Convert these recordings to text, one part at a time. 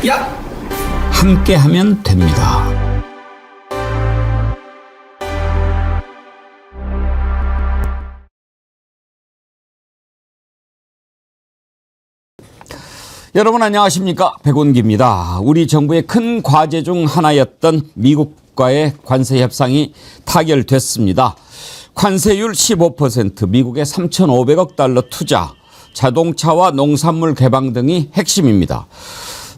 야! 함께하면 됩니다. 여러분 안녕하십니까? 백운기입니다. 우리 정부의 큰 과제 중 하나였던 미국과의 관세 협상이 타결됐습니다. 관세율 15%, 미국의 3,500억 달러 투자, 자동차와 농산물 개방 등이 핵심입니다.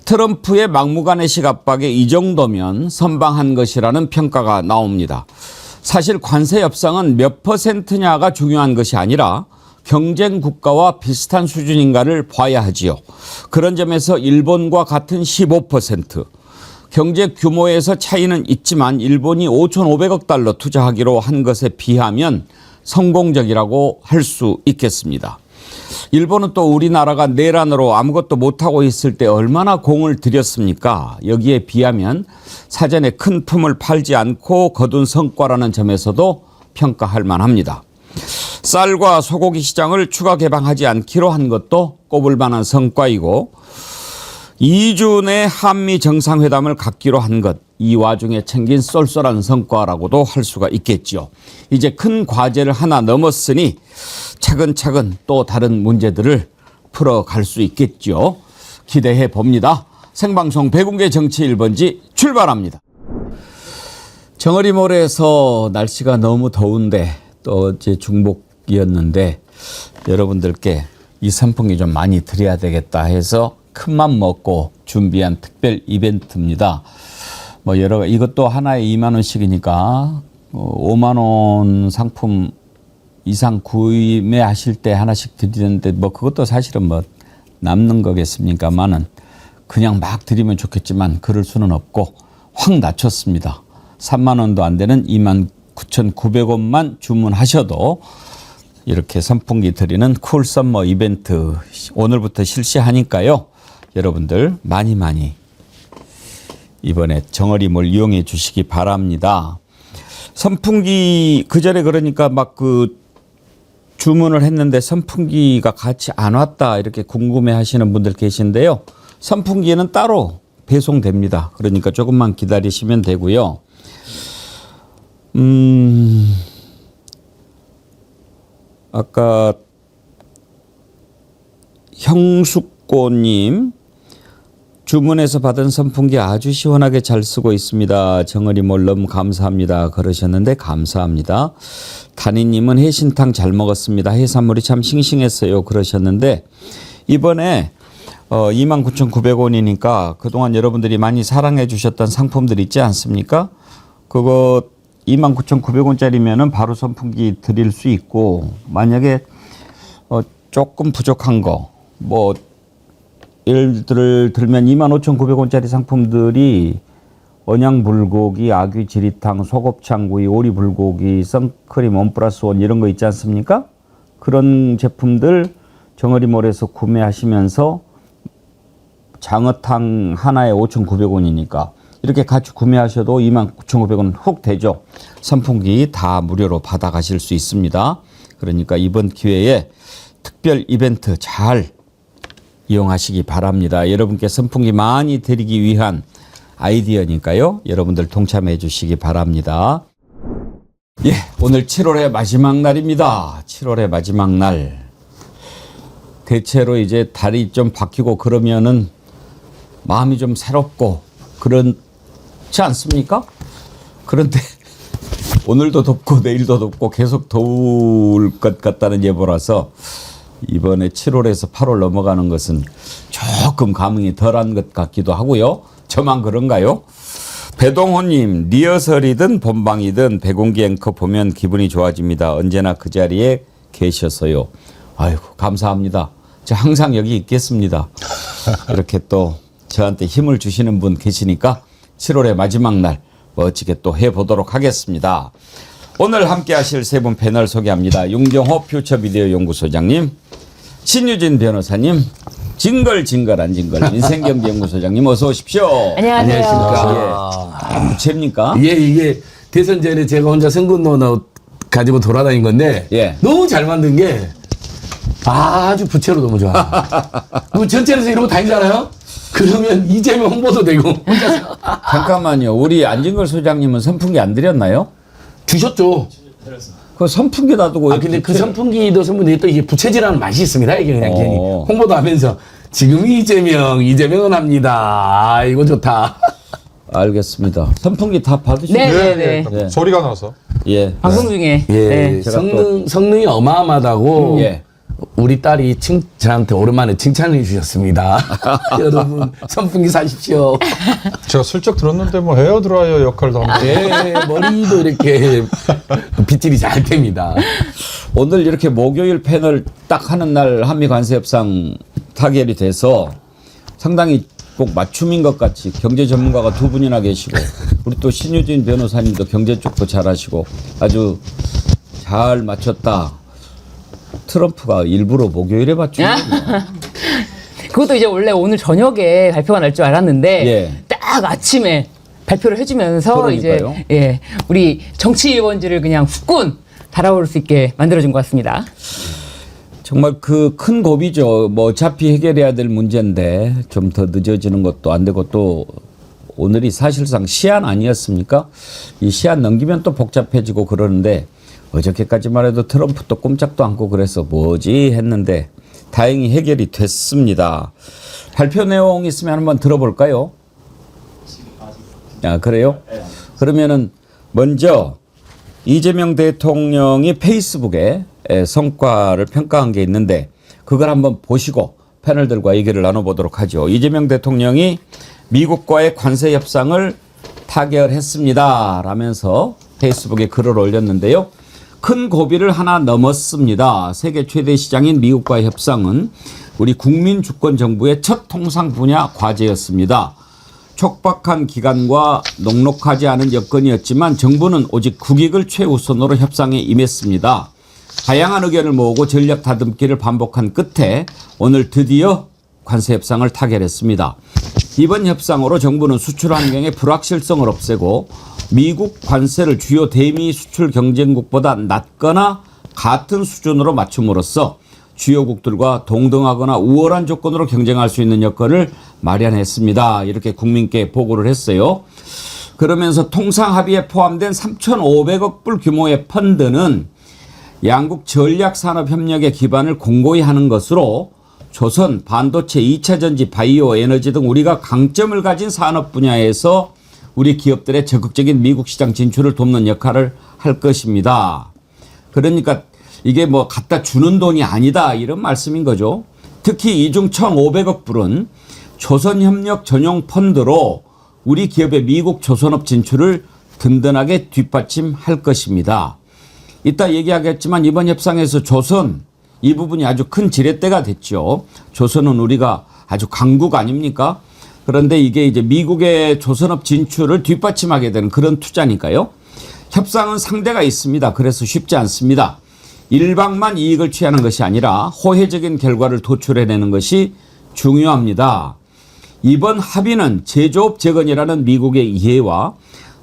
트럼프의 막무가내 시각박에 이 정도면 선방한 것이라는 평가가 나옵니다. 사실 관세 협상은 몇 퍼센트냐가 중요한 것이 아니라 경쟁 국가와 비슷한 수준인가를 봐야 하지요. 그런 점에서 일본과 같은 15%, 경제 규모에서 차이는 있지만 일본이 5,500억 달러 투자하기로 한 것에 비하면 성공적이라고 할 수 있겠습니다. 일본은 또 우리나라가 내란으로 아무것도 못하고 있을 때 얼마나 공을 들였습니까? 여기에 비하면 사전에 큰 품을 팔지 않고 거둔 성과라는 점에서도 평가할 만합니다. 쌀과 소고기 시장을 추가 개방하지 않기로 한 것도 꼽을 만한 성과이고 2주 내 한미 정상회담을 갖기로 한 것, 이 와중에 챙긴 쏠쏠한 성과라고도 할 수가 있겠죠. 이제 큰 과제를 하나 넘었으니 차근차근 또 다른 문제들을 풀어갈 수 있겠죠. 기대해 봅니다. 생방송 백운계 정치 1번지 출발합니다. 정어리몰에서 날씨가 너무 더운데 또 어제 중복이었는데 여러분들께 이 선풍기 좀 많이 드려야 되겠다 해서 큰맘 먹고 준비한 특별 이벤트입니다. 뭐 이것도 하나에 2만 원씩이니까 5만 원 상품 이상 구매하실 때 하나씩 드리는데 뭐 그것도 사실은 뭐 남는 거겠습니까만은 그냥 막 드리면 좋겠지만 그럴 수는 없고 확 낮췄습니다. 3만 원도 안 되는 29,900원만 주문하셔도 이렇게 선풍기 드리는 쿨 썸머 이벤트 오늘부터 실시하니까요. 여러분들 많이 이번에 정어리몰 이용해 주시기 바랍니다. 선풍기 그전에 그러니까 막 그 주문을 했는데 선풍기가 같이 안 왔다 이렇게 궁금해 하시는 분들 계신데요. 선풍기는 따로 배송됩니다. 그러니까 조금만 기다리시면 되고요. 아까 형숙고님 주문해서 받은 선풍기 아주 시원하게 잘 쓰고 있습니다. 정어리몰 너무 감사합니다. 그러셨는데 감사합니다. 다니님은 해신탕 잘 먹었습니다. 해산물이 참 싱싱했어요. 그러셨는데 이번에 29,900원이니까 그동안 여러분들이 많이 사랑해 주셨던 상품들 있지 않습니까? 그거 29,900원짜리면은 바로 선풍기 드릴 수 있고 만약에 조금 부족한 거 뭐 예를 들면 25,900원짜리 상품들이 언양불고기, 아귀 지리탕, 소곱창구이, 오리불고기, 선크림 원 플러스 원 이런 거 있지 않습니까? 그런 제품들 정어리몰에서 구매하시면서 장어탕 하나에 5,900원이니까 이렇게 같이 구매하셔도 29,900원 훅 되죠. 선풍기 다 무료로 받아가실 수 있습니다. 그러니까 이번 기회에 특별 이벤트 잘 이용하시기 바랍니다. 여러분께 선풍기 많이 드리기 위한 아이디어니까요. 여러분들 동참해 주시기 바랍니다. 예, 오늘 7월의 마지막 날입니다. 7월의 마지막 날. 대체로 이제 달이 좀 바뀌고 그러면은 마음이 좀 새롭고 그렇지 않습니까? 그런데 오늘도 덥고 내일도 덥고 계속 더울 것 같다는 예보라서 이번에 7월에서 8월 넘어가는 것은 조금 감흥이 덜한 것 같기도 하고요. 저만 그런가요? 배동호님, 리허설이든 본방이든 백운기 앵커 보면 기분이 좋아집니다. 언제나 그 자리에 계셔서요. 아이고 감사합니다. 저 항상 여기 있겠습니다. 이렇게 또 저한테 힘을 주시는 분 계시니까 7월의 마지막 날 멋지게 또 해보도록 하겠습니다. 오늘 함께 하실 세 분 패널 소개합니다. 윤경호 퓨처비디오 연구소장님, 신유진 변호사님, 징걸징걸한 징걸 인생경제연구소장님 어서 오십시오. 안녕하세요. 안녕하십니까. 부채입니까? 예, 이게 대선 전에 제가 혼자 선거노 가지고 돌아다닌 건데 예. 너무 잘 만든 게 아주 부채로 너무 좋아. 그 전철에서 이러고 다니잖아요. 그러면 이재명 홍보도 되고 혼자서 잠깐만요. 우리 안진걸 소장님은 선풍기 안 드렸나요? 주셨죠. 그 선풍기 놔두고. 아 근데 그 선풍기도 선풍기 또 이게 부채질하는 맛이 있습니다. 이게 그냥 괜히 홍보도 하면서 지금 이재명은 합니다. 아, 이거 좋다. 알겠습니다. 선풍기 다 받으시죠? 네. 네. 소리가 나서. 예. 방송 중에. 예, 네. 제가 성능이 어마어마하다고 예. 우리 딸이 저한테 오랜만에 칭찬해 주셨습니다. 여러분 선풍기 사십시오. 제가 슬쩍 들었는데 뭐 헤어드라이어 역할도 합니다. 예, 머리도 이렇게 빗질이 잘 됩니다. 오늘 이렇게 목요일 패널 딱 하는 날 한미 관세 협상 타결이 돼서 상당히 꼭 맞춤인 것 같이 경제 전문가가 두 분이나 계시고 우리 또 신유진 변호사님도 경제 쪽도 잘하시고 아주 잘 맞췄다. 트럼프가 일부러 목요일에 맞추는군요. 그것도 이제 원래 오늘 저녁에 발표가 날 줄 알았는데 예. 딱 아침에 발표를 해주면서 그러니까요. 이제 예, 우리 정치 1번지를 그냥 후끈 달아올 수 있게 만들어준 것 같습니다. 정말 그 큰 고비죠. 뭐 어차피 해결해야 될 문제인데 좀 더 늦어지는 것도 안 되고 또 오늘이 사실상 시한 아니었습니까? 이 시한 넘기면 또 복잡해지고 그러는데 어저께까지만 해도 트럼프도 꼼짝도 않고 그래서 뭐지 했는데 다행히 해결이 됐습니다. 발표 내용 있으면 한번 들어볼까요? 아, 그래요? 그러면은 먼저 이재명 대통령이 페이스북에 성과를 평가한 게 있는데 그걸 한번 보시고 패널들과 얘기를 나눠보도록 하죠. 이재명 대통령이 미국과의 관세 협상을 타결했습니다 라면서 페이스북에 글을 올렸는데요. 큰 고비를 하나 넘었습니다. 세계 최대 시장인 미국과의 협상은 우리 국민주권 정부의 첫 통상 분야 과제였습니다. 촉박한 기간과 녹록하지 않은 여건이었지만 정부는 오직 국익을 최우선으로 협상에 임했습니다. 다양한 의견을 모으고 전략 다듬기를 반복한 끝에 오늘 드디어 관세 협상을 타결했습니다. 이번 협상으로 정부는 수출 환경의 불확실성을 없애고 미국 관세를 주요 대미 수출 경쟁국보다 낮거나 같은 수준으로 맞춤으로써 주요국들과 동등하거나 우월한 조건으로 경쟁할 수 있는 여건을 마련했습니다. 이렇게 국민께 보고를 했어요. 그러면서 통상 합의에 포함된 3,500억 불 규모의 펀드는 양국 전략산업협력의 기반을 공고히 하는 것으로 조선, 반도체, 2차전지, 바이오, 에너지 등 우리가 강점을 가진 산업 분야에서 우리 기업들의 적극적인 미국 시장 진출을 돕는 역할을 할 것입니다. 그러니까 이게 뭐 갖다 주는 돈이 아니다 이런 말씀인 거죠. 특히 이중 1,500억 불은 조선협력 전용 펀드로 우리 기업의 미국 조선업 진출을 든든하게 뒷받침할 것입니다. 이따 얘기하겠지만 이번 협상에서 조선 이 부분이 아주 큰 지렛대가 됐죠. 조선은 우리가 아주 강국 아닙니까? 그런데 이게 이제 미국의 조선업 진출을 뒷받침하게 되는 그런 투자니까요. 협상은 상대가 있습니다. 그래서 쉽지 않습니다. 일방만 이익을 취하는 것이 아니라 호혜적인 결과를 도출해내는 것이 중요합니다. 이번 합의는 제조업 재건이라는 미국의 이해와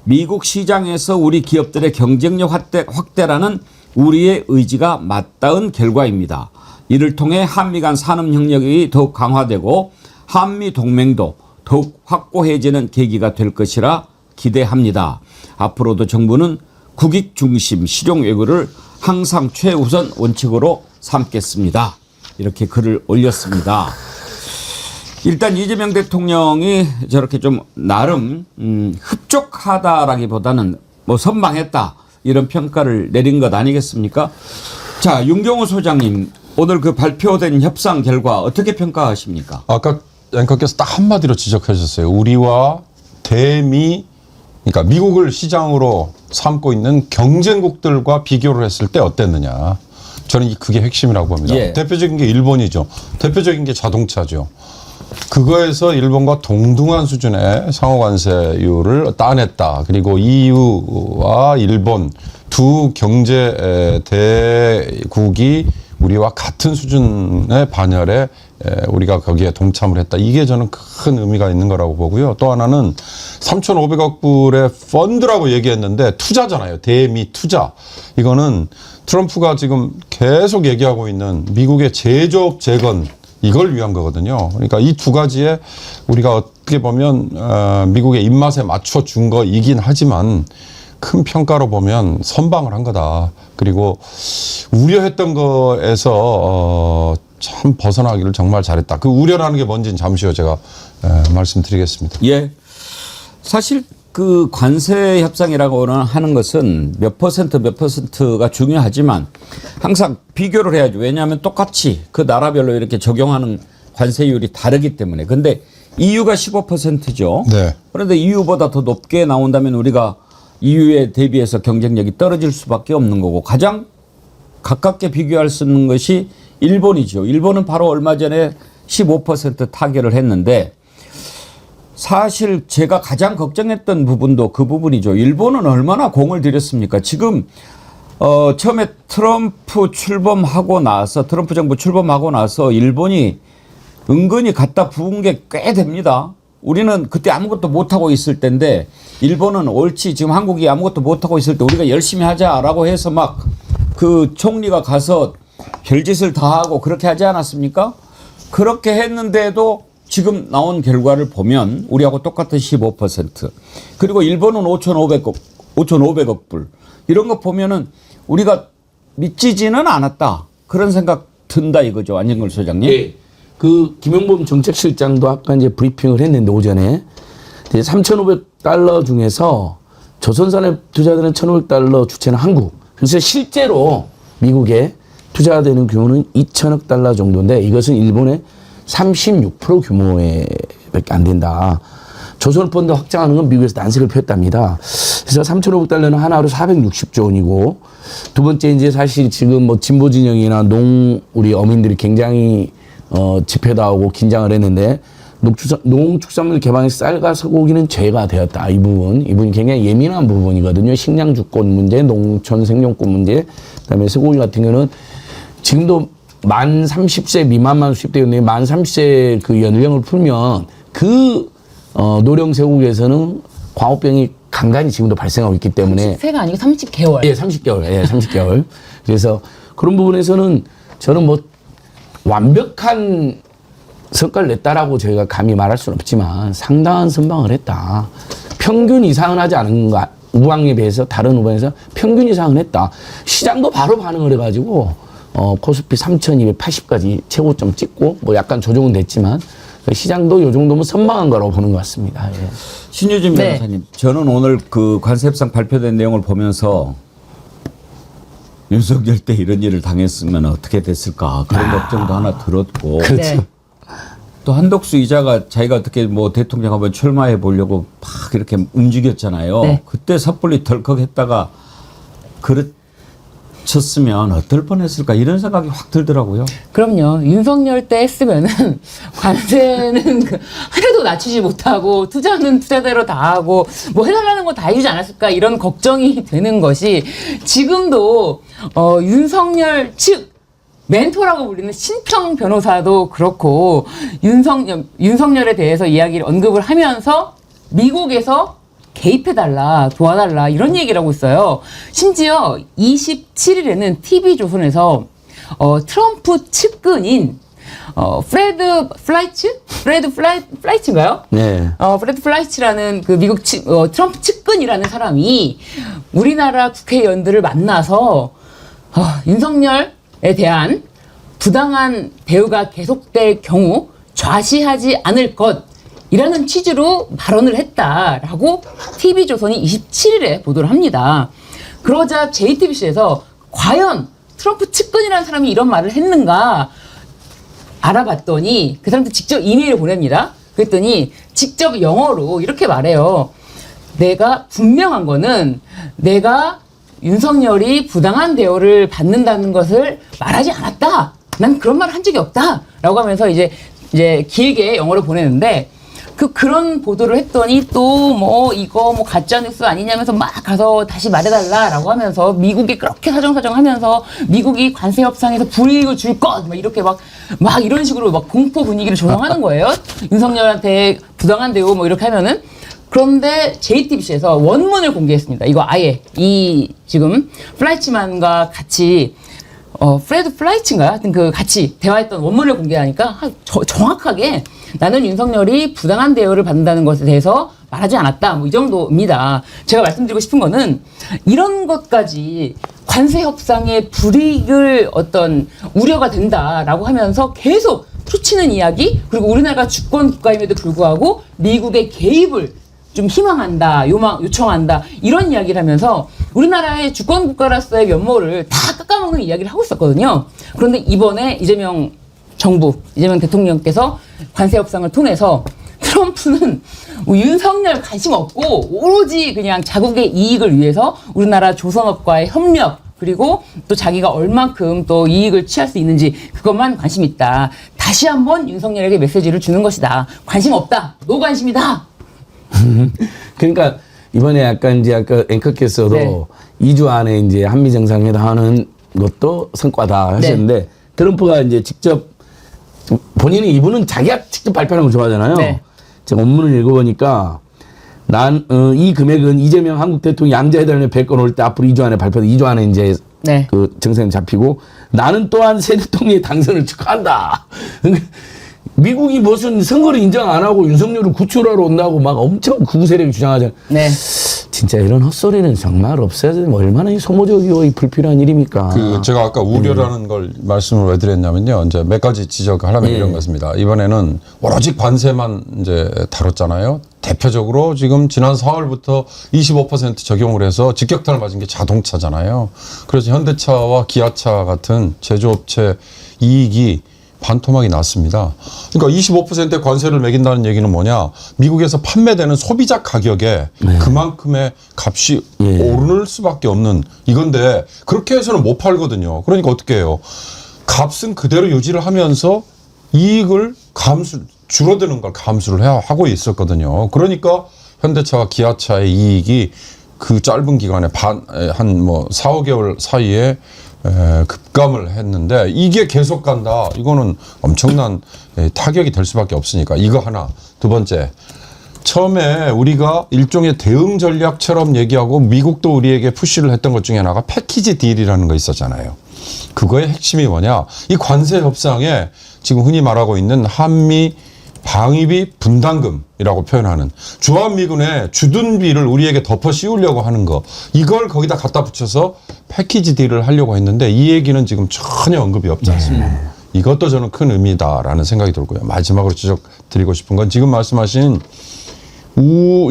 미국 시장에서 우리 기업들의 경쟁력 확대라는 우리의 의지가 맞닿은 결과입니다. 이를 통해 한미 간 산업 협력이 더욱 강화되고 한미 동맹도 더욱 확고해지는 계기가 될 것이라 기대합니다. 앞으로도 정부는 국익 중심 실용 외교를 항상 최우선 원칙으로 삼겠습니다. 이렇게 글을 올렸습니다. 일단 이재명 대통령이 저렇게 좀 나름 흡족하다라기보다는 뭐 선방했다 이런 평가를 내린 것 아니겠습니까? 자, 윤경호 소장님 오늘 그 발표된 협상 결과 어떻게 평가하십니까? 아까 앵커께서 딱 한마디로 지적하셨어요. 우리와 대미, 그러니까 미국을 시장으로 삼고 있는 경쟁국들과 비교를 했을 때 어땠느냐. 저는 그게 핵심이라고 봅니다. 예. 대표적인 게 일본이죠. 대표적인 게 자동차죠. 그거에서 일본과 동등한 수준의 상호관세율을 따냈다. 그리고 EU와 일본 두 경제 대국이 우리와 같은 수준의 반열에 우리가 거기에 동참을 했다. 이게 저는 큰 의미가 있는 거라고 보고요. 또 하나는 3,500억 불의 펀드라고 얘기했는데 투자잖아요. 대미 투자. 이거는 트럼프가 지금 계속 얘기하고 있는 미국의 제조업 재건 이걸 위한 거거든요. 그러니까 이 두 가지에 우리가 어떻게 보면 미국의 입맛에 맞춰 준 거이긴 하지만 큰 평가로 보면 선방을 한 거다. 그리고 우려했던 거에서 참 벗어나기를 정말 잘했다. 그 우려라는 게 뭔지는 잠시 후에 제가 말씀드리겠습니다. 예. 사실 그 관세 협상이라고 하는 것은 몇 퍼센트가 중요하지만 항상 비교를 해야죠. 왜냐하면 똑같이 그 나라별로 이렇게 적용하는 관세율이 다르기 때문에. 근데 EU가 15%죠. 네. 그런데 EU보다 더 높게 나온다면 우리가 EU에 대비해서 경쟁력이 떨어질 수밖에 없는 거고 가장 가깝게 비교할 수 있는 것이 일본이죠. 일본은 바로 얼마 전에 15% 타결을 했는데 사실 제가 가장 걱정했던 부분도 그 부분이죠. 일본은 얼마나 공을 들였습니까? 지금 처음에 트럼프 정부 출범하고 나서 일본이 은근히 갖다 부은 게 꽤 됩니다. 우리는 그때 아무것도 못하고 있을 때인데 일본은 옳지 지금 한국이 아무것도 못하고 있을 때 우리가 열심히 하자라고 해서 막 그 총리가 가서 별짓을 다 하고 그렇게 하지 않았습니까? 그렇게 했는데도 지금 나온 결과를 보면 우리하고 똑같은 15% 그리고 일본은 5,500억 불 이런 거 보면은 우리가 미치지는 않았다 그런 생각 든다 이거죠. 안진걸 소장님. 예. 그 김용범 정책실장도 아까 이제 브리핑을 했는데 오전에 3,500달러 중에서 조선산에 투자되는 1,500달러 주체는 한국. 그래서 실제로 미국에 투자되는 규모는 2,000억 달러 정도인데 이것은 일본의 36% 규모에밖에 안 된다. 조선펀드 확장하는 건 미국에서 난색을 폈답니다. 그래서 3,500달러는 하나로 460조 원이고 두 번째 이제 사실 지금 뭐 진보 진영이나 우리 어민들이 굉장히 집회도 하고 긴장을 했는데 농축산물 개방에서 쌀과 소고기는 죄가 되었다. 이 부분이 굉장히 예민한 부분이거든요. 식량 주권 문제, 농촌 생존권 문제, 그다음에 소고기 같은 경우는 지금도 만 30세 미만만 수입되었는데 만 30세 그 연령을 풀면 그 노령 쇠고기에서는 광우병이 간간히 지금도 발생하고 있기 때문에 30세가 아니고 30개월. 예, 30개월. 예, 30개월. 그래서 그런 부분에서는 저는 뭐 완벽한 성과를 냈다라고 저희가 감히 말할 수는 없지만 상당한 선방을 했다. 평균 이상은 하지 않은가. 우방에 비해서 다른 후반에서 평균 이상은 했다. 시장도 바로 반응을 해가지고 코스피 3,280까지 최고점 찍고 뭐 약간 조정은 됐지만 시장도 요 정도면 선방한 거라고 보는 것 같습니다. 예. 신유진 네. 변호사님, 저는 오늘 그 관세협상 발표된 내용을 보면서 윤석열 때 이런 일을 당했으면 어떻게 됐을까 그런 걱정도 하나 들었고 네. 또 한덕수 이자가 자기가 어떻게 뭐 대통령 한번 출마해 보려고 막 이렇게 움직였잖아요. 네. 그때 섣불리 덜컥했다가 그렇쳤으면 어떨 뻔했을까 이런 생각이 확 들더라고요. 그럼요. 윤석열 때 했으면은 관세는 하나도 낮추지 못하고 투자는 투자대로 다 하고 뭐 해달라는 거 다 해주지 않았을까 이런 걱정이 되는 것이 지금도 윤석열 측 멘토라고 불리는 신평 변호사도 그렇고 윤석열에 대해서 이야기를 언급을 하면서 미국에서 개입해달라, 도와달라 이런 얘기를 하고 있어요. 심지어 27일에는 TV조선에서 트럼프 측근인 프레드 플라이츠인가요? 네. 프레드 플라이츠라는 그 미국 트럼프 측근이라는 사람이 우리나라 국회의원들을 만나서 윤석열에 대한 부당한 대우가 계속될 경우 좌시하지 않을 것이라는 취지로 발언을 했다라고 TV조선이 27일에 보도를 합니다. 그러자 JTBC에서 과연 트럼프 측근이라는 사람이 이런 말을 했는가 알아봤더니 그 사람한테 직접 이메일을 보냅니다. 그랬더니 직접 영어로 이렇게 말해요. 내가 분명한 거는 내가 윤석열이 부당한 대우를 받는다는 것을 말하지 않았다. 난 그런 말을 한 적이 없다. 라고 하면서 이제 길게 영어로 보내는데 그런 보도를 했더니 또 뭐 이거 뭐 가짜뉴스 아니냐면서 막 가서 다시 말해달라라고 하면서 미국이 그렇게 사정사정 하면서 미국이 관세 협상에서 불이익을 줄 것 막 이렇게 막 이런 식으로 막 공포 분위기를 조성하는 거예요. 윤석열한테 부당한 대우 뭐 이렇게 하면은 그런데 JTBC에서 원문을 공개했습니다. 이거 아예 이 지금 플라이츠만과 같이 프레드 플라이츠인가요? 하여튼 그 같이 대화했던 원문을 공개하니까 정확하게 나는 윤석열이 부당한 대우를 받는다는 것에 대해서 말하지 않았다. 뭐 이 정도입니다. 제가 말씀드리고 싶은 거는 이런 것까지 관세 협상의 불이익을 어떤 우려가 된다라고 하면서 계속 투치는 이야기, 그리고 우리나라가 주권 국가임에도 불구하고 미국의 개입을 좀 희망한다, 요청한다, 이런 이야기를 하면서 우리나라의 주권 국가로서의 면모를 다 깎아먹는 이야기를 하고 있었거든요. 그런데 이번에 이재명 대통령께서 관세 협상을 통해서 트럼프는 뭐 윤석열 관심 없고 오로지 그냥 자국의 이익을 위해서 우리나라 조선업과의 협력, 그리고 또 자기가 얼만큼 또 이익을 취할 수 있는지 그것만 관심 있다. 다시 한번 윤석열에게 메시지를 주는 것이다. 관심 없다. 노관심이다. 그러니까 이번에 약간 이제 아까 앵커께서도 네. 2주 안에 이제 한미 정상회담 하는 것도 성과다 하셨는데 네. 트럼프가 이제 직접 본인은 이분은 자기가 직접 발표하는 걸 좋아하잖아요. 네. 제가 원문을 읽어보니까 이 금액은 이재명 한국 대통령 양자회담에 100건 올 때 앞으로 2주 안에 발표돼 2주 안에 이제 네. 그 정상 잡히고 나는 또한 새 대통령의 당선을 축하한다. 미국이 무슨 선거를 인정 안 하고 윤석열을 구출하러 온다고 막 엄청 극우 세력이 주장하잖아요. 네. 진짜 이런 헛소리는 정말 없어야 되면 얼마나 소모적이고 불필요한 일입니까? 제가 아까 우려라는 걸 말씀을 왜 드렸냐면요. 이제 몇 가지 지적하려면 이런 것입니다. 이번에는 오로지 관세만 이제 다뤘잖아요. 대표적으로 지금 지난 4월부터 25% 적용을 해서 직격탄을 맞은 게 자동차잖아요. 그래서 현대차와 기아차 같은 제조업체 이익이 반토막이 났습니다. 그러니까 25%의 관세를 매긴다는 얘기는 뭐냐? 미국에서 판매되는 소비자 가격에 그만큼의 값이 오를 수밖에 없는 이건데 그렇게 해서는 못 팔거든요. 그러니까 어떻게 해요? 값은 그대로 유지를 하면서 이익을 줄어드는 걸 감수를 하고 있었거든요. 그러니까 현대차와 기아차의 이익이 그 짧은 기간에 한 4, 5개월 사이에 급감을 했는데 이게 계속 간다. 이거는 엄청난 타격이 될 수밖에 없으니까 이거 하나. 두 번째, 처음에 우리가 일종의 대응 전략처럼 얘기하고 미국도 우리에게 푸시를 했던 것 중에 하나가 패키지 딜이라는 거 있었잖아요. 그거의 핵심이 뭐냐? 이 관세 협상에 지금 흔히 말하고 있는 한미 방위비 분담금이라고 표현하는 주한미군의 주둔비를 우리에게 덮어 씌우려고 하는 거, 이걸 거기다 갖다 붙여서 패키지 딜을 하려고 했는데 이 얘기는 지금 전혀 언급이 없지 않습니다. 이것도 저는 큰 의미다라는 생각이 들고요. 마지막으로 지적드리고 싶은 건 지금 말씀하신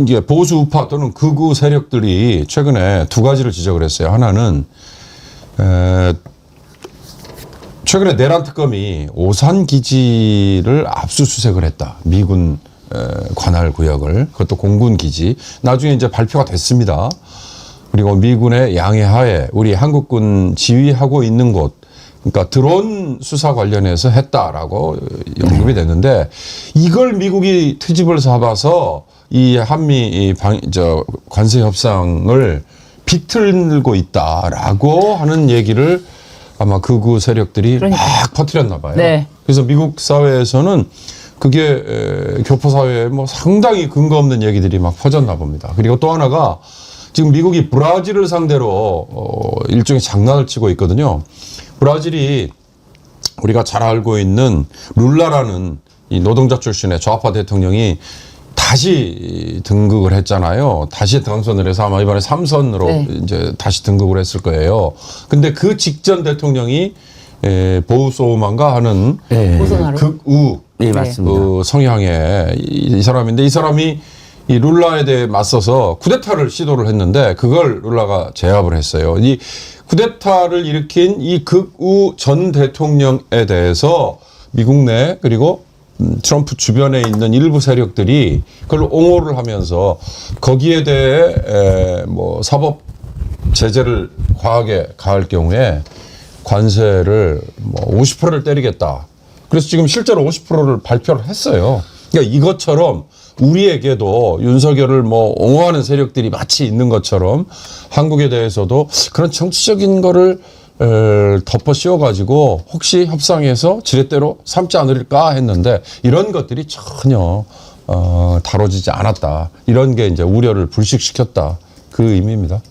이제 보수 우파 또는 극우 세력들이 최근에 두 가지를 지적을 했어요. 하나는 최근에 내란 특검이 오산 기지를 압수수색을 했다. 미군 관할 구역을, 그것도 공군 기지. 나중에 이제 발표가 됐습니다. 그리고 미군의 양해하에 우리 한국군 지휘하고 있는 곳, 그러니까 드론 수사 관련해서 했다라고 언급이 됐는데 이걸 미국이 트집을 잡아서 이 한미 관세 협상을 비틀고 있다라고 하는 얘기를 아마 극우 세력들이 막 퍼뜨렸나 봐요. 네. 그래서 미국 사회에서는 그게 교포 사회에 뭐 상당히 근거 없는 얘기들이 막 퍼졌나 봅니다. 그리고 또 하나가 지금 미국이 브라질을 상대로 일종의 장난을 치고 있거든요. 브라질이 우리가 잘 알고 있는 룰라라는 이 노동자 출신의 좌파 대통령이 다시 등극을 했잖아요. 다시 당선을 해서 아마 이번에 3선으로 이제 다시 등극을 했을 거예요. 근데 그 직전 대통령이 보우소만가 하는 극우 맞습니다. 그 성향의 이 사람인데 이 사람이 이 룰라에 대해 맞서서 쿠데타를 시도를 했는데 그걸 룰라가 제압을 했어요. 이 쿠데타를 일으킨 이 극우 전 대통령에 대해서 미국 내 그리고 트럼프 주변에 있는 일부 세력들이 그걸 옹호를 하면서 거기에 대해 뭐 사법 제재를 과하게 가할 경우에 관세를 뭐 50%를 때리겠다. 그래서 지금 실제로 50%를 발표를 했어요. 그러니까 이것처럼 우리에게도 윤석열을 뭐 옹호하는 세력들이 마치 있는 것처럼 한국에 대해서도 그런 정치적인 거를 덮어 씌워가지고 혹시 협상에서 지렛대로 삼지 않을까 했는데 이런 것들이 전혀 다뤄지지 않았다. 이런 게 이제 우려를 불식시켰다. 그 의미입니다.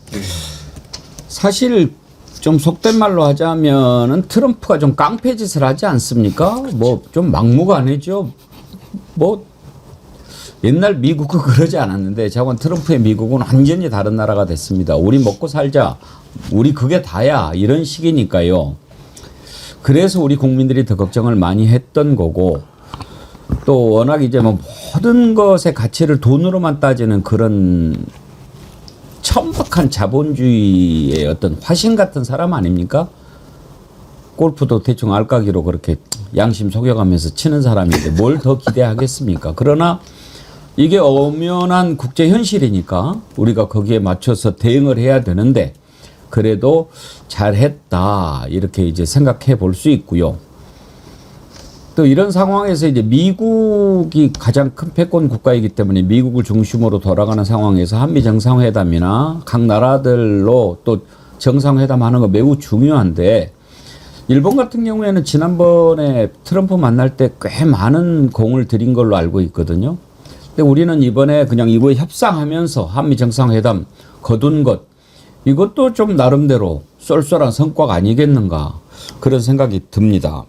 사실 좀 속된 말로 하자면은 트럼프가 좀 깡패 짓을 하지 않습니까? 뭐 좀 막무가내죠. 뭐 옛날 미국은 그러지 않았는데 자관 트럼프의 미국은 완전히 다른 나라가 됐습니다. 우리 먹고 살자. 우리 그게 다야. 이런 식이니까요. 그래서 우리 국민들이 더 걱정을 많이 했던 거고 또 워낙 이제 뭐 모든 것의 가치를 돈으로만 따지는 그런 천박한 자본주의의 어떤 화신 같은 사람 아닙니까? 골프도 대충 알까기로 그렇게 양심 속여가면서 치는 사람인데 뭘 더 기대하겠습니까? 그러나 이게 엄연한 국제 현실이니까 우리가 거기에 맞춰서 대응을 해야 되는데 그래도 잘했다 이렇게 이제 생각해 볼 수 있고요. 또 이런 상황에서 이제 미국이 가장 큰 패권 국가이기 때문에 미국을 중심으로 돌아가는 상황에서 한미 정상회담이나 각 나라들로 또 정상회담하는 거 매우 중요한데 일본 같은 경우에는 지난번에 트럼프 만날 때 꽤 많은 공을 들인 걸로 알고 있거든요. 근데 우리는 이번에 그냥 이거에 협상하면서 한미 정상회담 거둔 것 이것도 좀 나름대로 쏠쏠한 성과가 아니겠는가 그런 생각이 듭니다.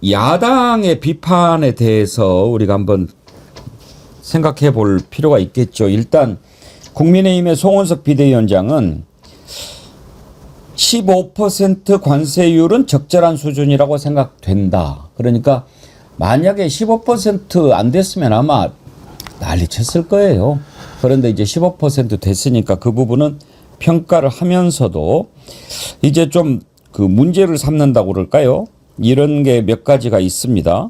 야당의 비판에 대해서 우리가 한번 생각해 볼 필요가 있겠죠. 일단 국민의힘의 송원석 비대위원장은 15% 관세율은 적절한 수준이라고 생각된다. 그러니까 만약에 15% 안 됐으면 아마 난리 쳤을 거예요. 그런데 이제 15% 됐으니까 그 부분은 평가를 하면서도 이제 좀 그 문제를 삼는다고 그럴까요? 이런 게 몇 가지가 있습니다.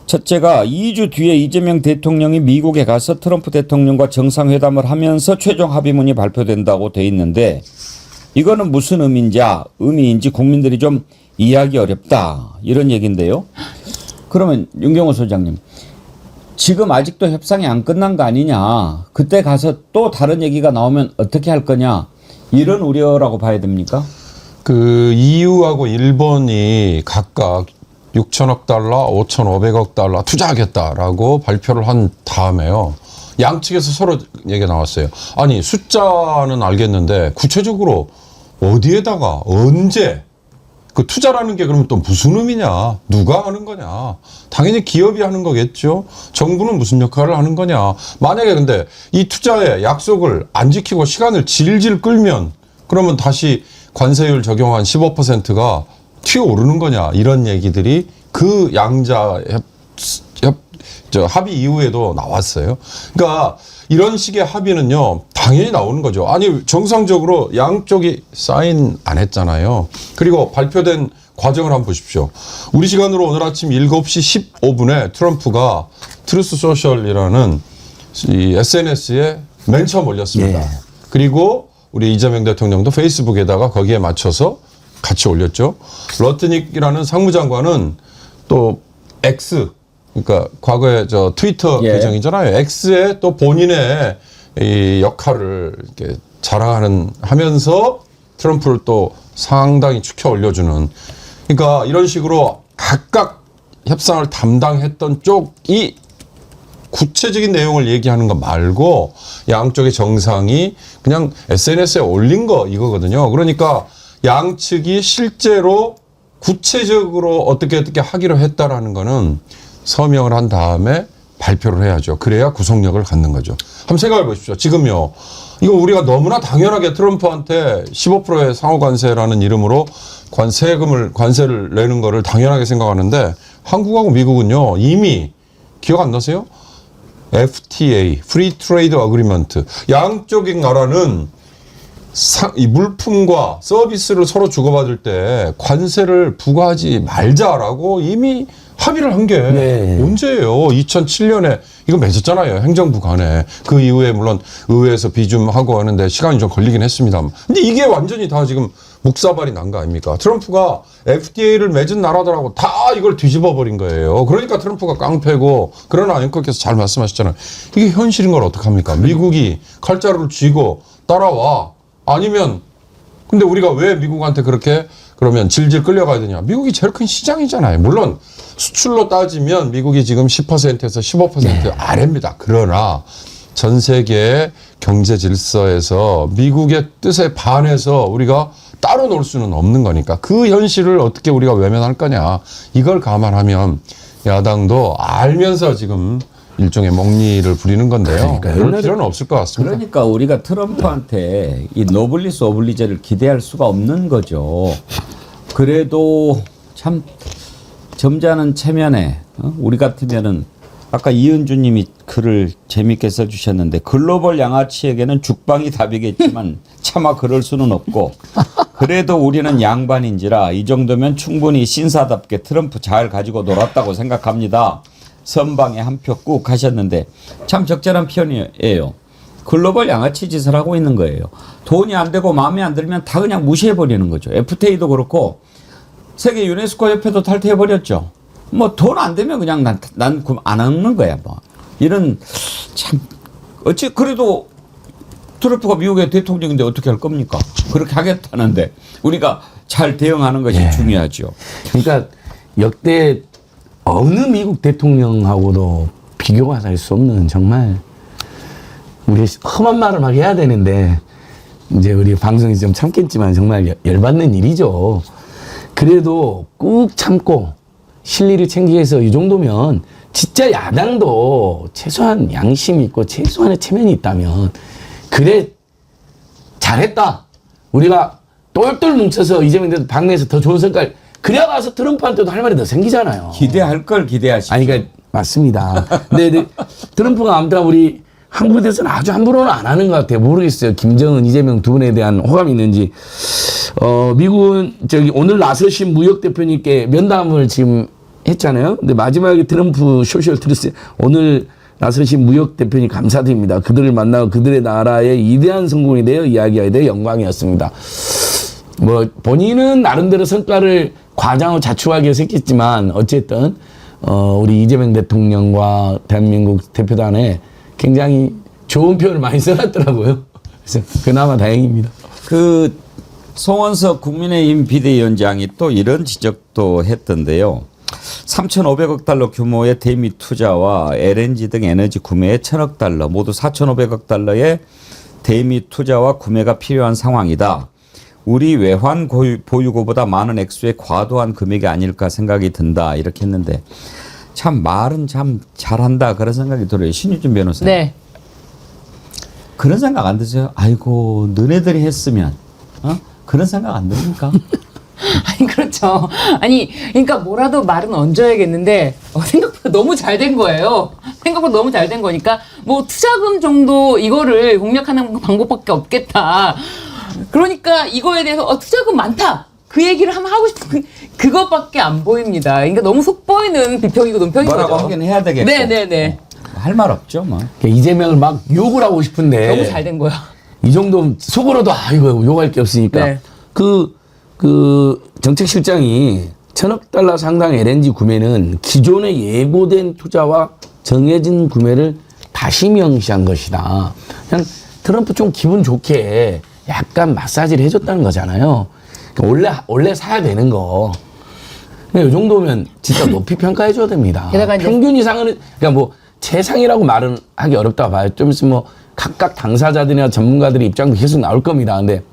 첫째가 2주 뒤에 이재명 대통령이 미국에 가서 트럼프 대통령과 정상회담을 하면서 최종 합의문이 발표된다고 돼 있는데 이거는 무슨 의미인지 국민들이 좀 이해하기 어렵다. 이런 얘기인데요. 그러면 윤경호 소장님. 지금 아직도 협상이 안 끝난 거 아니냐. 그때 가서 또 다른 얘기가 나오면 어떻게 할 거냐. 이런 우려라고 봐야 됩니까? 그 EU하고 일본이 각각 6천억 달러, 5,500억 달러 투자하겠다라고 발표를 한 다음에요. 양측에서 서로 얘기가 나왔어요. 아니 숫자는 알겠는데 구체적으로 어디에다가 언제 그 투자라는 게 그러면 또 무슨 의미냐? 누가 하는 거냐? 당연히 기업이 하는 거겠죠. 정부는 무슨 역할을 하는 거냐? 만약에 근데 이 투자의 약속을 안 지키고 시간을 질질 끌면 그러면 다시 관세율 적용한 15%가 튀어오르는 거냐? 이런 얘기들이 그 양자 합의 이후에도 나왔어요. 그러니까 이런 식의 합의는요, 당연히 나오는 거죠. 아니, 정상적으로 양쪽이 사인 안 했잖아요. 그리고 발표된 과정을 한번 보십시오. 우리 시간으로 오늘 아침 7시 15분에 트럼프가 트루스 소셜이라는 이 SNS에 맨 처음 올렸습니다. 예. 그리고 우리 이재명 대통령도 페이스북에다가 거기에 맞춰서 같이 올렸죠. 러트닉이라는 상무장관은 또 X, 그러니까 과거에 저 트위터 예. 계정이잖아요. X에 또 본인의 이 역할을 이렇게 하면서 트럼프를 또 상당히 축혀 올려주는. 그러니까 이런 식으로 각각 협상을 담당했던 쪽이 구체적인 내용을 얘기하는 거 말고 양쪽의 정상이 그냥 SNS에 올린 거 이거거든요. 그러니까 양측이 실제로 구체적으로 어떻게 하기로 했다라는 거는 서명을 한 다음에 발표를 해야죠. 그래야 구속력을 갖는 거죠. 한번 생각해 보십시오. 지금요. 이거 우리가 너무나 당연하게 트럼프한테 15%의 상호관세라는 이름으로 관세를 내는 거를 당연하게 생각하는데 한국하고 미국은요. 이미 기억 안 나세요? FTA, Free Trade Agreement. 양쪽의 나라는 이 물품과 서비스를 서로 주고받을 때 관세를 부과하지 말자라고 이미 합의를 한 게 네. 언제예요? 2007년에 이거 맺었잖아요. 행정부 간에. 그 이후에 물론 의회에서 비준하고 하는데 시간이 좀 걸리긴 했습니다만. 근데 이게 완전히 다 지금 묵사발이 난 거 아닙니까? 트럼프가 FTA를 맺은 나라들하고 다 이걸 뒤집어 버린 거예요. 그러니까 트럼프가 깡패고, 그러나 앵커께서 잘 말씀하셨잖아요. 이게 현실인 걸 어떡합니까? 미국이 칼자루를 쥐고 따라와. 아니면 근데 우리가 왜 미국한테 그렇게 그러면 질질 끌려가야 되냐? 미국이 제일 큰 시장이잖아요. 물론 수출로 따지면 미국이 지금 10%에서 15% 아래입니다. 그러나 전 세계 경제 질서에서 미국의 뜻에 반해서 우리가 따로 놀 수는 없는 거니까 그 현실을 어떻게 우리가 외면할 거냐. 이걸 감안하면 야당도 알면서 지금 일종의 먹니를 부리는 건데요. 그럴 필요는 없을 것 같습니다. 그러니까 우리가 트럼프한테 이 노블리스 오블리제를 기대할 수가 없는 거죠. 그래도 참 점잖은 체면에 우리 같으면은 아까 이은주님이 글을 재밌게 써주셨는데 글로벌 양아치에게는 죽방이 답이겠지만 차마 그럴 수는 없고 그래도 우리는 양반인지라 이 정도면 충분히 신사답게 트럼프 잘 가지고 놀았다고 생각합니다. 선방에 한 표 꾹 하셨는데 참 적절한 표현이에요. 글로벌 양아치 짓을 하고 있는 거예요. 돈이 안 되고 마음에 안 들면 다 그냥 무시해버리는 거죠. FTA도 그렇고 세계 유네스코 협회도 탈퇴해버렸죠. 뭐 돈 안 되면 그냥 난 안 하는 거야. 뭐 이런 참 어찌 그래도 트럼프가 미국의 대통령인데 어떻게 할 겁니까? 그렇게 하겠다는데 우리가 잘 대응하는 것이 중요하죠. 그러니까 역대 어느 미국 대통령하고도 비교가 될 수 없는 정말 우리 험한 말을 막 해야 되는데 이제 우리 방송이 좀 참겠지만 정말 열받는 일이죠. 그래도 꾹 참고 실리를 챙기기 위해서 이 정도면 진짜 야당도 최소한 양심이 있고 최소한의 체면이 있다면 그래 잘했다. 우리가 똘똘 뭉쳐서 이재명 대통령 방내에서 더 좋은 성과를 그래야 가서 트럼프한테도 할 말이 더 생기잖아요. 기대할 걸 기대하시죠. 아니, 그러니까 맞습니다. 근데 트럼프가 아무튼 우리 한국에 대해서는 아주 함부로는 안 하는 것 같아요. 모르겠어요. 김정은, 이재명 두 분에 대한 호감이 있는지. 미국은 오늘 나서신 무역 대표님께 면담을 지금 했잖아요. 근데 마지막에 트럼프 소셜 트루스 오늘 나서신 무역 대표님 감사드립니다. 그들을 만나고 그들의 나라의 위대한 성공에 대해 이야기하게 돼 영광이었습니다. 뭐 본인은 나름대로 성과를 과장하고 자축하기 위해서 했겠지만 어쨌든 우리 이재명 대통령과 대한민국 대표단에 굉장히 좋은 표현을 많이 써놨더라고요. 그래서 그나마 다행입니다. 그 송원석 국민의힘 비대위원장이 또 이런 지적도 했던데요. 3,500억 달러 규모의 대미 투자와 LNG 등 에너지 구매에 1,000억 달러 모두 4,500억 달러의 대미 투자와 구매가 필요한 상황이다. 우리 외환 보유고보다 많은 액수의 과도한 금액이 아닐까 생각이 든다. 이렇게 했는데 참 말은 참 잘한다 그런 생각이 들어요. 신유진 변호사님. 네. 그런 생각 안 드세요? 아이고 너네들이 했으면 그런 생각 안 듭니까? 아니 그렇죠. 아니 그러니까 뭐라도 말은 얹어야겠는데 생각보다 너무 잘 된 거예요. 생각보다 너무 잘 된 거니까 뭐 투자금 정도 이거를 공략하는 방법밖에 없겠다. 그러니까 이거에 대해서 투자금 많다. 그 얘기를 한번 하고 싶은 그것밖에 안 보입니다. 그러니까 너무 속보이는 비평이고 논평인 거죠. 뭐라고 하긴 해야 되겠고. 네네네. 할 말 없죠 뭐. 이재명을 막 욕을 하고 싶은데 너무 잘 된 거야. 이 정도 속으로도 아이고 욕할 게 없으니까 네. 그 정책실장이 1,000억 달러 상당 LNG 구매는 기존에 예고된 투자와 정해진 구매를 다시 명시한 것이다. 그냥 트럼프 좀 기분 좋게 약간 마사지를 해줬다는 거잖아요. 그러니까 원래 사야 되는 거. 이 정도면 진짜 높이 평가해줘야 됩니다. 게다가 이제 평균 이상은 그러니까 뭐 최상이라고 말은 하기 어렵다고 봐요. 좀 있으면 뭐 각각 당사자들이나 전문가들의 입장도 계속 나올 겁니다. 근데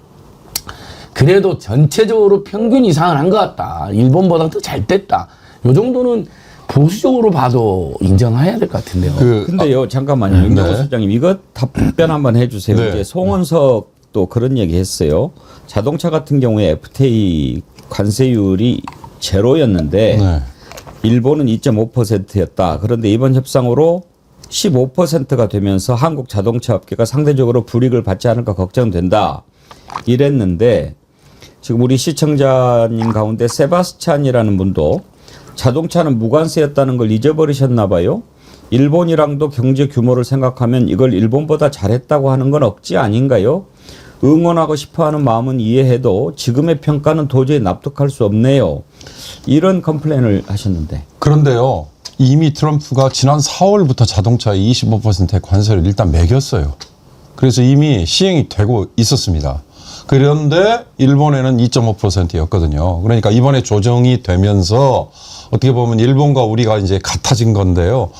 그래도 전체적으로 평균 이상은 한 것 같다. 일본보다 더 잘 됐다. 요 정도는 보수적으로 봐도 인정해야 될 것 같은데요. 근데요, 잠깐만요. 윤경호 소장님, 이거 답변 한번 해주세요. 네. 이제 송원석도 그런 얘기 했어요. 자동차 같은 경우에 FTA 관세율이 제로였는데 네. 일본은 2.5%였다. 그런데 이번 협상으로 15%가 되면서 한국 자동차 업계가 상대적으로 불이익을 받지 않을까 걱정된다. 이랬는데 지금 우리 시청자님 가운데 세바스찬이라는 분도 자동차는 무관세였다는 걸 잊어버리셨나 봐요. 일본이랑도 경제 규모를 생각하면 이걸 일본보다 잘했다고 하는 건 억지 아닌가요? 응원하고 싶어하는 마음은 이해해도 지금의 평가는 도저히 납득할 수 없네요. 이런 컴플레인을 하셨는데. 그런데요. 이미 트럼프가 지난 4월부터 자동차에 25%의 관세를 일단 매겼어요. 그래서 이미 시행이 되고 있었습니다. 그런데 일본에는 2.5%였거든요. 그러니까 이번에 조정이 되면서 어떻게 보면 일본과 우리가 이제 같아진 건데요.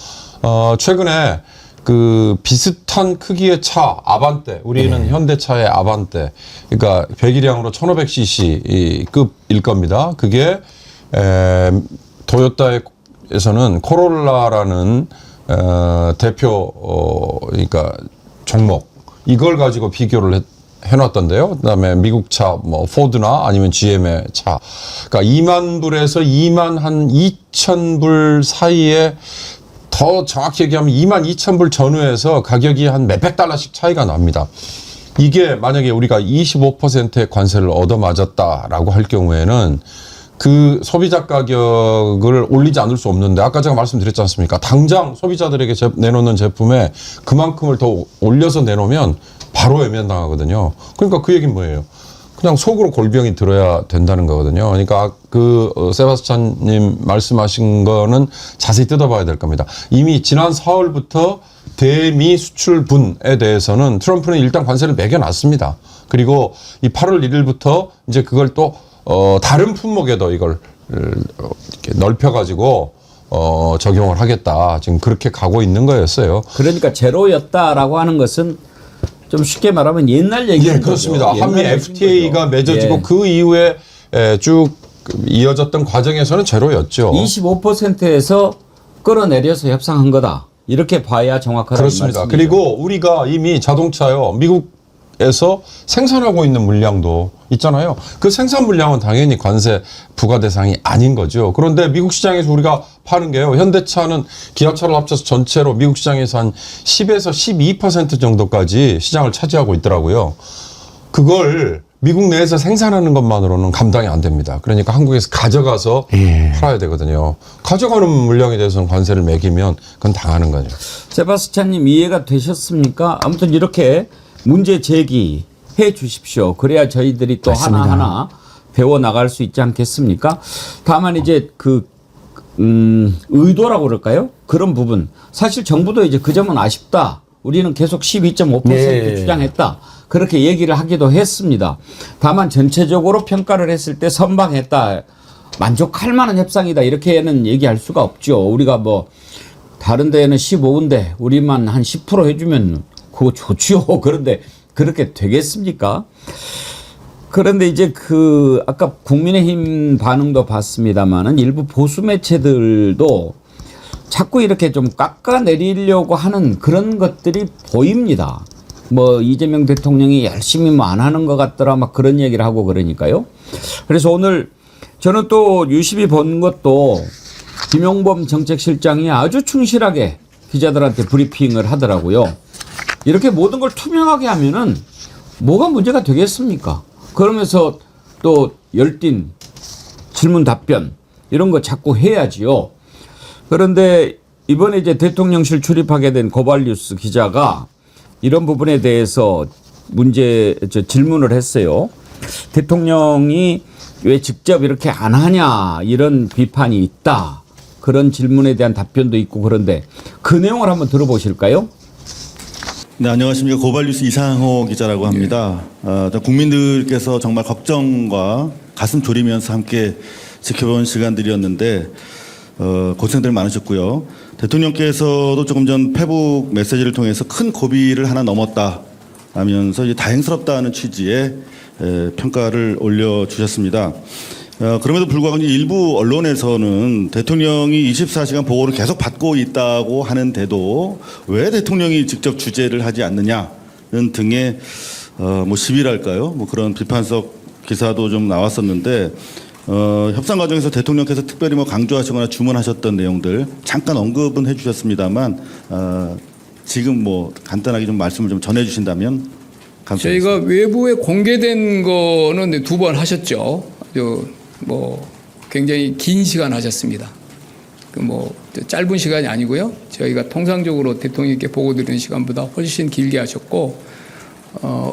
최근에 그 비슷한 크기의 차 아반떼, 우리는 현대차의 아반떼, 그러니까 배기량으로 1500cc 급일 겁니다. 그게 도요타에서는 코롤라라는 대표 그러니까 종목, 이걸 가지고 비교를 해놨던데요. 그다음에 미국 차, 뭐 포드나 아니면 GM의 차, 그러니까 2만 불에서 2만 한 2천 불 사이에, 더 정확히 얘기하면 2만 2천 불 전후에서 가격이 한 몇백 달러씩 차이가 납니다. 이게 만약에 우리가 25%의 관세를 얻어맞았다라고 할 경우에는 그 소비자 가격을 올리지 않을 수 없는데, 아까 제가 말씀드렸지 않습니까? 당장 소비자들에게 내놓는 제품에 그만큼을 더 올려서 내놓으면 바로 외면당하거든요. 그러니까 그 얘기는 뭐예요? 그냥 속으로 골병이 들어야 된다는 거거든요. 그러니까 그 세바스찬님 말씀하신 거는 자세히 뜯어봐야 될 겁니다. 이미 지난 4월부터 대미 수출분에 대해서는 트럼프는 일단 관세를 매겨놨습니다. 그리고 이 8월 1일부터 이제 그걸 또 다른 품목에도 이걸 이렇게 넓혀가지고 적용을 하겠다. 지금 그렇게 가고 있는 거였어요. 그러니까 제로였다라고 하는 것은 좀 쉽게 말하면 옛날 얘기죠. 예, 그렇습니다. 한미 FTA가 맺어지고 예. 그 이후에 쭉 이어졌던 과정에서는 제로였죠. 25%에서 끌어내려서 협상한 거다. 이렇게 봐야 정확하다. 그렇습니다. 그리고 우리가 이미 자동차요, 미국에서 생산하고 있는 물량도 있잖아요. 그 생산 물량은 당연히 관세 부과 대상이 아닌 거죠. 그런데 미국 시장에서 우리가 파는 게요, 현대차는 기아차를 합쳐서 전체로 미국 시장에서 한 10에서 12% 정도까지 시장을 차지하고 있더라고요. 그걸 미국 내에서 생산하는 것만으로는 감당이 안 됩니다. 그러니까 한국에서 가져가서 팔아야 되거든요. 가져가는 물량에 대해서는 관세를 매기면 그건 당하는 거죠. 세바스찬님 이해가 되셨습니까? 아무튼 이렇게 문제 제기해 주십시오. 그래야 저희들이 또 맞습니다. 하나하나 배워 나갈 수 있지 않겠습니까? 다만 이제 의도라고 그럴까요? 그런 부분. 사실 정부도 이제 그 점은 아쉽다. 우리는 계속 12.5% 네. 주장했다. 그렇게 얘기를 하기도 했습니다. 다만 전체적으로 평가를 했을 때 선방했다. 만족할 만한 협상이다. 이렇게는 얘기할 수가 없죠. 우리가 뭐 다른 데는 15인데 우리만 한 10% 해주면 그거 좋지요. 그런데 그렇게 되겠습니까? 그런데 이제 아까 국민의힘 반응도 봤습니다만은 일부 보수 매체들도 자꾸 이렇게 좀 깎아내리려고 하는 그런 것들이 보입니다. 뭐 이재명 대통령이 열심히 뭐 안 하는 것 같더라 막 그런 얘기를 하고 그러니까요. 그래서 오늘 저는 또 유심히 본 것도 김용범 정책실장이 아주 충실하게 기자들한테 브리핑을 하더라고요. 이렇게 모든 걸 투명하게 하면은 뭐가 문제가 되겠습니까? 그러면서 또 열띤 질문 답변 이런 거 자꾸 해야지요. 그런데 이번에 이제 대통령실 출입하게 된 고발뉴스 기자가 이런 부분에 대해서 질문을 했어요. 대통령이 왜 직접 이렇게 안 하냐 이런 비판이 있다. 그런 질문에 대한 답변도 있고 그런데 그 내용을 한번 들어보실까요? 네, 안녕하십니까. 고발뉴스 이상호 기자라고 합니다. 국민들께서 정말 걱정과 가슴 졸이면서 함께 지켜본 시간들이었는데 고생들 많으셨고요. 대통령께서도 조금 전 페북 메시지를 통해서 큰 고비를 하나 넘었다 하면서 이제 다행스럽다는 취지의 평가를 올려주셨습니다. 그럼에도 불구하고 일부 언론에서는 대통령이 24시간 보고를 계속 받고 있다고 하는데도 왜 대통령이 직접 주재를 하지 않느냐는 등의 뭐 시비랄까요? 뭐 그런 비판적 기사도 좀 나왔었는데 협상 과정에서 대통령께서 특별히 뭐 강조하시거나 주문하셨던 내용들 잠깐 언급은 해주셨습니다만 지금 뭐 간단하게 좀 말씀을 좀 전해주신다면 감사하겠습니다. 저희가 외부에 공개된 거는 2번 하셨죠. 뭐 굉장히 긴 시간 하셨습니다. 뭐 짧은 시간이 아니고요. 저희가 통상적으로 대통령께 보고 드리는 시간보다 훨씬 길게 하셨고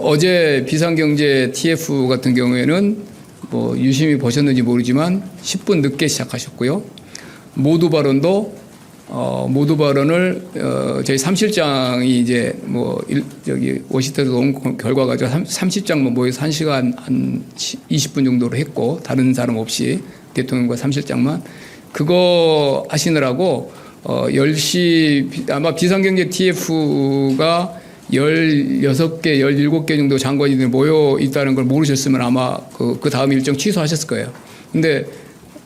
어제 비상경제 TF 같은 경우에는 뭐 유심히 보셨는지 모르지만 10분 늦게 시작하셨고요. 모두 발언도 모두 발언을 저희 3실장이 이제 뭐 저기 워싱턴에서 온 결과 가지고 30장 모여서 1시간 한 20분 정도로 했고 다른 사람 없이 대통령과 3실장만 그거 하시느라고 10시 아마 비상경제 TF가 16개, 17개 정도 장관님들 모여 있다는 걸 모르셨으면 아마 그 다음 일정 취소하셨을 거예요. 근데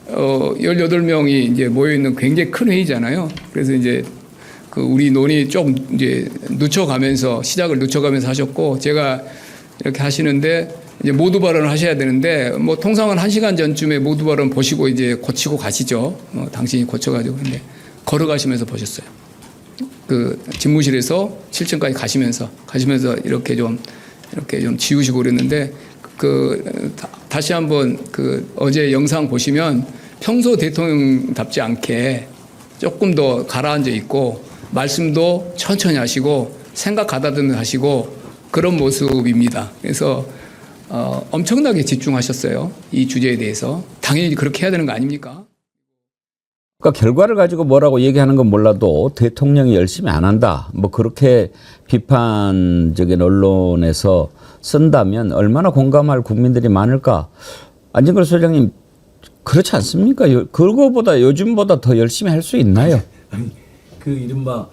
18명이 이제 모여 있는 굉장히 큰 회의잖아요. 그래서 이제 그 우리 논의 좀 이제 늦춰가면서 시작을 늦춰가면서 하셨고 제가 이렇게 하시는데 이제 모두 발언을 하셔야 되는데 뭐 통상은 1시간 전쯤에 모두 발언 보시고 이제 고치고 가시죠. 당신이 고쳐가지고 근데 걸어가시면서 보셨어요. 그 집무실에서 7층까지 가시면서 이렇게 좀 지우시고 그랬는데 다시 한번 어제 영상 보시면 평소 대통령답지 않게 조금 더 가라앉아 있고 말씀도 천천히 하시고 생각 가다듬는 하시고 그런 모습입니다. 그래서 엄청나게 집중하셨어요. 이 주제에 대해서. 당연히 그렇게 해야 되는 거 아닙니까? 그러니까 결과를 가지고 뭐라고 얘기하는 건 몰라도 대통령이 열심히 안 한다. 뭐 그렇게 비판적인 언론에서 쓴다면 얼마나 공감할 국민들이 많을까. 안진걸 소장님 그렇지 않습니까? 그거보다 요즘보다 더 열심히 할 수 있나요? 그 이른바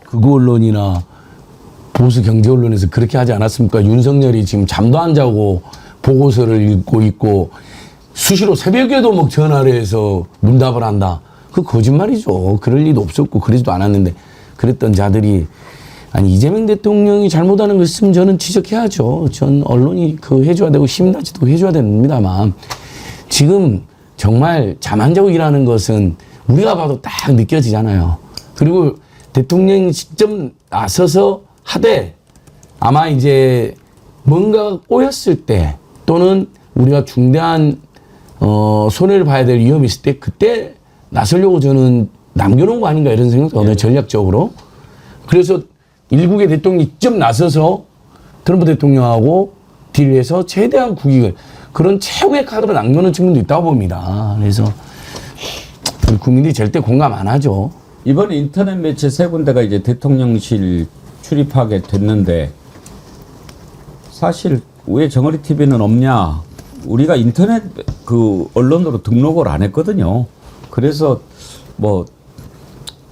극우 언론이나 보수 경제 언론에서 그렇게 하지 않았습니까? 윤석열이 지금 잠도 안 자고 보고서를 읽고 있고 수시로 새벽에도 막 전화를 해서 문답을 한다. 그 거짓말이죠. 그럴 리도 없었고 그러지도 않았는데 그랬던 자들이 아니 이재명 대통령이 잘못하는 거 있으면 저는 지적해야죠. 전 언론이 해줘야 되고 시민단체도 해줘야 됩니다만 지금 정말 잠 안 자고 일하는 것은 우리가 봐도 딱 느껴지잖아요. 그리고 대통령이 직접 나서서 하되 아마 이제 뭔가 꼬였을 때 또는 우리가 중대한 손해를 봐야 될 위험이 있을 때 그때 나서려고 저는 남겨놓은 거 아닌가 이런 생각도 하네요. 전략적으로. 그래서 일국의 대통령이 직접 나서서 트럼프 대통령하고 딜해서 최대한 국익을 그런 최후의 카드로 남겨놓은 측면도 있다고 봅니다. 그래서 우리 국민들이 절대 공감 안 하죠. 이번에 인터넷 매체 3군데가 이제 대통령실 출입하게 됐는데 사실 왜 정어리 TV는 없냐? 우리가 인터넷 언론으로 등록을 안 했거든요. 그래서 뭐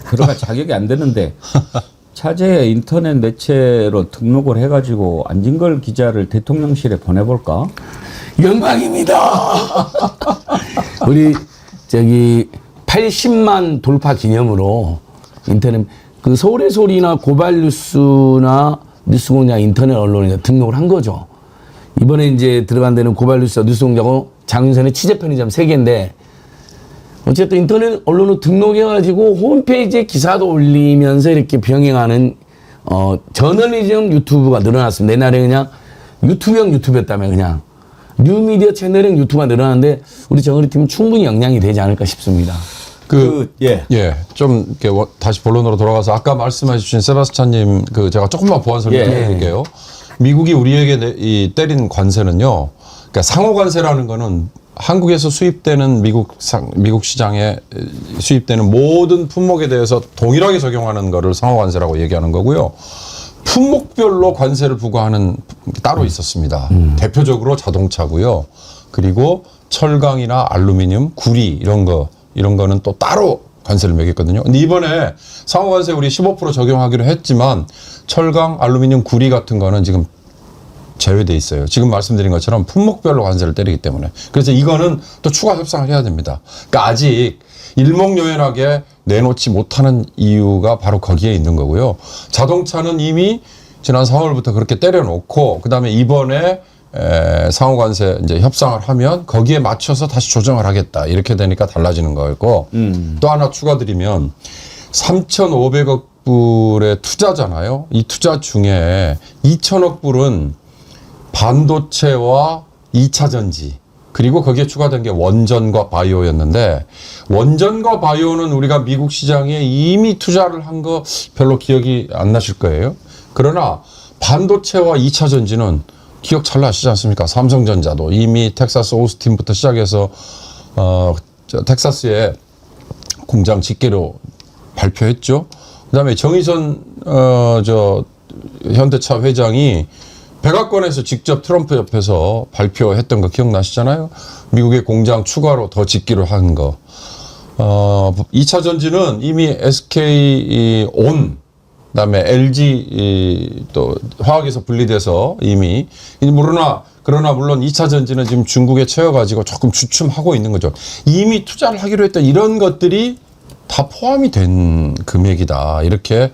들어갈 자격이 안 되는데 차제에 인터넷 매체로 등록을 해가지고 안진걸 기자를 대통령실에 보내볼까? 영광입니다. 우리 80만 돌파 기념으로 인터넷 서울의 소리나 고발뉴스나 뉴스공장 인터넷 언론에 등록을 한 거죠. 이번에 이제 들어간 데는 고발뉴스 뉴스공장하고 장윤선의 취재 편의점 3개인데 어쨌든 인터넷 언론으로 등록해가지고 홈페이지에 기사도 올리면서 이렇게 병행하는 저널리즘 유튜브가 늘어났습니다. 옛날에 그냥 유튜브형 유튜브였다면 그냥 뉴미디어 채널형 유튜브가 늘어났는데 우리 정어리 팀은 충분히 역량이 되지 않을까 싶습니다. 좀 이렇게 다시 본론으로 돌아가서 아까 말씀해주신 세바스찬님 제가 조금만 보완 설명드릴게요. 미국이 우리에게 때린 관세는요. 그러니까 상호 관세라는 거는 한국에서 수입되는 미국 시장에 수입되는 모든 품목에 대해서 동일하게 적용하는 거를 상호 관세라고 얘기하는 거고요. 품목별로 관세를 부과하는 게 따로 있었습니다. 대표적으로 자동차고요. 그리고 철강이나 알루미늄, 구리 이런 거는 또 따로 관세를 매겼거든요. 근데 이번에 상호 관세 우리 15% 적용하기로 했지만 철강, 알루미늄, 구리 같은 거는 지금 제외돼 있어요. 지금 말씀드린 것처럼 품목별로 관세를 때리기 때문에. 그래서 이거는 또 추가 협상을 해야 됩니다. 그러니까 아직 일목요연하게 내놓지 못하는 이유가 바로 거기에 있는 거고요. 자동차는 이미 지난 4월부터 그렇게 때려놓고 그다음에 이번에 상호 관세 이제 협상을 하면 거기에 맞춰서 다시 조정을 하겠다. 이렇게 되니까 달라지는 거고 또 하나 추가드리면 3,500억 불의 투자잖아요. 이 투자 중에 2,000억 불은 반도체와 2차 전지 그리고 거기에 추가된 게 원전과 바이오였는데 원전과 바이오는 우리가 미국 시장에 이미 투자를 한 거 별로 기억이 안 나실 거예요. 그러나 반도체와 2차 전지는 기억 잘 나시지 않습니까? 삼성전자도 이미 텍사스 오스틴부터 시작해서 텍사스에 공장 짓기로 발표했죠. 그다음에 정의선 현대차 회장이 백악관에서 직접 트럼프 옆에서 발표했던 거 기억나시잖아요. 미국의 공장 추가로 더 짓기로 한 거. 2차 전지는 이미 SK 온, 그다음에 LG 또 화학에서 분리돼서 이미 그러나 물론 2차 전지는 지금 중국에 채워가지고 조금 주춤하고 있는 거죠. 이미 투자를 하기로 했던 이런 것들이 다 포함이 된 금액이다. 이렇게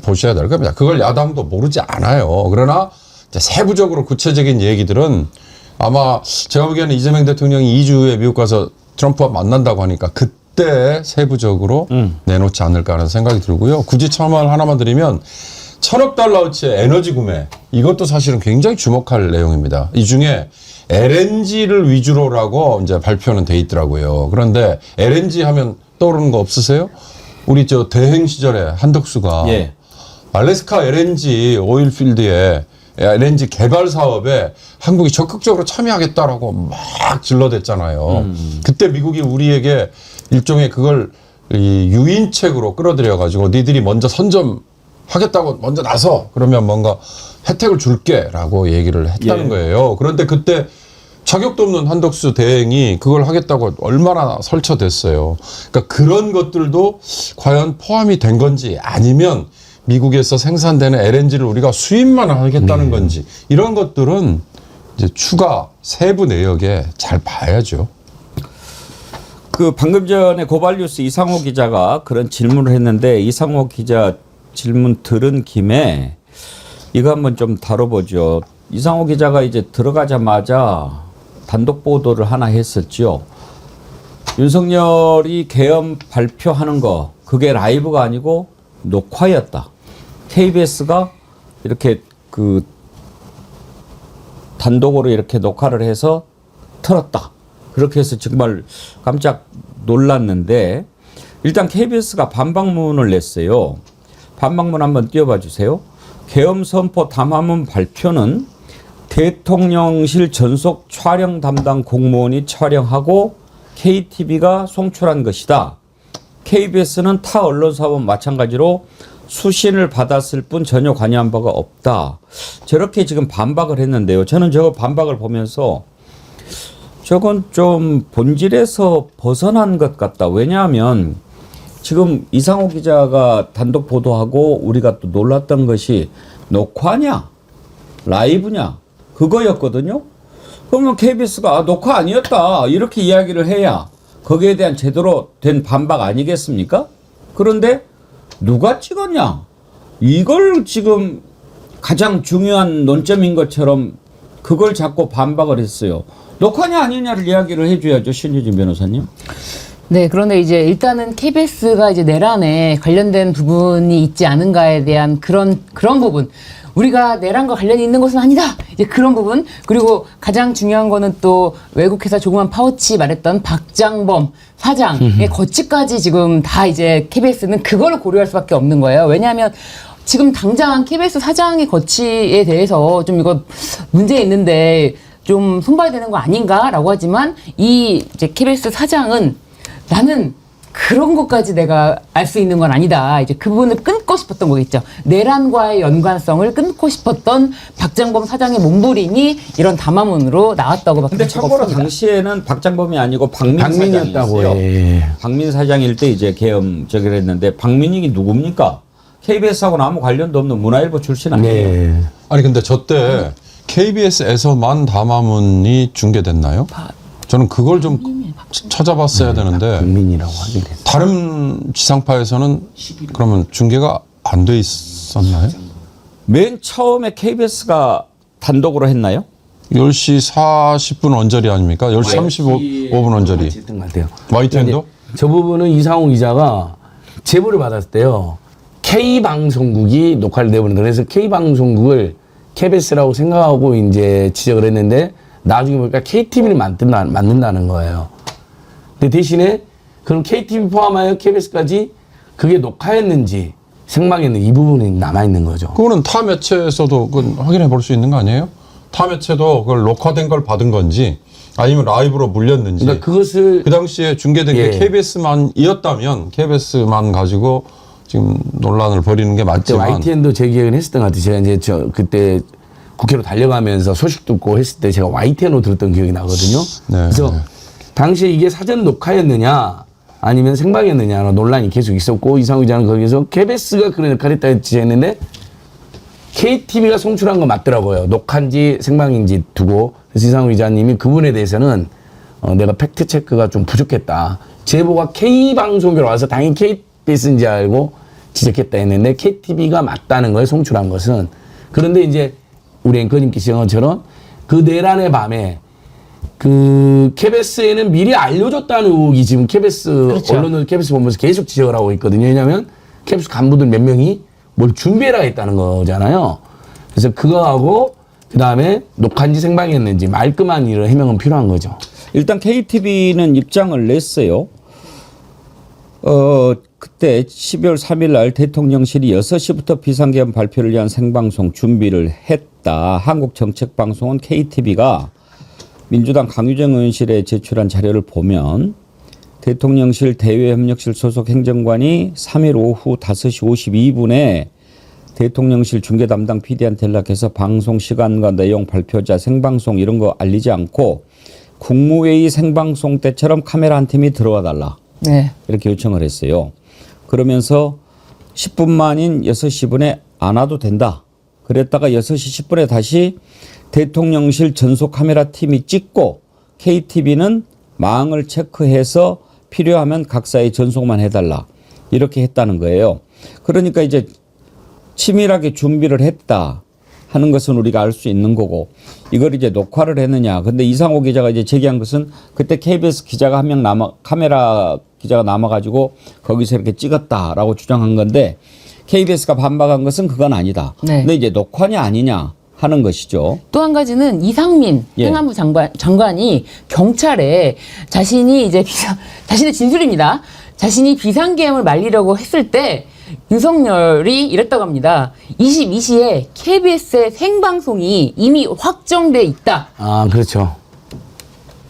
보셔야 될 겁니다. 그걸 야당도 모르지 않아요. 그러나 이제 세부적으로 구체적인 얘기들은 아마 제가 보기에는 이재명 대통령이 2주 후에 미국 가서 트럼프와 만난다고 하니까 그때 세부적으로 내놓지 않을까 하는 생각이 들고요. 굳이 첨언 하나만 드리면 1,000억 달러어치의 에너지 구매, 이것도 사실은 굉장히 주목할 내용입니다. 이 중에 LNG를 위주로라고 이제 발표는 돼 있더라고요. 그런데 LNG 하면 떠오르는 거 없으세요? 우리 저 대행 시절에 한덕수가 예. 알래스카 LNG 오일필드에 LNG 개발 사업에 한국이 적극적으로 참여하겠다라고 막 질러댔잖아요. 그때 미국이 우리에게 일종의 그걸 이 유인책으로 끌어들여 가지고 니들이 먼저 선점하겠다고 먼저 나서 그러면 뭔가 혜택을 줄게라고 얘기를 했다는 예. 거예요. 그런데 그때 자격도 없는 한덕수 대행이 그걸 하겠다고 얼마나 설쳐댔어요. 그러니까 그런 것들도 과연 포함이 된 건지 아니면 미국에서 생산되는 LNG를 우리가 수입만 하겠다는 건지 이런 것들은 이제 추가 세부 내역에 잘 봐야죠. 그 방금 전에 고발뉴스 이상호 기자가 그런 질문을 했는데 이상호 기자 질문 들은 김에 이거 한번 좀 다뤄보죠. 이상호 기자가 이제 들어가자마자 단독 보도를 하나 했었죠. 윤석열이 계엄 발표하는 거 그게 라이브가 아니고 녹화였다. KBS가 이렇게 그 단독으로 이렇게 녹화를 해서 틀었다. 그렇게 해서 정말 깜짝 놀랐는데 일단 KBS가 반박문을 냈어요. 반박문 한번 띄워봐 주세요. 계엄 선포 담화문 발표는 대통령실 전속 촬영 담당 공무원이 촬영하고 KTV가 송출한 것이다. KBS는 타 언론사와 마찬가지로 수신을 받았을 뿐 전혀 관여한 바가 없다. 저렇게 지금 반박을 했는데요. 저는 저거 반박을 보면서 저건 좀 본질에서 벗어난 것 같다. 왜냐하면 지금 이상호 기자가 단독 보도하고 우리가 또 놀랐던 것이 녹화냐 라이브냐 그거였거든요. 그러면 KBS가 녹화 아니었다 이렇게 이야기를 해야 거기에 대한 제대로 된 반박 아니겠습니까? 그런데 누가 찍었냐? 이걸 지금 가장 중요한 논점인 것처럼 그걸 자꾸 반박을 했어요. 녹화냐 아니냐를 이야기를 해줘야죠. 신유진 변호사님. 네, 그런데 이제 일단은 KBS가 이제 내란에 관련된 부분이 있지 않은가에 대한 그런 부분. 우리가 내란과 관련이 있는 것은 아니다. 이제 그런 부분. 그리고 가장 중요한 거는 또 외국회사 조그만 파우치 말했던 박장범 사장의 거치까지 지금 다 이제 KBS는 그걸 고려할 수밖에 없는 거예요. 왜냐하면 지금 당장 KBS 사장의 거치에 대해서 좀 이거 문제 있는데 좀 손봐야 되는 거 아닌가라고 하지만 이 이제 KBS 사장은 나는 그런 것까지 내가 알 수 있는 건 아니다. 이제 그 부분을 끊고 싶었던 거겠죠. 내란과의 연관성을 끊고 싶었던 박장범 사장의 몸부림이 이런 담화문으로 나왔다고 밖에 근데 참고로 당시에는 박장범이 아니고 박민이었다고 사장이었어요. 해. 박민 사장일 때 이제 계엄 저기를 했는데 박민익이 누굽니까? KBS하고는 아무 관련도 없는 문화일보 출신 아니에요. 네. 아니 근데 저때 KBS에서만 담화문이 중계됐나요? 저는 그걸 좀 찾아봤어야 되는데 박민이라고 하긴 했어. 다른 지상파에서는 그러면 중계가 안 돼 있었나요? 맨 처음에 KBS가 단독으로 했나요? 10시 40분 언저리 아닙니까? 10시 35분 언저리. 했던 것 같아요. YTN도? 저 부분은 이상호 기자가 제보를 받았을 때요. K방송국이 녹화를 내보는 거예요. 그래서 K방송국을 KBS라고 생각하고 이제 지적을 했는데 나중에 보니까 KTV를 만든다는 거예요. 근데 대신에 그럼 KTV 포함하여 KBS까지 그게 녹화했는지 생방했는지 이 부분이 남아있는 거죠. 그거는 타 매체에서도 그건 확인해 볼 수 있는 거 아니에요? 타 매체도 그걸 녹화된 걸 받은 건지 아니면 라이브로 물렸는지. 그러니까 그것을 그 당시에 중계된 예. 게 KBS만이었다면 KBS만 가지고 지금 논란을 벌이는 게 그때 맞지만 YTN도 제기를 했었던 것 같아요. 제가 이제 그때 국회로 달려가면서 소식 듣고 했을 때 제가 YTN으로 들었던 기억이 나거든요. 네. 그래서 당시에 이게 사전 녹화였느냐 아니면 생방이었느냐 논란이 계속 있었고 이상호 기자는 거기서 KBS가 그런 역할을 했다 지적했는데 KTV가 송출한 건 맞더라고요. 녹화인지 생방인지 두고. 그래서 이상호 기자님이 그분에 대해서는 내가 팩트 체크가 좀 부족했다. 제보가 K방송으로 와서 당연히 KBS인지 알고 지적했다 했는데 KTV가 맞다는 거예요. 송출한 것은. 그런데 이제 우리 앵커님께서 지적한 것처럼 그 내란의 밤에 그 KBS에는 미리 알려줬다는 의혹이 지금 KBS 그렇죠. 언론을 KBS 보면서 계속 지적을 하고 있거든요. 왜냐하면 KBS 간부들 몇 명이 뭘 준비해라 했다는 거잖아요. 그래서 그거하고 그다음에 녹화인지 생방이었는지 말끔한 이런 해명은 필요한 거죠. 일단 KTV는 입장을 냈어요. 그때 12월 3일 날 대통령실이 6시부터 비상계엄 발표를 위한 생방송 준비를 했다. 한국정책방송은 KTV가 민주당 강유정 의원실에 제출한 자료를 보면 대통령실 대외협력실 소속 행정관이 3일 오후 5시 52분에 대통령실 중계 담당 PD한테 연락해서 방송 시간과 내용 발표자 생방송 이런 거 알리지 않고 국무회의 생방송 때처럼 카메라 한 팀이 들어와 달라. 네. 이렇게 요청을 했어요. 그러면서 10분 만인 6시 10분에 안 와도 된다. 그랬다가 6시 10분에 다시 대통령실 전속 카메라 팀이 찍고 KTV는 망을 체크해서 필요하면 각사의 전송만 해달라. 이렇게 했다는 거예요. 그러니까 이제 치밀하게 준비를 했다 하는 것은 우리가 알 수 있는 거고 이걸 이제 녹화를 했느냐. 근데 이상호 기자가 이제 제기한 것은 그때 KBS 기자가 한 명 카메라 기자가 남아가지고 거기서 이렇게 찍었다라고 주장한 건데 KBS가 반박한 것은 그건 아니다. 네. 근데 이제 녹화냐 아니냐 하는 것이죠. 또 한 가지는 이상민 예. 행안부 장관이 경찰에 자신의 진술입니다. 자신이 비상계엄을 말리려고 했을 때 윤석열이 이랬다고 합니다. 22시에 KBS의 생방송이 이미 확정돼 있다. 아, 그렇죠.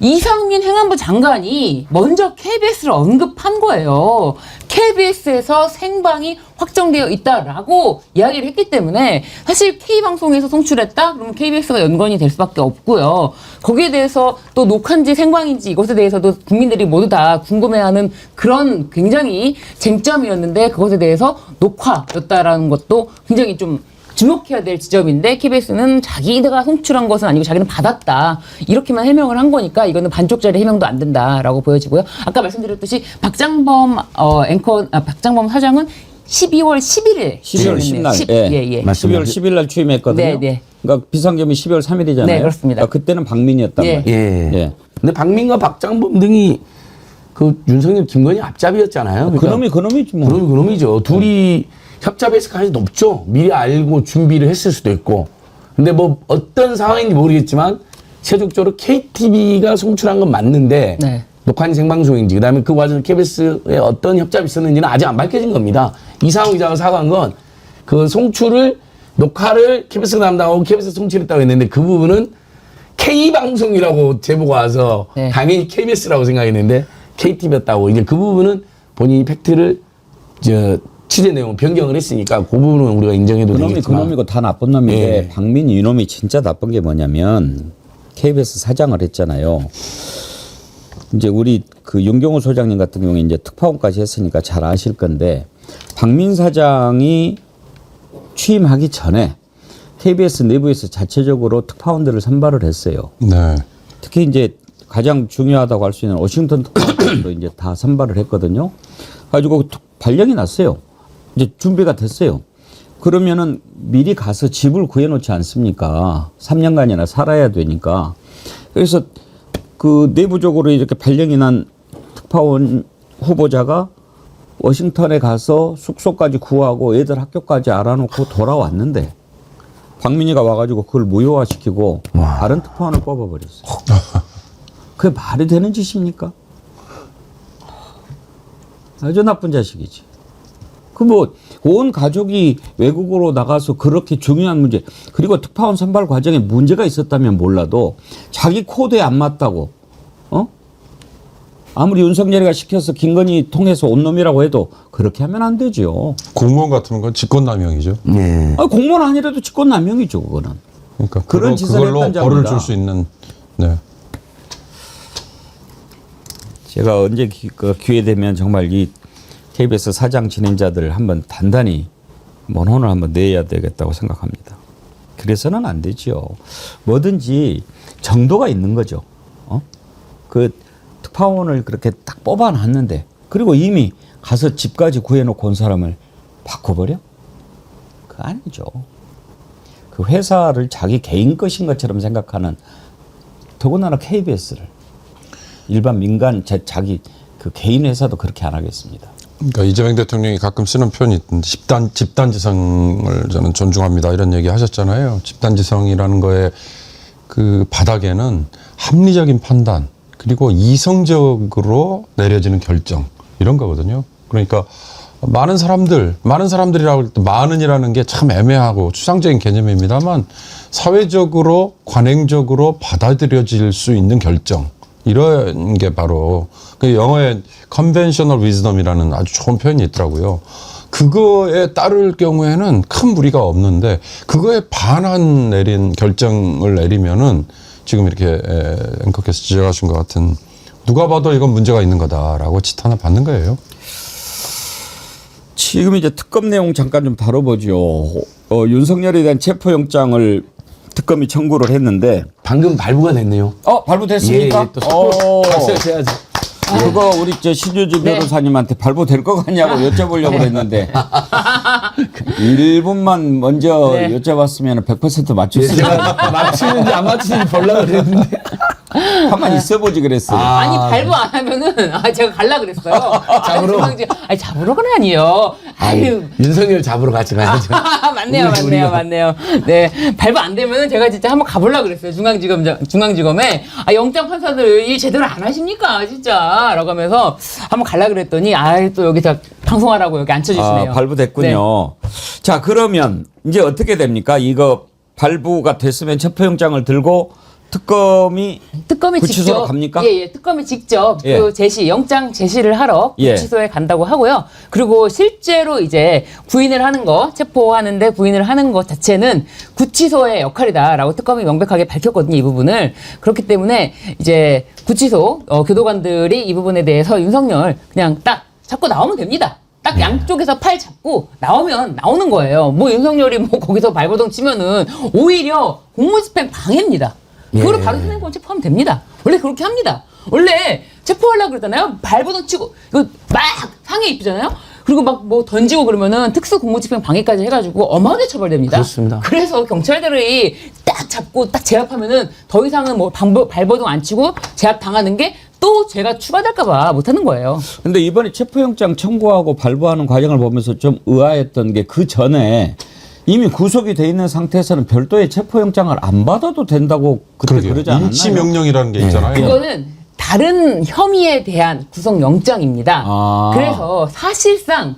이상민 행안부 장관이 먼저 KBS를 언급한 거예요. KBS에서 생방이 확정되어 있다라고 이야기를 했기 때문에 사실 K방송에서 송출했다? 그러면 KBS가 연관이 될 수밖에 없고요. 거기에 대해서 또 녹화인지 생방인지 이것에 대해서도 국민들이 모두 다 궁금해하는 그런 굉장히 쟁점이었는데 그것에 대해서 녹화였다라는 것도 굉장히 좀 주목해야 될 지점인데 KBS는 자기가 송출한 것은 아니고 자기는 받았다. 이렇게만 해명을 한 거니까 이거는 반쪽짜리 해명도 안 된다라고 보여지고요. 아까 말씀드렸듯이 박장범 박장범 사장은 12월 11일 12월 10일. 예. 12월 10일 날 취임했거든요. 네, 네. 그러니까 비상계엄이 12월 3일이잖아요. 네, 그렇습니다. 그러니까 그때는 박민이었단 예. 말이에요. 예. 예. 근데 박민과 박장범 등이 그 윤석열, 김건희 앞잡이였잖아요. 그러니까 그놈이지 뭐. 그놈이죠. 둘이 협잡했을 가능성이 높죠. 미리 알고 준비를 했을 수도 있고. 근데 뭐 어떤 상황인지 모르겠지만 최종적으로 KTV가 송출한 건 맞는데 네. 녹화인 생방송인지 그다음에 그 과정에 KBS에 어떤 협잡이 있었는지는 아직 안 밝혀진 겁니다. 이상호 기자가 사과한 건 그 송출을 녹화를 KBS가 담당하고 KBS 송출했다고 했는데 그 부분은 K방송이라고 제보가 와서 네. 당연히 KBS라고 생각했는데 KTV였다고 이제 그 부분은 본인이 팩트를 취재 내용 변경을 했으니까 그 부분은 우리가 인정해도 되겠지만 그놈이고 다 나쁜 놈인데 예. 박민이 이놈이 진짜 나쁜 게 뭐냐면 KBS 사장을 했잖아요. 이제 우리 그 윤경호 소장님 같은 경우에 이제 특파원까지 했으니까 잘 아실 건데 박민 사장이 취임하기 전에 KBS 내부에서 자체적으로 특파원들을 선발을 했어요. 네. 특히 이제 가장 중요하다고 할 수 있는 워싱턴 특파원으로 이제 다 선발을 했거든요. 가지고 발령이 났어요. 이제 준비가 됐어요. 그러면은 미리 가서 집을 구해놓지 않습니까? 3년간이나 살아야 되니까. 그래서 그 내부적으로 이렇게 발령이 난 특파원 후보자가 워싱턴에 가서 숙소까지 구하고 애들 학교까지 알아놓고 돌아왔는데 박민희가 와가지고 그걸 무효화시키고 다른 특파원을 뽑아버렸어요. 그게 말이 되는 짓입니까? 아주 나쁜 자식이지. 그 뭐 온 가족이 외국으로 나가서 그렇게 중요한 문제 그리고 특파원 선발 과정에 문제가 있었다면 몰라도 자기 코드에 안 맞다고 아무리 윤석열이가 시켜서 김건희 통해서 온 놈이라고 해도 그렇게 하면 안 되죠. 공무원 같은 건 직권남용이죠. 예. 공무원 아니라도 직권남용이죠 그거는. 그러니까 그런 짓을 그걸로 했던 벌을 자입니다. 줄 수 있는. 네. 제가 언제 기회 되면 정말 이 KBS 사장 진행자들 한번 단단히 mon혼을 한번 내야 되겠다고 생각합니다. 그래서는 안 되죠. 뭐든지 정도가 있는 거죠. 그 특파원을 그렇게 딱 뽑아놨는데 그리고 이미 가서 집까지 구해놓고 온 사람을 바꿔버려? 그거 아니죠. 그 회사를 자기 개인 것인 것처럼 생각하는 더군다나 KBS를 일반 민간 자기 그 개인 회사도 그렇게 안 하겠습니다. 그러니까 이재명 대통령이 가끔 쓰는 표현이 있던데 집단지성을 저는 존중합니다 이런 얘기 하셨잖아요. 집단지성이라는 거에 그 바닥에는 합리적인 판단 그리고 이성적으로 내려지는 결정 이런 거거든요. 그러니까 많은 사람들이라고 할 때 많은이라는 게 참 애매하고 추상적인 개념입니다만 사회적으로 관행적으로 받아들여질 수 있는 결정 이런 게 바로 그 영어에 conventional wisdom이라는 아주 좋은 표현이 있더라고요. 그거에 따를 경우에는 큰 무리가 없는데 그거에 반한 결정을 내리면은 지금 이렇게 앵커께서 지적하신 것 같은 누가 봐도 이건 문제가 있는 거다라고 지탄을 받는 거예요. 지금 이제 특검 내용 잠깐 좀 다뤄보죠. 윤석열에 대한 체포영장을 특검이 청구를 했는데 방금 발부가 됐네요. 발부됐습니까? 예, 또 갔어요, 제야지. 그거 우리 신유주 변호사님한테 발부될 것 같냐고 여쭤보려고 그랬는데 1분만 먼저 여쭤봤으면 100% 맞췄어요. 제가 맞추는지 안 맞추는지 보려고 그랬는데. 가만히 있어보지 그랬어요. 아니 발부 안 하면은 제가 갈라 그랬어요. 잡으러? 아니 잡으러는 아니에요. 아유. 윤석열 잡으러 같이 가야죠. 맞네요. 네, 발부 안 되면은 제가 진짜 한번 가보려고 그랬어요. 중앙지검에 영장 판사들 일 제대로 안 하십니까, 진짜?라고 하면서 한번 갈라 그랬더니 또 여기서 방송하라고 여기 앉혀주시네요. 발부됐군요. 네. 자, 그러면 이제 어떻게 됩니까? 이거 발부가 됐으면 체포영장을 들고 특검이 구치소로 직접 갑니까? 예, 특검이 직접 예. 그 영장 제시를 하러 예. 구치소에 간다고 하고요. 그리고 실제로 이제 부인을 하는 거, 체포하는데 부인을 하는 것 자체는 구치소의 역할이다라고 특검이 명백하게 밝혔거든요, 이 부분을. 그렇기 때문에 이제 구치소 교도관들이 이 부분에 대해서 윤석열 그냥 딱 잡고 나오면 됩니다. 딱 양쪽에서 팔 잡고 나오면 나오는 거예요. 뭐 윤석열이 뭐 거기서 발버둥 치면은 오히려 공무집행 방해입니다. 그거를 바로 현행범 체포하면 됩니다. 원래 그렇게 합니다. 원래 체포하려고 그러잖아요. 발버둥 치고 이거 막 상해 입히잖아요. 그리고 막 뭐 던지고 그러면은 특수 공무집행 방해까지 해가지고 어마어마하게 처벌됩니다. 그렇습니다. 그래서 경찰들이 딱 잡고 딱 제압하면은 더 이상은 뭐 발버둥 안 치고 제압 당하는 게 또 죄가 추가될까봐 못하는 거예요. 근데 이번에 체포영장 청구하고 발부하는 과정을 보면서 좀 의아했던 게 그 전에 이미 구속이 돼 있는 상태에서는 별도의 체포영장을 안 받아도 된다고 그때 그러지 않았나요? 인치명령이라는 게 있잖아요. 그거는 다른 혐의에 대한 구속영장입니다. 그래서 사실상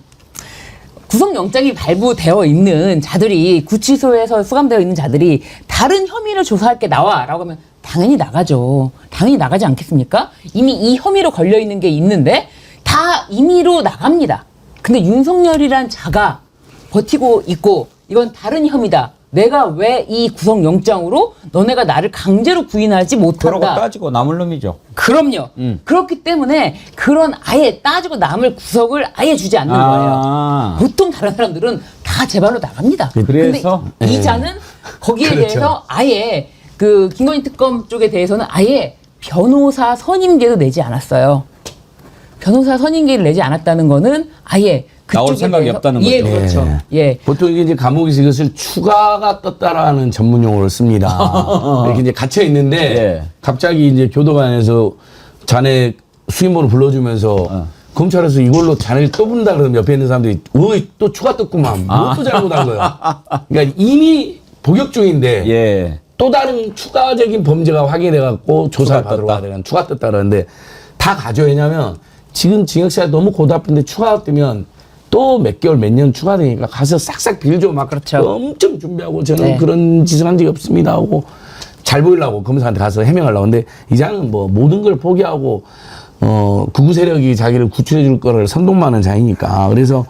구속영장이 발부되어 있는 자들이 구치소에서 수감되어 있는 자들이 다른 혐의를 조사할 게 나와라고 하면 당연히 나가죠. 당연히 나가지 않겠습니까? 이미 이 혐의로 걸려 있는 게 있는데 다 임의로 나갑니다. 근데 윤석열이란 자가 버티고 있고 이건 다른 혐의다. 내가 왜 이 구속영장으로 너네가 나를 강제로 구인하지 그러고 못한다. 따지고 남을 놈이죠. 그럼요. 그렇기 때문에 그런 아예 따지고 남을 구속을 아예 주지 않는 거예요. 보통 다른 사람들은 다 제발로 나갑니다. 그래서? 근데 이 자는 거기에 그렇죠. 대해서 아예 그 김건희 특검 쪽에 대해서는 아예 변호사 선임계도 내지 않았어요. 변호사 선임계를 내지 않았다는 거는 아예 나올 그쪽에 생각이 대해서 없다는 예, 거죠. 그렇죠. 예. 보통 이게 이제 감옥에서 이것을 추가가 떴다라는 전문 용어를 씁니다. 이렇게 이제 갇혀 있는데 예. 갑자기 이제 교도관에서 자네 수임원을 불러주면서 검찰에서 이걸로 자네를 또 부른다 그러면 옆에 있는 사람들이 어이 또 추가 떴구만. 뭐 또 잘못한 거야. 그러니까 이미 복역 중인데 예. 또 다른 추가적인 범죄가 확인돼갖고 조사를 추가 받으러 떴다. 가야 되는 추가 떴다 그러는데 다 가져. 왜냐면 지금 징역시가 너무 고달픈데 추가가 뜨면 또 몇 개월 몇 년 추가되니까 가서 싹싹 빌죠. 막 그렇죠. 엄청 준비하고 저는 네. 그런 짓을 한 적이 없습니다 하고 잘 보이려고 검사한테 가서 해명하려고. 근데 이자는 뭐 모든 걸 포기하고 극우 세력이 자기를 구출해 줄 거를 선동하는 자이니까. 그래서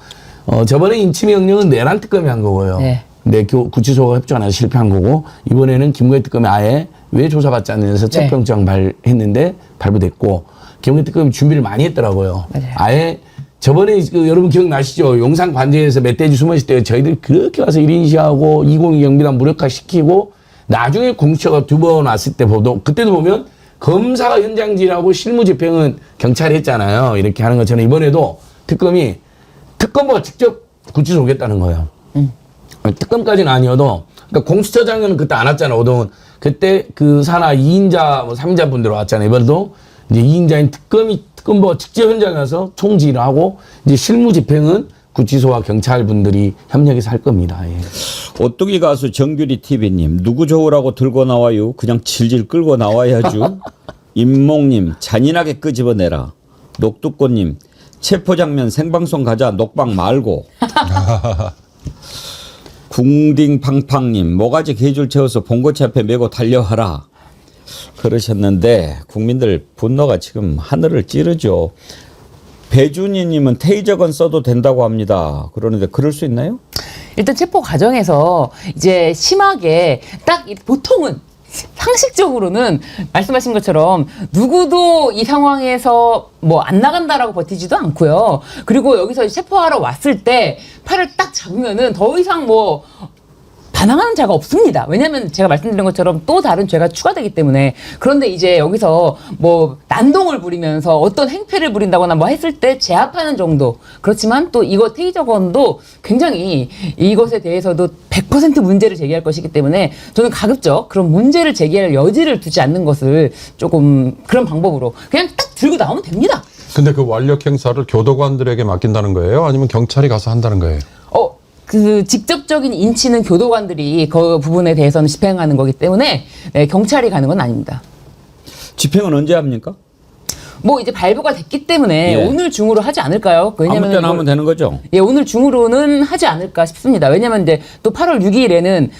저번에 인치명령은 내란 특검이 한 거고요. 네. 근데 구치소가 협조 안 해서 실패한 거고, 이번에는 김건희 특검이 아예 왜 조사받지 않느냐서 체포영장 발했는데 발부됐고, 김건희 특검이 준비를 많이 했더라고요. 맞아요. 아예 저번에 그 여러분 기억나시죠? 용산 관제에서 멧돼지 숨어있을 때 저희들이 그렇게 와서 1인 시하고 202 경비단 무력화시키고 나중에 공수처가 2번 왔을 때 그때도 보면 검사가 현장질하고 실무집행은 경찰이 했잖아요. 이렇게 하는 것처럼 이번에도 특검부가 직접 구치소 오겠다는 거예요. 특검까지는 아니어도 그러니까 공수처장은 그때 안 왔잖아. 오동은 그때 그 산하 2인자 뭐 3인자 분들 왔잖아요. 이번에도 이제 2인자인 특검부가 직접 현장에 가서 총지휘를 하고 이제 실무집행은 구치소와 경찰분들이 협력해서 할 겁니다. 예. 오뚜기 가수 정규리 TV님 누구 좋으라고 들고 나와요? 그냥 질질 끌고 나와야죠. 임몽님 잔인하게 끄집어내라. 녹두꽃님 체포장면 생방송 가자 녹방 말고. 궁딩팡팡님 모가지 개줄 채워서 봉고치 앞에 메고 달려하라. 그러셨는데 국민들 분노가 지금 하늘을 찌르죠. 배준희님은 테이저건 써도 된다고 합니다. 그러는데 그럴 수 있나요? 일단 체포 과정에서 이제 심하게 딱 보통은 상식적으로는 말씀하신 것처럼 누구도 이 상황에서 뭐 안 나간다라고 버티지도 않고요. 그리고 여기서 체포하러 왔을 때 팔을 딱 잡으면은 더 이상 뭐 반항하는 자가 없습니다. 왜냐하면 제가 말씀드린 것처럼 또 다른 죄가 추가되기 때문에. 그런데 이제 여기서 뭐 난동을 부리면서 어떤 행패를 부린다거나 뭐 했을 때 제압하는 정도. 그렇지만 또 이거 테이저건도 굉장히 이것에 대해서도 100% 문제를 제기할 것이기 때문에 저는 가급적 그런 문제를 제기할 여지를 두지 않는 것을 조금 그런 방법으로 그냥 딱 들고 나오면 됩니다. 근데 그 완력 행사를 교도관들에게 맡긴다는 거예요? 아니면 경찰이 가서 한다는 거예요? 그 직접적인 인치는 교도관들이 그 부분에 대해서는 집행하는 거기 때문에 네, 경찰이 가는 건 아닙니다. 집행은 언제 합니까? 뭐 이제 발부가 됐기 때문에 예. 오늘 중으로 하지 않을까요? 아무 때나 하면 되는 거죠? 예, 오늘 중으로는 하지 않을까 싶습니다. 왜냐면 이제 또 8월 6일에는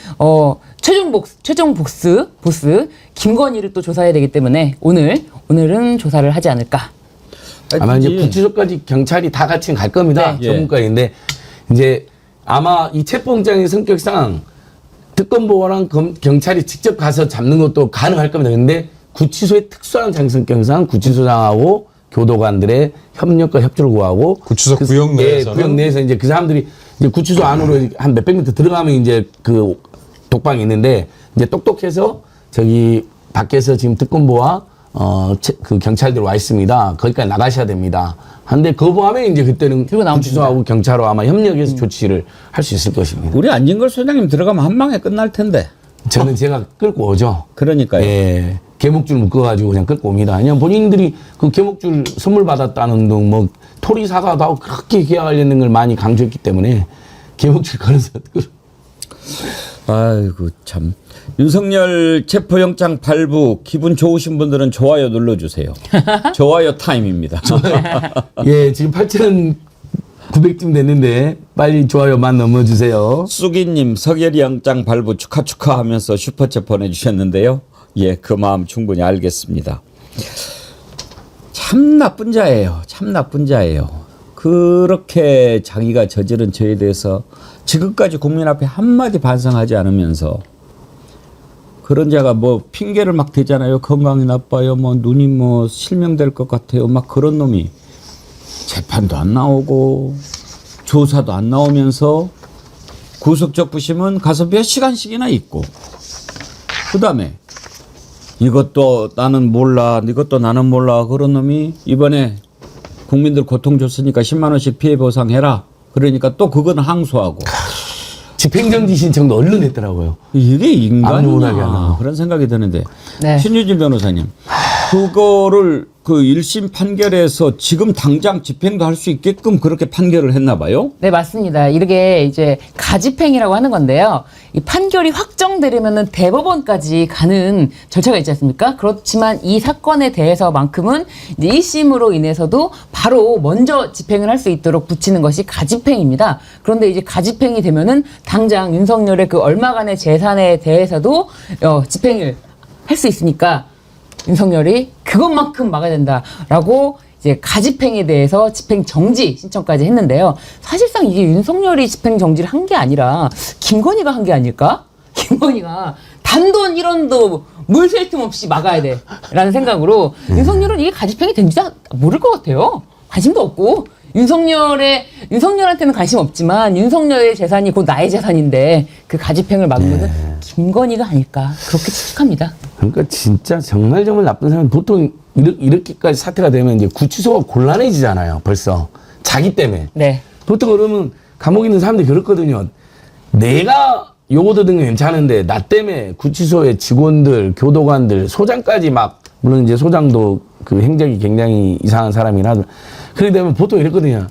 최종 보스 김건희를 또 조사해야 되기 때문에 오늘은 조사를 하지 않을까. 아마 이제 구치소까지 경찰이 다 같이 갈 겁니다. 네. 전문가인데 이제 아마 이 체포영장의 성격상 특검보랑 경찰이 직접 가서 잡는 것도 가능할 겁니다. 근데 구치소의 특수한 장성격상 구치소장하고 교도관들의 협력과 협조를 구하고 구치소 구역 내에서는? 구역 내에서 이제 그 사람들이 이제 구치소 안으로 한 몇백 미터 들어가면 이제 그 독방이 있는데 이제 똑똑해서 저기 밖에서 지금 특검보와 그 경찰들 와 있습니다. 거기까지 나가셔야 됩니다. 한데 거부하면 이제 그때는 들고 나오면 구치소하고 경찰하고 아마 협력해서 조치를 할 수 있을 것입니다. 우리 안진걸 소장님 들어가면 한 방에 끝날 텐데. 저는 제가 끌고 오죠. 그러니까요. 예. 개목줄 묶어가지고 그냥 끌고 옵니다. 그냥 본인들이 그 개목줄 선물 받았다는 등 뭐 토리 사과도 하고 그렇게 기와 관련된 걸 많이 강조했기 때문에 개목줄 걸어서 아이고 참. 윤석열 체포영장 발부 기분 좋으신 분들은 좋아요 눌러주세요. 좋아요 타임입니다. 예, 지금 8,900쯤 됐는데 빨리 좋아요만 넘어주세요. 쑥이님 서결이 영장 발부 축하하면서 슈퍼챗 보내주셨는데요. 예, 그 마음 충분히 알겠습니다. 참 나쁜 자예요. 참 나쁜 자예요. 그렇게 자기가 저지른 죄에 대해서 지금까지 국민 앞에 한마디 반성하지 않으면서 그런 자가 뭐 핑계를 막 대잖아요. 건강이 나빠요. 뭐 눈이 뭐 실명될 것 같아요. 막 그런 놈이 재판도 안 나오고 조사도 안 나오면서 구속적부심은 가서 몇 시간씩이나 있고 그다음에 이것도 나는 몰라 이것도 나는 몰라 그런 놈이 이번에 국민들 고통 줬으니까 10만 원씩 피해 보상해라. 그러니까 또 그건 항소하고 집행정지 신청도 얼른 했더라고요. 이게 아무나게 안 인간이냐 하고. 그런 생각이 드는데 네. 신유진 변호사님 그거를 그 1심 판결에서 지금 당장 집행도 할 수 있게끔 그렇게 판결을 했나 봐요. 네, 맞습니다. 이게 이제 가집행이라고 하는 건데요. 이 판결이 확정되려면은 대법원까지 가는 절차가 있지 않습니까? 그렇지만 이 사건에 대해서만큼은 이제 1심으로 인해서도 바로 먼저 집행을 할 수 있도록 붙이는 것이 가집행입니다. 그런데 이제 가집행이 되면은 당장 윤석열의 그 얼마간의 재산에 대해서도 집행을 할 수 있으니까 윤석열이 그것만큼 막아야 된다라고 이제 가집행에 대해서 집행 정지 신청까지 했는데요. 사실상 이게 윤석열이 집행 정지를 한 게 아니라 김건희가 한 게 아닐까 김건희가 단돈 1원도 물 셀 틈 없이 막아야 돼라는 생각으로 윤석열은 이게 가지팽이 된지 모를 것 같아요. 관심도 없고 윤석열한테는 관심 없지만 윤석열의 재산이 곧 나의 재산인데 그 가지팽을 막는 것은 김건희가 아닐까 그렇게 추측합니다. 그러니까 진짜 정말 나쁜 사람 보통 이렇게까지 사태가 되면 이제 구치소가 곤란해지잖아요. 벌써 자기 때문에. 네. 보통 그러면 감옥에 있는 사람들이 그렇거든요. 내가 요거 듣는 건 괜찮은데 나 때문에 구치소의 직원들, 교도관들, 소장까지 막 물론 이제 소장도 그 행적이 굉장히 이상한 사람이긴 하더라. 그렇게 되면 보통 이랬거든요.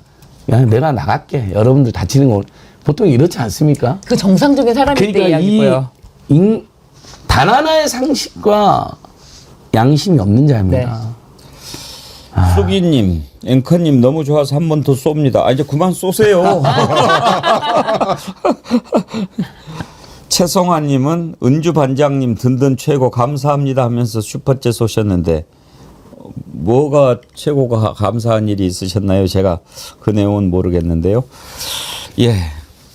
야, 내가 나갈게. 여러분들 다치는 거 보통 이렇지 않습니까? 그 정상적인 사람일 때 그러니까 이야기고요. 단 하나의 상식과 양심이 없는 자입니다. 수기님, 앵커님 너무 좋아서 한 번 더 쏩니다. 이제 그만 쏘세요. 최성화님은 은주 반장님 든든 최고 감사합니다 하면서 슈퍼챗 쏘셨는데 뭐가 최고가 감사한 일이 있으셨나요? 제가 그 내용은 모르겠는데요. 예,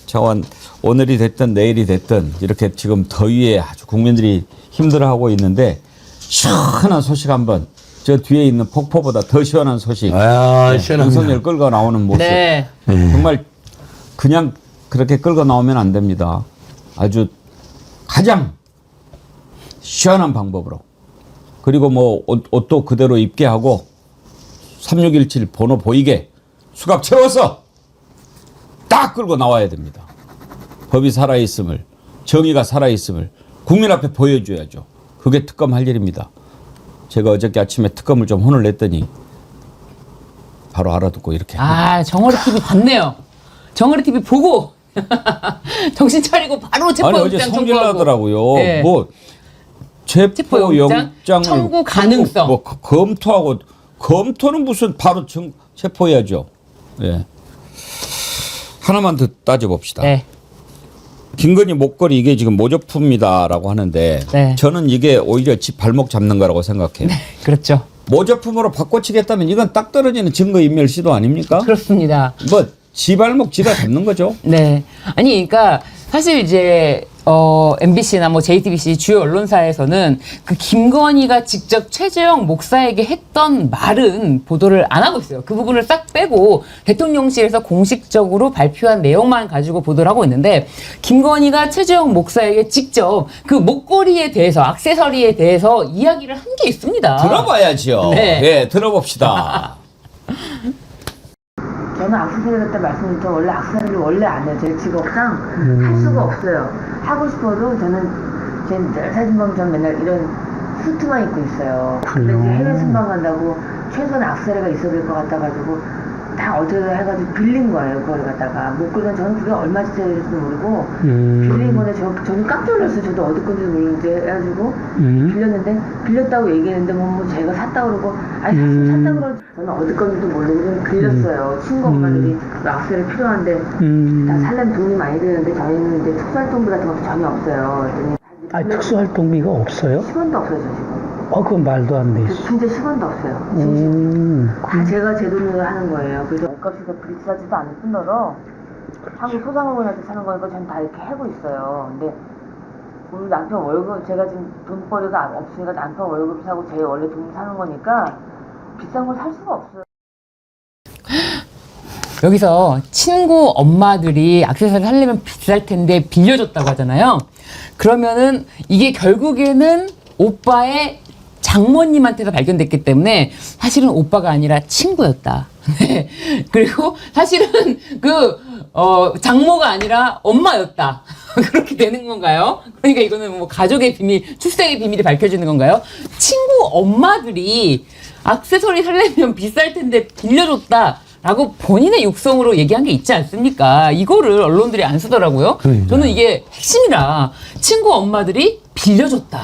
저원 오늘이 됐든 내일이 됐든 이렇게 지금 더위에 아주 국민들이 힘들어하고 있는데 시원한 소식 한번 저 뒤에 있는 폭포보다 더 시원한 소식. 시원합니다. 윤석열 끌고 나오는 모습. 네. 정말 그냥 그렇게 끌고 나오면 안 됩니다. 아주 가장 시원한 방법으로. 그리고 뭐 옷도 그대로 입게 하고 3617 번호 보이게 수갑 채워서 딱 끌고 나와야 됩니다. 법이 살아있음을, 정의가 살아있음을 국민 앞에 보여줘야죠. 그게 특검 할 일입니다. 제가 어저께 아침에 특검을 좀 혼을 냈더니 바로 알아듣고 이렇게. 정어리 TV 봤네요. 정어리 TV 보고 정신 차리고 바로 아니 체포영장 어제 청구하고. 성질나더라고요. 네. 뭐 체포영장을 청구 가능성. 뭐 검토하고 검토는 무슨 바로 체포해야죠. 예. 하나만 더 따져봅시다. 네. 김건희 목걸이 이게 지금 모조품이다라고 하는데 네. 저는 이게 오히려 지 발목 잡는 거라고 생각해요. 그렇죠. 모조품으로 바꿔치겠다면 이건 딱 떨어지는 증거인멸 시도 아닙니까? 그렇습니다. 뭐 지 발목 지가 잡는 거죠. 네. 아니, 그러니까 사실 이제 MBC나 뭐 JTBC 주요 언론사에서는 그 김건희가 직접 최재형 목사에게 했던 말은 보도를 안 하고 있어요. 그 부분을 싹 빼고 대통령실에서 공식적으로 발표한 내용만 가지고 보도를 하고 있는데 김건희가 최재형 목사에게 직접 그 목걸이에 대해서 액세서리에 대해서 이야기를 한 게 있습니다. 들어봐야죠. 네. 네, 들어봅시다. 저는 악세사리 갖다 말씀드린 저 원래 악세사리를 원래 안 해요. 제 직업상 할 수가 없어요. 하고 싶어도 저는 제 사진 보면 저는 맨날 이런 수트만 입고 있어요. 근데 이제 해외 순방 간다고 최소한 악세사리가 있어야 될 것 같아가지고 다 어떻게 해가지고 빌린 거예요. 그걸 갖다가 목걸이는 저는 그게 얼마짜리 될지도 모르고 빌린 건데 저는 깜짝 놀랐어요. 저도 어디 건지 모르는데 해가지고 빌렸는데 빌렸다고 얘기했는데 뭐 제가 샀다고 그러고 아니 샀다고 그러고 저는 어디 건지도 모르고 좀 빌렸어요. 친구 엄마들이 악세사리 필요한데 다 살려면 돈이 많이 드는데 저희는 이제 특수활동비 같은 것도 전혀 없어요. 그랬더니 특수활동비가 없어요? 10원도 없어요. 저 지금. 그건 말도 안 돼. 진짜 10원도 없어요. 진짜. 다 제가 제 돈으로 하는 거예요. 그래서 옷값이 더 비싸지도 않을 뿐더러 한국 소상공인한테 사는 거니까 전 다 이렇게 하고 있어요. 근데 우리 남편 월급 제가 지금 돈벌이가 없으니까 남편 월급 사고 제 원래 돈 사는 거니까 비싼 걸 살 수가 없어요. 여기서 친구 엄마들이 액세서리 하려면 비쌀 텐데 빌려줬다고 하잖아요. 그러면은 이게 결국에는 오빠의 장모님한테서 발견됐기 때문에 사실은 오빠가 아니라 친구였다. 네. 그리고 사실은 장모가 아니라 엄마였다. 그렇게 되는 건가요? 그러니까 이거는 뭐 가족의 비밀, 출생의 비밀이 밝혀지는 건가요? 친구 엄마들이 액세서리 살려면 비쌀 텐데 빌려줬다. 라고 본인의 육성으로 얘기한 게 있지 않습니까? 이거를 언론들이 안 쓰더라고요. 저는 이게 핵심이라 친구 엄마들이 빌려줬다.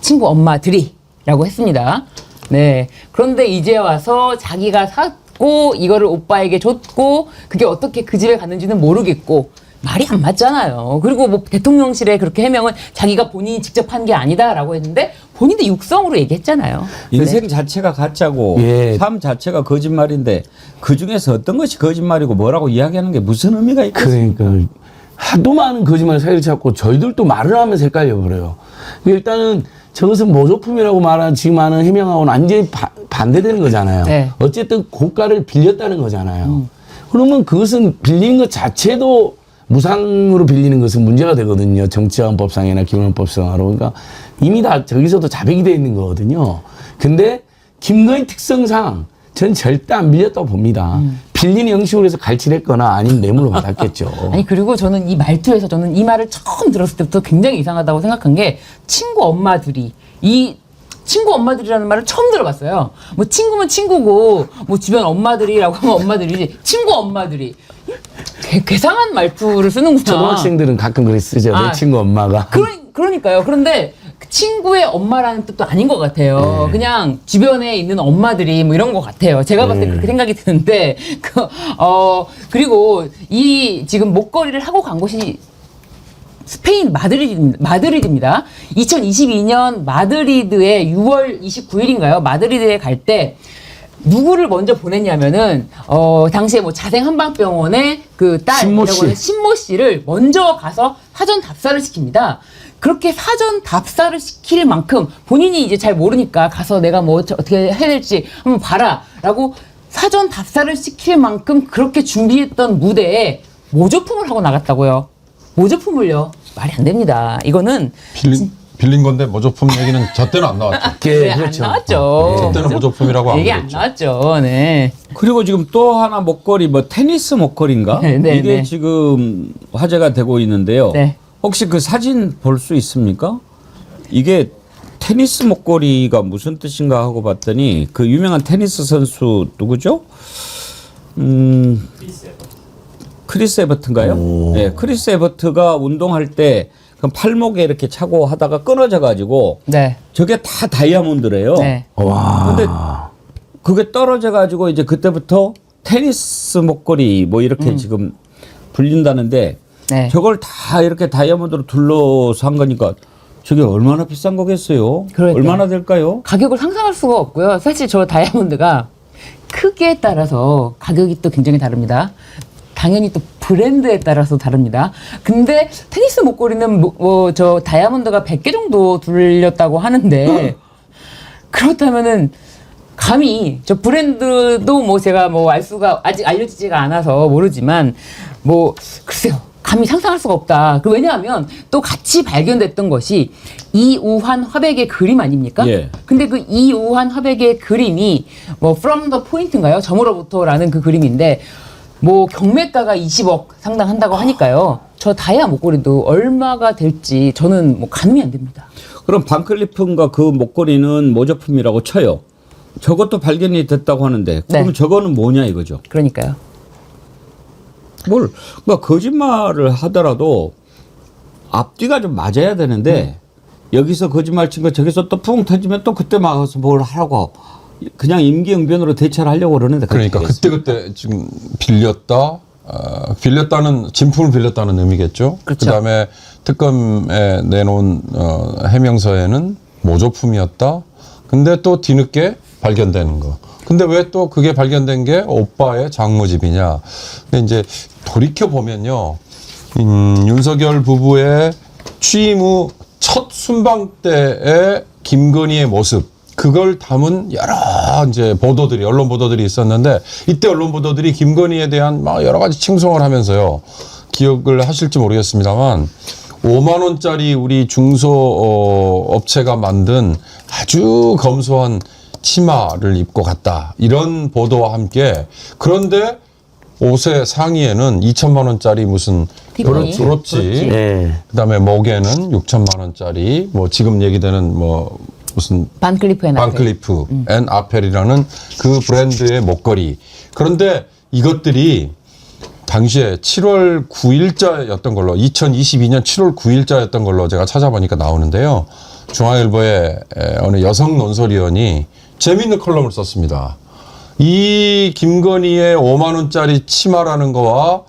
친구 엄마들이 라고 했습니다. 네. 그런데 이제 와서 자기가 샀고 이거를 오빠에게 줬고 그게 어떻게 그 집에 갔는지는 모르겠고 말이 안 맞잖아요. 그리고 뭐 대통령실에 그렇게 해명은 자기가 본인이 직접 한 게 아니다라고 했는데 본인도 육성으로 얘기했잖아요. 인생 자체가 가짜고 예. 삶 자체가 거짓말인데 그중에서 어떤 것이 거짓말이고 뭐라고 이야기하는 게 무슨 의미가 있겠어요? 그러니까 하도 많은 거짓말 사이를 찾고 저희들도 말을 하면서 헷갈려 버려요. 일단은 저것은 모조품이라고 말하는 지금 하는 해명하고는 완전히 반대되는 거잖아요. 네. 어쨌든 고가를 빌렸다는 거잖아요. 그러면 그것은 빌린 것 자체도 무상으로 빌리는 것은 문제가 되거든요. 정치자금법상이나 기본법상으로. 그러니까 이미 다 저기서도 자백이 되어 있는 거거든요. 근데 김건희 특성상 전 절대 안 빌렸다고 봅니다. 빌리는 형식으로 해서 갈취했거나 아니면 뇌물로 받았겠죠. 아니 그리고 저는 이 말투에서 저는 이 말을 처음 들었을 때부터 굉장히 이상하다고 생각한 게 친구 엄마들이 이 친구 엄마들이라는 말을 처음 들어봤어요. 뭐 친구면 친구고 뭐 주변 엄마들이라고 하면 엄마들이지 친구 엄마들이 괴상한 말투를 쓰는구나. 초등학생들은 가끔 그렇게 쓰죠. 내 친구 엄마가. 그러니까요. 그런데 그 친구의 엄마라는 뜻도 아닌 것 같아요. 그냥 주변에 있는 엄마들이 뭐 이런 것 같아요. 제가 봤을 때 그렇게 생각이 드는데, 그리고 이 지금 목걸이를 하고 간 곳이 스페인 마드리드입니다. 2022년 마드리드에 6월 29일인가요? 마드리드에 갈 때 누구를 먼저 보냈냐면은 당시에 뭐 자생 한방병원의 그 딸이라고 하는 신모 씨를 먼저 가서 사전 답사를 시킵니다. 그렇게 사전 답사를 시킬 만큼 본인이 이제 잘 모르니까 가서 내가 뭐 어떻게 해야 될지 한번 봐라라고 사전 답사를 시킬 만큼 그렇게 준비했던 무대에 모조품을 하고 나갔다고요. 모조품을요. 말이 안 됩니다. 이거는 빌린 건데 모조품 얘기는 저 때는 안 나왔죠. 네, 그렇죠. 안 나왔죠. 저 때는 모조품이라고 안 얘기 안 그랬죠. 나왔죠. 네. 그리고 지금 또 하나 목걸이 뭐 테니스 목걸이인가? 네, 네, 이게 네. 지금 화제가 되고 있는데요. 네. 혹시 그 사진 볼 수 있습니까? 이게 테니스 목걸이가 무슨 뜻인가 하고 봤더니 그 유명한 테니스 선수 누구죠? 크리스 에버트인가요? 네, 크리스 에버트가 운동할 때 그 팔목에 이렇게 차고 하다가 끊어져 가지고 네. 저게 다 다이아몬드래요. 네. 와. 근데 그게 떨어져 가지고 이제 그때부터 테니스 목걸이 뭐 이렇게 지금 불린다는데 네. 저걸 다 이렇게 다이아몬드로 둘러서 한 거니까 저게 얼마나 비싼 거겠어요? 그러니까요. 얼마나 될까요? 가격을 상상할 수가 없고요. 사실 저 다이아몬드가 크기에 따라서 가격이 또 굉장히 다릅니다. 당연히 또 브랜드에 따라서 다릅니다. 근데 테니스 목걸이는 저 다이아몬드가 100개 정도 둘렸다고 하는데 그렇다면은 감히 저 브랜드도 뭐 제가 뭐 알 수가 아직 알려지지가 않아서 모르지만 뭐 글쎄요. 감히 상상할 수가 없다. 왜냐하면 또 같이 발견됐던 것이 이우환 화백의 그림 아닙니까? 예. 근데 그 이우환 화백의 그림이 뭐 From the Point인가요? 점으로부터라는 그 그림인데 뭐 경매가가 20억 상당한다고 하니까요. 저 다이아 목걸이도 얼마가 될지 저는 뭐 가늠이 안 됩니다. 그럼 반클리프인가 그 목걸이는 모조품이라고 쳐요. 저것도 발견이 됐다고 하는데 그러면 네. 저거는 뭐냐 이거죠. 그러니까요. 그러니까 거짓말을 하더라도 앞뒤가 좀 맞아야 되는데 여기서 거짓말 친 거 저기서 또 풍 터지면 또 그때 막아서 뭘 하라고 그냥 임기응변으로 대처를 하려고 그러는데 그러니까 그때 지금 빌렸다는 진품을 빌렸다는 의미겠죠. 그렇죠. 그다음에 특검에 내놓은 해명서에는 모조품이었다. 근데 또 뒤늦게 발견되는 거. 근데 왜 또 그게 발견된 게 오빠의 장모집이냐. 근데 이제 돌이켜 보면요, 윤석열 부부의 취임 후 첫 순방 때의 김건희의 모습. 그걸 담은 여러 이제 보도들이 언론 보도들이 있었는데 이때 언론 보도들이 김건희에 대한 막 여러 가지 칭송을 하면서요. 기억을 하실지 모르겠습니다만 5만 원짜리 우리 중소 업체가 만든 아주 검소한 치마를 입고 갔다. 이런 보도와 함께 그런데 옷의 상의에는 2천만 원짜리 무슨 티파니? 브로치, 네. 그다음에 목에는 6천만 원짜리 뭐 지금 얘기되는 뭐 무슨 반클리프 앤 반클리프 앤 아펠이라는 그 브랜드의 목걸이. 그런데 이것들이 당시에 7월 9일자였던 걸로 2022년 7월 9일자였던 걸로 제가 찾아보니까 나오는데요. 중앙일보의 어느 여성 논설위원이 재미있는 컬럼을 썼습니다. 이 김건희의 5만 원짜리 치마라는 거와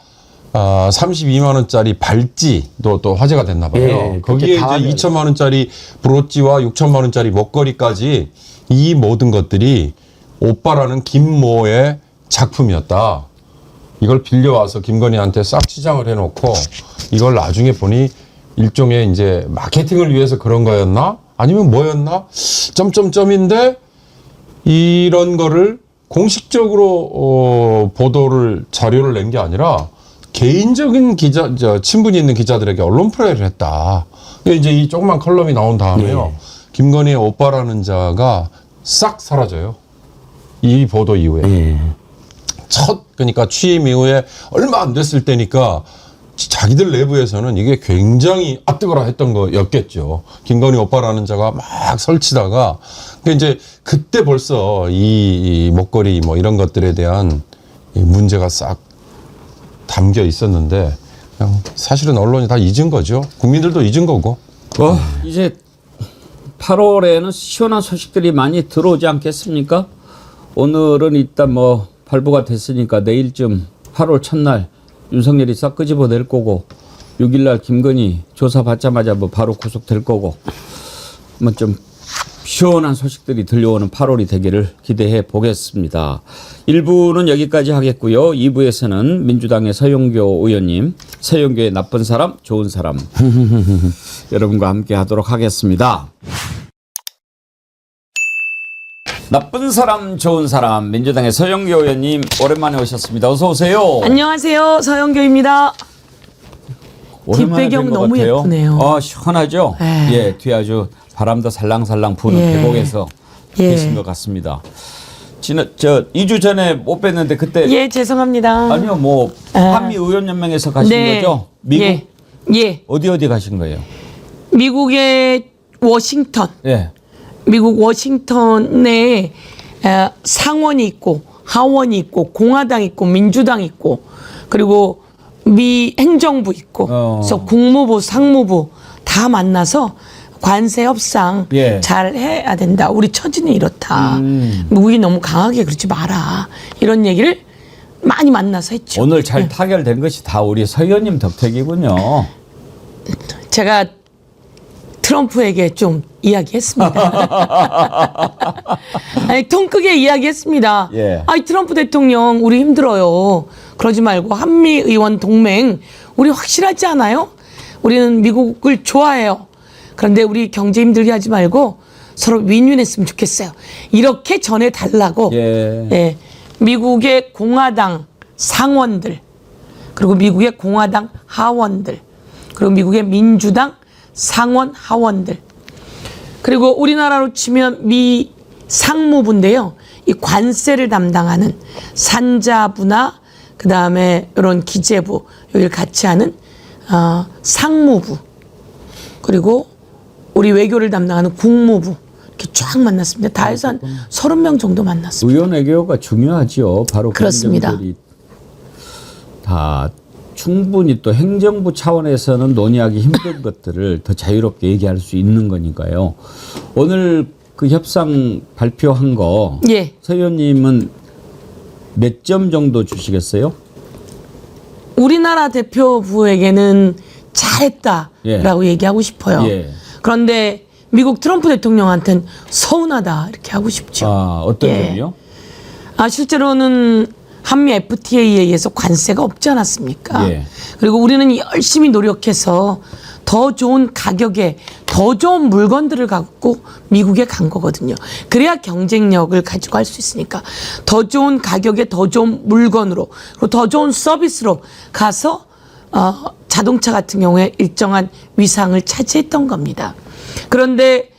32만 원짜리 발찌도 또 화제가 됐나 봐요. 예, 거기에 이제 2천만 원짜리 브로치와 6천만 원짜리 목걸이까지 이 모든 것들이 오빠라는 김모의 작품이었다. 이걸 빌려와서 김건희한테 싹 치장을 해놓고 이걸 나중에 보니 일종의 이제 마케팅을 위해서 그런 거였나? 아니면 뭐였나? 점점점인데 이런 거를 공식적으로 보도를 자료를 낸 게 아니라 개인적인 친분이 있는 기자들에게 언론 플레이를 했다. 이제 이 조그만 컬럼이 나온 다음에요. 김건희의 오빠라는 자가 싹 사라져요. 이 보도 이후에. 그러니까 취임 이후에 얼마 안 됐을 때니까 자기들 내부에서는 이게 굉장히 뜨거라 했던 거였겠죠. 김건희 오빠라는 자가 막 설치다가 이제 그때 벌써 이 목걸이 뭐 이런 것들에 대한 이 문제가 싹 담겨 있었는데 그냥 사실은 언론이 다 잊은 거죠. 국민들도 잊은 거고. 이제 8월에는 시원한 소식들이 많이 들어오지 않겠습니까? 오늘은 일단 뭐 발부가 됐으니까 내일쯤 8월 첫날 윤석열이 싹 끄집어낼 거고 6일날 김건희 조사받자마자 뭐 바로 구속될 거고 뭐 좀 시원한 소식들이 들려오는 8월이 되기를 기대해 보겠습니다. 1부는 여기까지 하겠고요. 2부에서는 민주당의 서영교 의원님, 서영교의 나쁜 사람, 좋은 사람 여러분과 함께 하도록 하겠습니다. 나쁜 사람, 좋은 사람, 민주당의 서영교 의원님 오랜만에 오셨습니다. 어서 오세요. 안녕하세요. 서영교입니다. 오랜만에 뒷배경 뵌것 너무 같아요. 예쁘네요. 시원하죠? 네. 예, 뒤에 아주 바람도 살랑살랑 부는 예. 계곡에서 예. 계신 것 같습니다. 2주 전에 못 뵀는데 그때 예, 죄송합니다. 아니요, 뭐 한미 의원 연맹에서 가신 네. 거죠? 미국 예. 예. 어디 가신 거예요? 미국의 워싱턴. 예. 미국 워싱턴에 상원이 있고 하원이 있고 공화당 있고 민주당 있고 그리고 미 행정부 있고 그래서 국무부 상무부 다 만나서 관세 협상 예. 잘 해야 된다. 우리 처지는 이렇다. 미국이 너무 강하게 그러지 마라. 이런 얘기를 많이 만나서 했죠. 오늘 잘 타결된 것이 다 우리 서 의원님 덕택이군요. 제가 트럼프에게 좀 이야기했습니다. 아니, 통 크게 이야기했습니다. 예. 아니, 트럼프 대통령 우리 힘들어요. 그러지 말고 한미 의원 동맹 우리 확실하지 않아요? 우리는 미국을 좋아해요. 그런데 우리 경제 힘들게 하지 말고 서로 윈윈했으면 좋겠어요. 이렇게 전해달라고 예. 미국의 공화당 상원들 그리고 미국의 공화당 하원들 그리고 미국의 민주당 상원 하원들 그리고 우리나라로 치면 미 상무부인데요. 이 관세를 담당하는 산자부나 그 다음에 이런 기재부 여기를 같이 하는 상무부 그리고 우리 외교를 담당하는 국무부 이렇게 쫙 만났습니다. 다 해서 한 30명 정도 만났습니다. 의원 외교가 중요하죠. 바로 그렇습니다. 그런 점들이 다 충분히 또 행정부 차원에서는 논의하기 힘든 것들을 더 자유롭게 얘기할 수 있는 거니까요. 오늘 그 협상 발표한 거 예. 서 의원님은 몇 점 정도 주시겠어요? 우리나라 대표부에게는 잘했다라고 얘기하고 싶어요. 예. 그런데 미국 트럼프 대통령한테는 서운하다 이렇게 하고 싶죠. 어떤 예. 점이요? 실제로는 한미 FTA에 의해서 관세가 없지 않았습니까? 예. 그리고 우리는 열심히 노력해서 더 좋은 가격에 더 좋은 물건들을 갖고 미국에 간 거거든요. 그래야 경쟁력을 가지고 할 수 있으니까 더 좋은 가격에 더 좋은 물건으로 그리고 더 좋은 서비스로 가서 자동차 같은 경우에 일정한 위상을 차지했던 겁니다. 그런데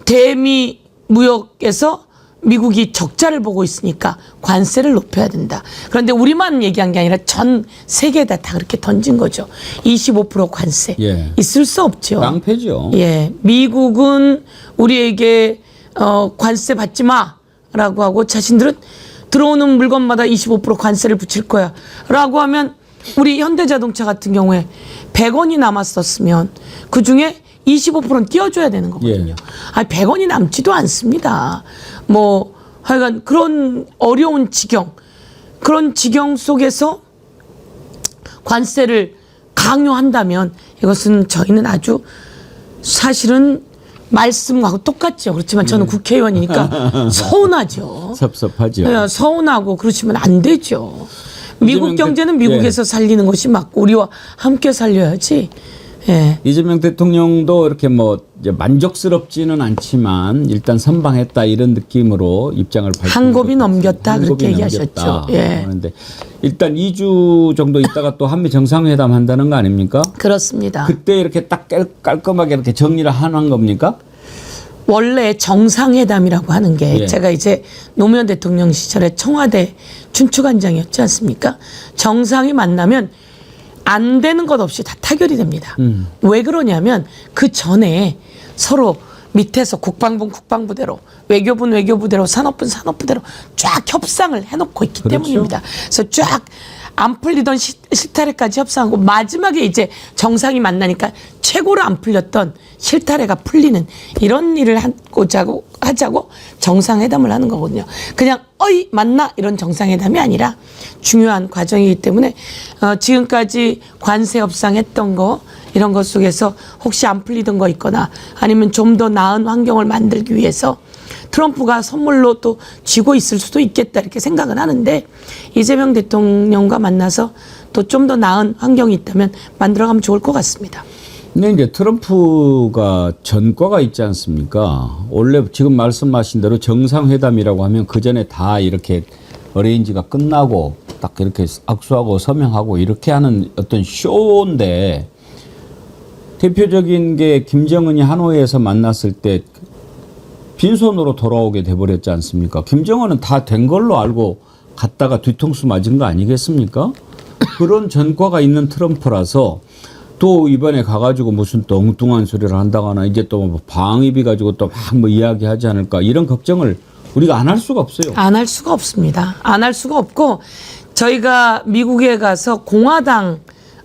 대미 무역에서 미국이 적자를 보고 있으니까 관세를 높여야 된다. 그런데 우리만 얘기한 게 아니라 전 세계에다 다 그렇게 던진 거죠. 25% 관세. 예. 있을 수 없죠. 깡패죠. 예. 미국은 우리에게 관세 받지 마라고 하고 자신들은 들어오는 물건마다 25% 관세를 붙일 거야 라고 하면 우리 현대자동차 같은 경우에 100원이 남았었으면 그중에 25%는 띄워줘야 되는 거거든요. 예. 100원이 남지도 않습니다. 뭐 하여간 그런 어려운 지경, 그런 지경 속에서 관세를 강요한다면 이것은 저희는 아주 사실은 말씀하고 똑같죠. 그렇지만 저는 국회의원이니까 서운하죠. 섭섭하죠. 네, 서운하고 그러시면 안 되죠. 미국 경제는 미국에서 살리는 것이 맞고 우리와 함께 살려야지. 예. 이재명 대통령도 이렇게 뭐 이제 만족스럽지는 않지만 일단 선방했다 이런 느낌으로 입장을 밝히는 한 곱이 것 넘겼다 같습니다. 그렇게 한 곱이 얘기하셨죠. 넘겼다 예. 그런데 일단 2주 정도 있다가 또 한미 정상회담 한다는 거 아닙니까? 그렇습니다. 그때 이렇게 딱 깔끔하게 이렇게 정리를 하는 겁니까? 원래 정상회담이라고 하는 게 예. 제가 이제 노무현 대통령 시절에 청와대 춘추관장이었지 않습니까? 정상이 만나면 안 되는 것 없이 다 타결이 됩니다. 왜 그러냐면 그 전에 서로 밑에서 국방부는 국방부대로, 외교부는 외교부대로, 산업부는 산업부대로 쫙 협상을 해놓고 있기 그렇죠. 때문입니다. 그래서 쫙 안 풀리던 실타래까지 협상하고 마지막에 이제 정상이 만나니까 최고로 안 풀렸던 실타래가 풀리는 이런 일을 하자고 정상회담을 하는 거거든요. 그냥 어이 만나 이런 정상회담이 아니라 중요한 과정이기 때문에 지금까지 관세 협상했던 거 이런 것 속에서 혹시 안 풀리던 거 있거나 아니면 좀 더 나은 환경을 만들기 위해서 트럼프가 선물로 또 쥐고 있을 수도 있겠다 이렇게 생각은 하는데 이재명 대통령과 만나서 또 좀 더 나은 환경이 있다면 만들어가면 좋을 것 같습니다. 근데 이제 트럼프가 전과가 있지 않습니까? 원래 지금 말씀하신 대로 정상회담이라고 하면 그 전에 다 이렇게 어레인지가 끝나고 딱 이렇게 악수하고 서명하고 이렇게 하는 어떤 쇼인데 대표적인 게 김정은이 하노이에서 만났을 때 빈손으로 돌아오게 돼버렸지 않습니까? 김정은은 다 된 걸로 알고 갔다가 뒤통수 맞은 거 아니겠습니까? 그런 전과가 있는 트럼프라서 또 이번에 가가지고 무슨 또 엉뚱한 소리를 한다거나 이제 또 뭐 방위비 가지고 또 막 뭐 이야기하지 않을까 이런 걱정을 우리가 안 할 수가 없어요. 안 할 수가 없습니다. 안 할 수가 없고 저희가 미국에 가서 공화당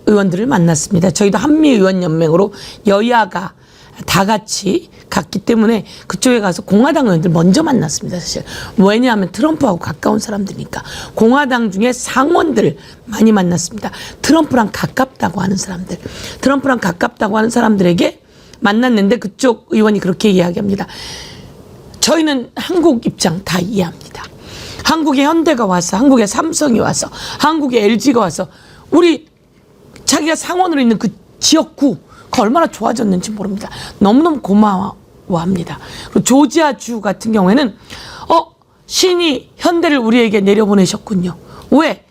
의원들을 만났습니다. 저희도 한미의원연맹으로 여야가 다 같이 갔기 때문에 그쪽에 가서 공화당 의원들 먼저 만났습니다. 사실 왜냐하면 트럼프하고 가까운 사람들이니까 공화당 중에 상원들 많이 만났습니다. 트럼프랑 가깝다고 하는 사람들, 트럼프랑 가깝다고 하는 사람들에게 만났는데 그쪽 의원이 그렇게 이야기합니다. 저희는 한국 입장 다 이해합니다. 한국의 현대가 와서, 한국의 삼성이 와서, 한국의 LG가 와서 우리 자기가 상원으로 있는 그 지역구 그 얼마나 좋아졌는지 모릅니다. 너무너무 고마워합니다. 그리고 조지아주 같은 경우에는 신이 현대를 우리에게 내려보내셨군요. 왜?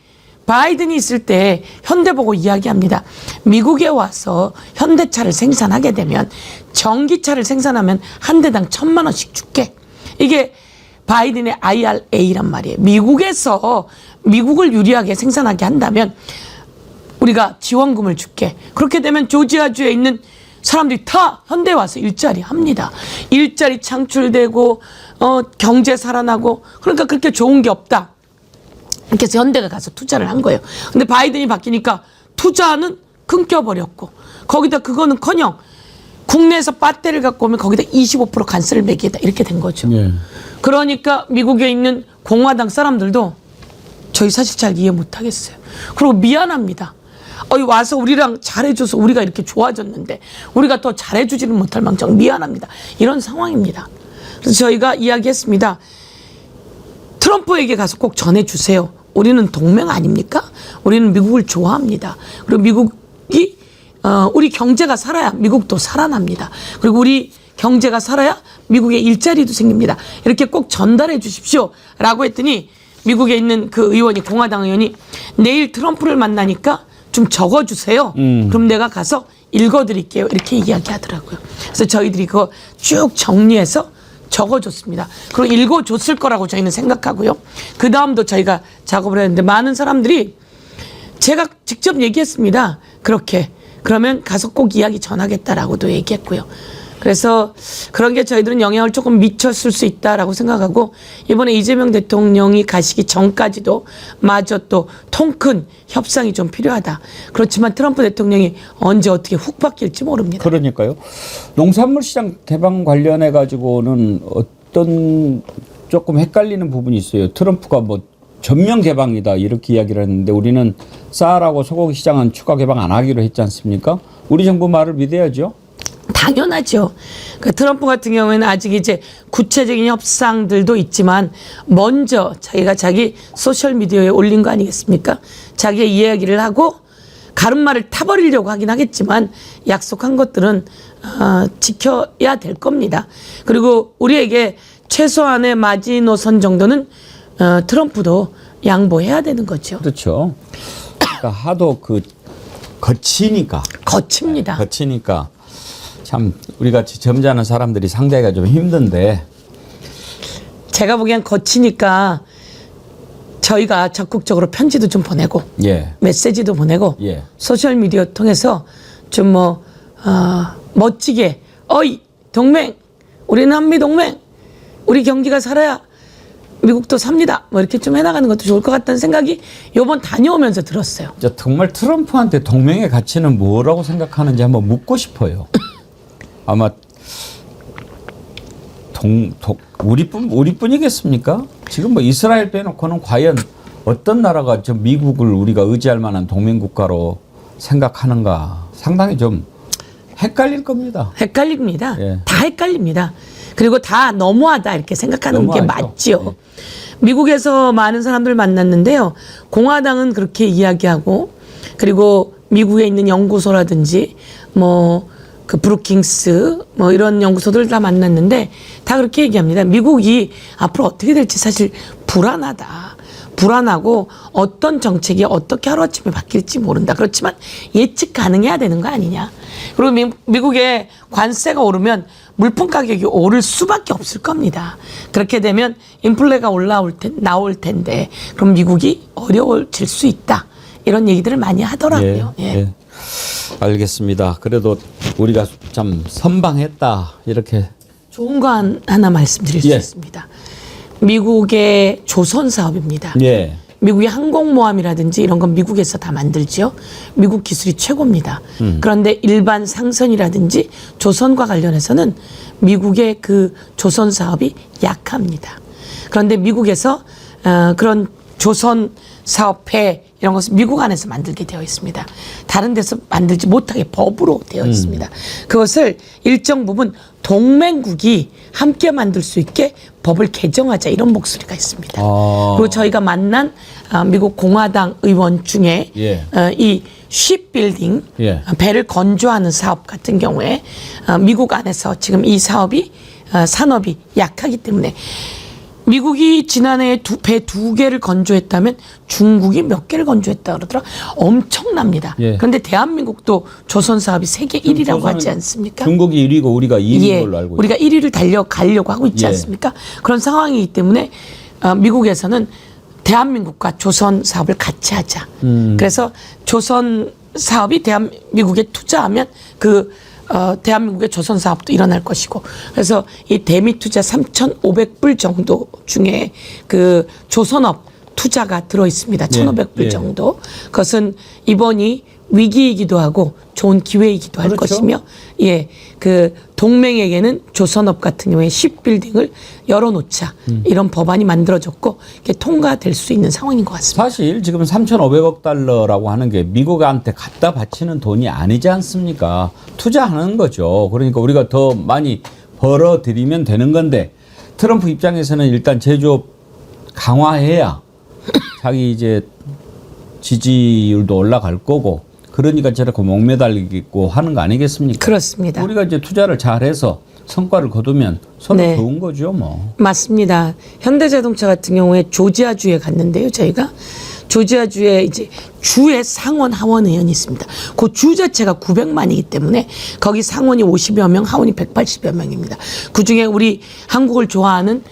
바이든이 있을 때 현대 보고 이야기합니다. 미국에 와서 현대차를 생산하게 되면 전기차를 생산하면 한 대당 1,000만 원씩 줄게. 이게 바이든의 IRA란 말이에요. 미국에서 미국을 유리하게 생산하게 한다면 우리가 지원금을 줄게. 그렇게 되면 조지아주에 있는 사람들이 다 현대에 와서 일자리 합니다. 일자리 창출되고 경제 살아나고 그러니까 그렇게 좋은 게 없다. 그래서 현대가 가서 투자를 한 거예요. 근데 바이든이 바뀌니까 투자는 끊겨버렸고 거기다 그거는커녕 국내에서 배터리를 갖고 오면 거기다 25% 관세를 매기다 이렇게 된 거죠. 예. 그러니까 미국에 있는 공화당 사람들도 저희 사실 잘 이해 못하겠어요. 그리고 미안합니다. 와서 우리랑 잘해줘서 우리가 이렇게 좋아졌는데 우리가 더 잘해주지는 못할 망정 미안합니다. 이런 상황입니다. 그래서 저희가 이야기했습니다. 트럼프에게 가서 꼭 전해주세요. 우리는 동맹 아닙니까? 우리는 미국을 좋아합니다. 그리고 미국이 우리 경제가 살아야 미국도 살아납니다. 그리고 우리 경제가 살아야 미국에 일자리도 생깁니다. 이렇게 꼭 전달해 주십시오. 라고 했더니 미국에 있는 그 의원이 공화당 의원이 내일 트럼프를 만나니까 좀 적어주세요. 그럼 내가 가서 읽어드릴게요. 이렇게 이야기하더라고요. 그래서 저희들이 그거 쭉 정리해서 적어줬습니다. 그리고 읽어줬을 거라고 저희는 생각하고요. 그 다음도 저희가 작업을 했는데 많은 사람들이 제가 직접 얘기했습니다. 그렇게 그러면 가서 꼭 이야기 전하겠다라고도 얘기했고요. 그래서 그런 게 저희들은 영향을 조금 미쳤을 수 있다라고 생각하고 이번에 이재명 대통령이 가시기 전까지도 마저 또 통큰 협상이 좀 필요하다. 그렇지만 트럼프 대통령이 언제 어떻게 훅 바뀔지 모릅니다. 그러니까요. 농산물 시장 개방 관련해 가지고는 어떤 조금 헷갈리는 부분이 있어요. 트럼프가 뭐 전면 개방이다 이렇게 이야기를 했는데 우리는 쌀하고 소고기 시장은 추가 개방 안 하기로 했지 않습니까? 우리 정부 말을 믿어야죠. 당연하죠. 그 트럼프 같은 경우에는 아직 이제 구체적인 협상들도 있지만 먼저 자기가 자기 소셜 미디어에 올린 거 아니겠습니까? 자기의 이야기를 하고 가름말을 타버리려고 하긴 하겠지만 약속한 것들은 지켜야 될 겁니다. 그리고 우리에게 최소한의 마지노선 정도는 트럼프도 양보해야 되는 거죠. 그렇죠. 그러니까 하도 거치니까. 거칩니다. 거치니까 참 우리같이 점잖은 사람들이 상대가 좀 힘든데. 제가 보기엔 거치니까 저희가 적극적으로 편지도 좀 보내고 예. 메시지도 보내고 예. 소셜 미디어 통해서 좀 멋지게 어이 동맹 우리는 한미 동맹 우리 경기가 살아야 미국도 삽니다. 뭐 이렇게 좀 해나가는 것도 좋을 것 같다는 생각이 요번 다녀오면서 들었어요. 정말 트럼프한테 동맹의 가치는 뭐라고 생각하는지 한번 묻고 싶어요. 아마 우리뿐이겠습니까? 지금 뭐 이스라엘 빼놓고는 과연 어떤 나라가 좀 미국을 우리가 의지할 만한 동맹 국가로 생각하는가 상당히 좀 헷갈릴 겁니다. 헷갈립니다. 예. 다 헷갈립니다. 그리고 다 너무하다 이렇게 생각하는 게 너무하죠. 맞죠. 미국에서 많은 사람들 만났는데요. 공화당은 그렇게 이야기하고 그리고 미국에 있는 연구소라든지 뭐 그 브루킹스 뭐 이런 연구소들 다 만났는데 다 그렇게 얘기합니다. 미국이 앞으로 어떻게 될지 사실 불안하다. 불안하고 어떤 정책이 어떻게 하루아침에 바뀔지 모른다. 그렇지만 예측 가능해야 되는 거 아니냐. 그리고 미국의 관세가 오르면 물품 가격이 오를 수밖에 없을 겁니다. 그렇게 되면 인플레가 나올 텐데 그럼 미국이 어려워질 수 있다. 이런 얘기들을 많이 하더라고요. 예. 예. 알겠습니다. 그래도 우리가 참 선방했다 이렇게. 좋은 거 하나 말씀드릴 수 예. 있습니다. 미국의 조선 사업입니다. 예. 미국의 항공모함이라든지 이런 건 미국에서 다 만들죠. 미국 기술이 최고입니다. 그런데 일반 상선이라든지 조선과 관련해서는 미국의 그 조선 사업이 약합니다. 그런데 미국에서 그런 조선 사업회 이런 것을 미국 안에서 만들게 되어 있습니다. 다른 데서 만들지 못하게 법으로 되어 있습니다. 그것을 일정 부분 동맹국이 함께 만들 수 있게 법을 개정하자 이런 목소리가 있습니다. 그리고 저희가 만난 미국 공화당 의원 중에 예. 이 쉽빌딩 예. 배를 건조하는 사업 같은 경우에 미국 안에서 지금 이 사업이 산업이 약하기 때문에 미국이 지난해에 배 2개를 건조했다면 중국이 몇 개를 건조했다 그러더라. 엄청납니다. 예. 그런데 대한민국도 조선 사업이 세계 1위라고 하지 않습니까? 중국이 1위고 우리가 2위인 걸로 알고 있어요. 우리가 1위를 달려가려고 하고 있지 예. 않습니까? 그런 상황이기 때문에 미국에서는 대한민국과 조선 사업을 같이 하자. 그래서 조선 사업이 대한민국에 투자하면 대한민국의 조선 사업도 일어날 것이고 그래서 이 대미 투자 3,500불 정도 중에 그 조선업 투자가 들어 있습니다. 1,500불 예. 정도. 그것은 이번이 위기이기도 하고 좋은 기회이기도 할 그렇죠. 것이며 예, 그 동맹에게는 조선업 같은 경우에 쉽빌딩을 열어놓자 이런 법안이 만들어졌고 이게 통과될 수 있는 상황인 것 같습니다. 사실 지금 3,500억 달러라고 하는 게 미국한테 갖다 바치는 돈이 아니지 않습니까? 투자하는 거죠. 그러니까 우리가 더 많이 벌어들이면 되는 건데 트럼프 입장에서는 일단 제조업 강화해야 자기 이제 지지율도 올라갈 거고 그러니까 저렇게 목매달리고 하는 거 아니겠습니까? 그렇습니다. 우리가 이제 투자를 잘해서 성과를 거두면 서로 네. 좋은 거죠, 뭐. 맞습니다. 현대자동차 같은 경우에 조지아주에 갔는데요, 저희가. 조지아주에 이제 주의 상원 하원 의원이 있습니다. 그 주 자체가 900만이기 때문에 거기 상원이 50여 명, 하원이 180여 명입니다. 그중에 우리 한국을 좋아하는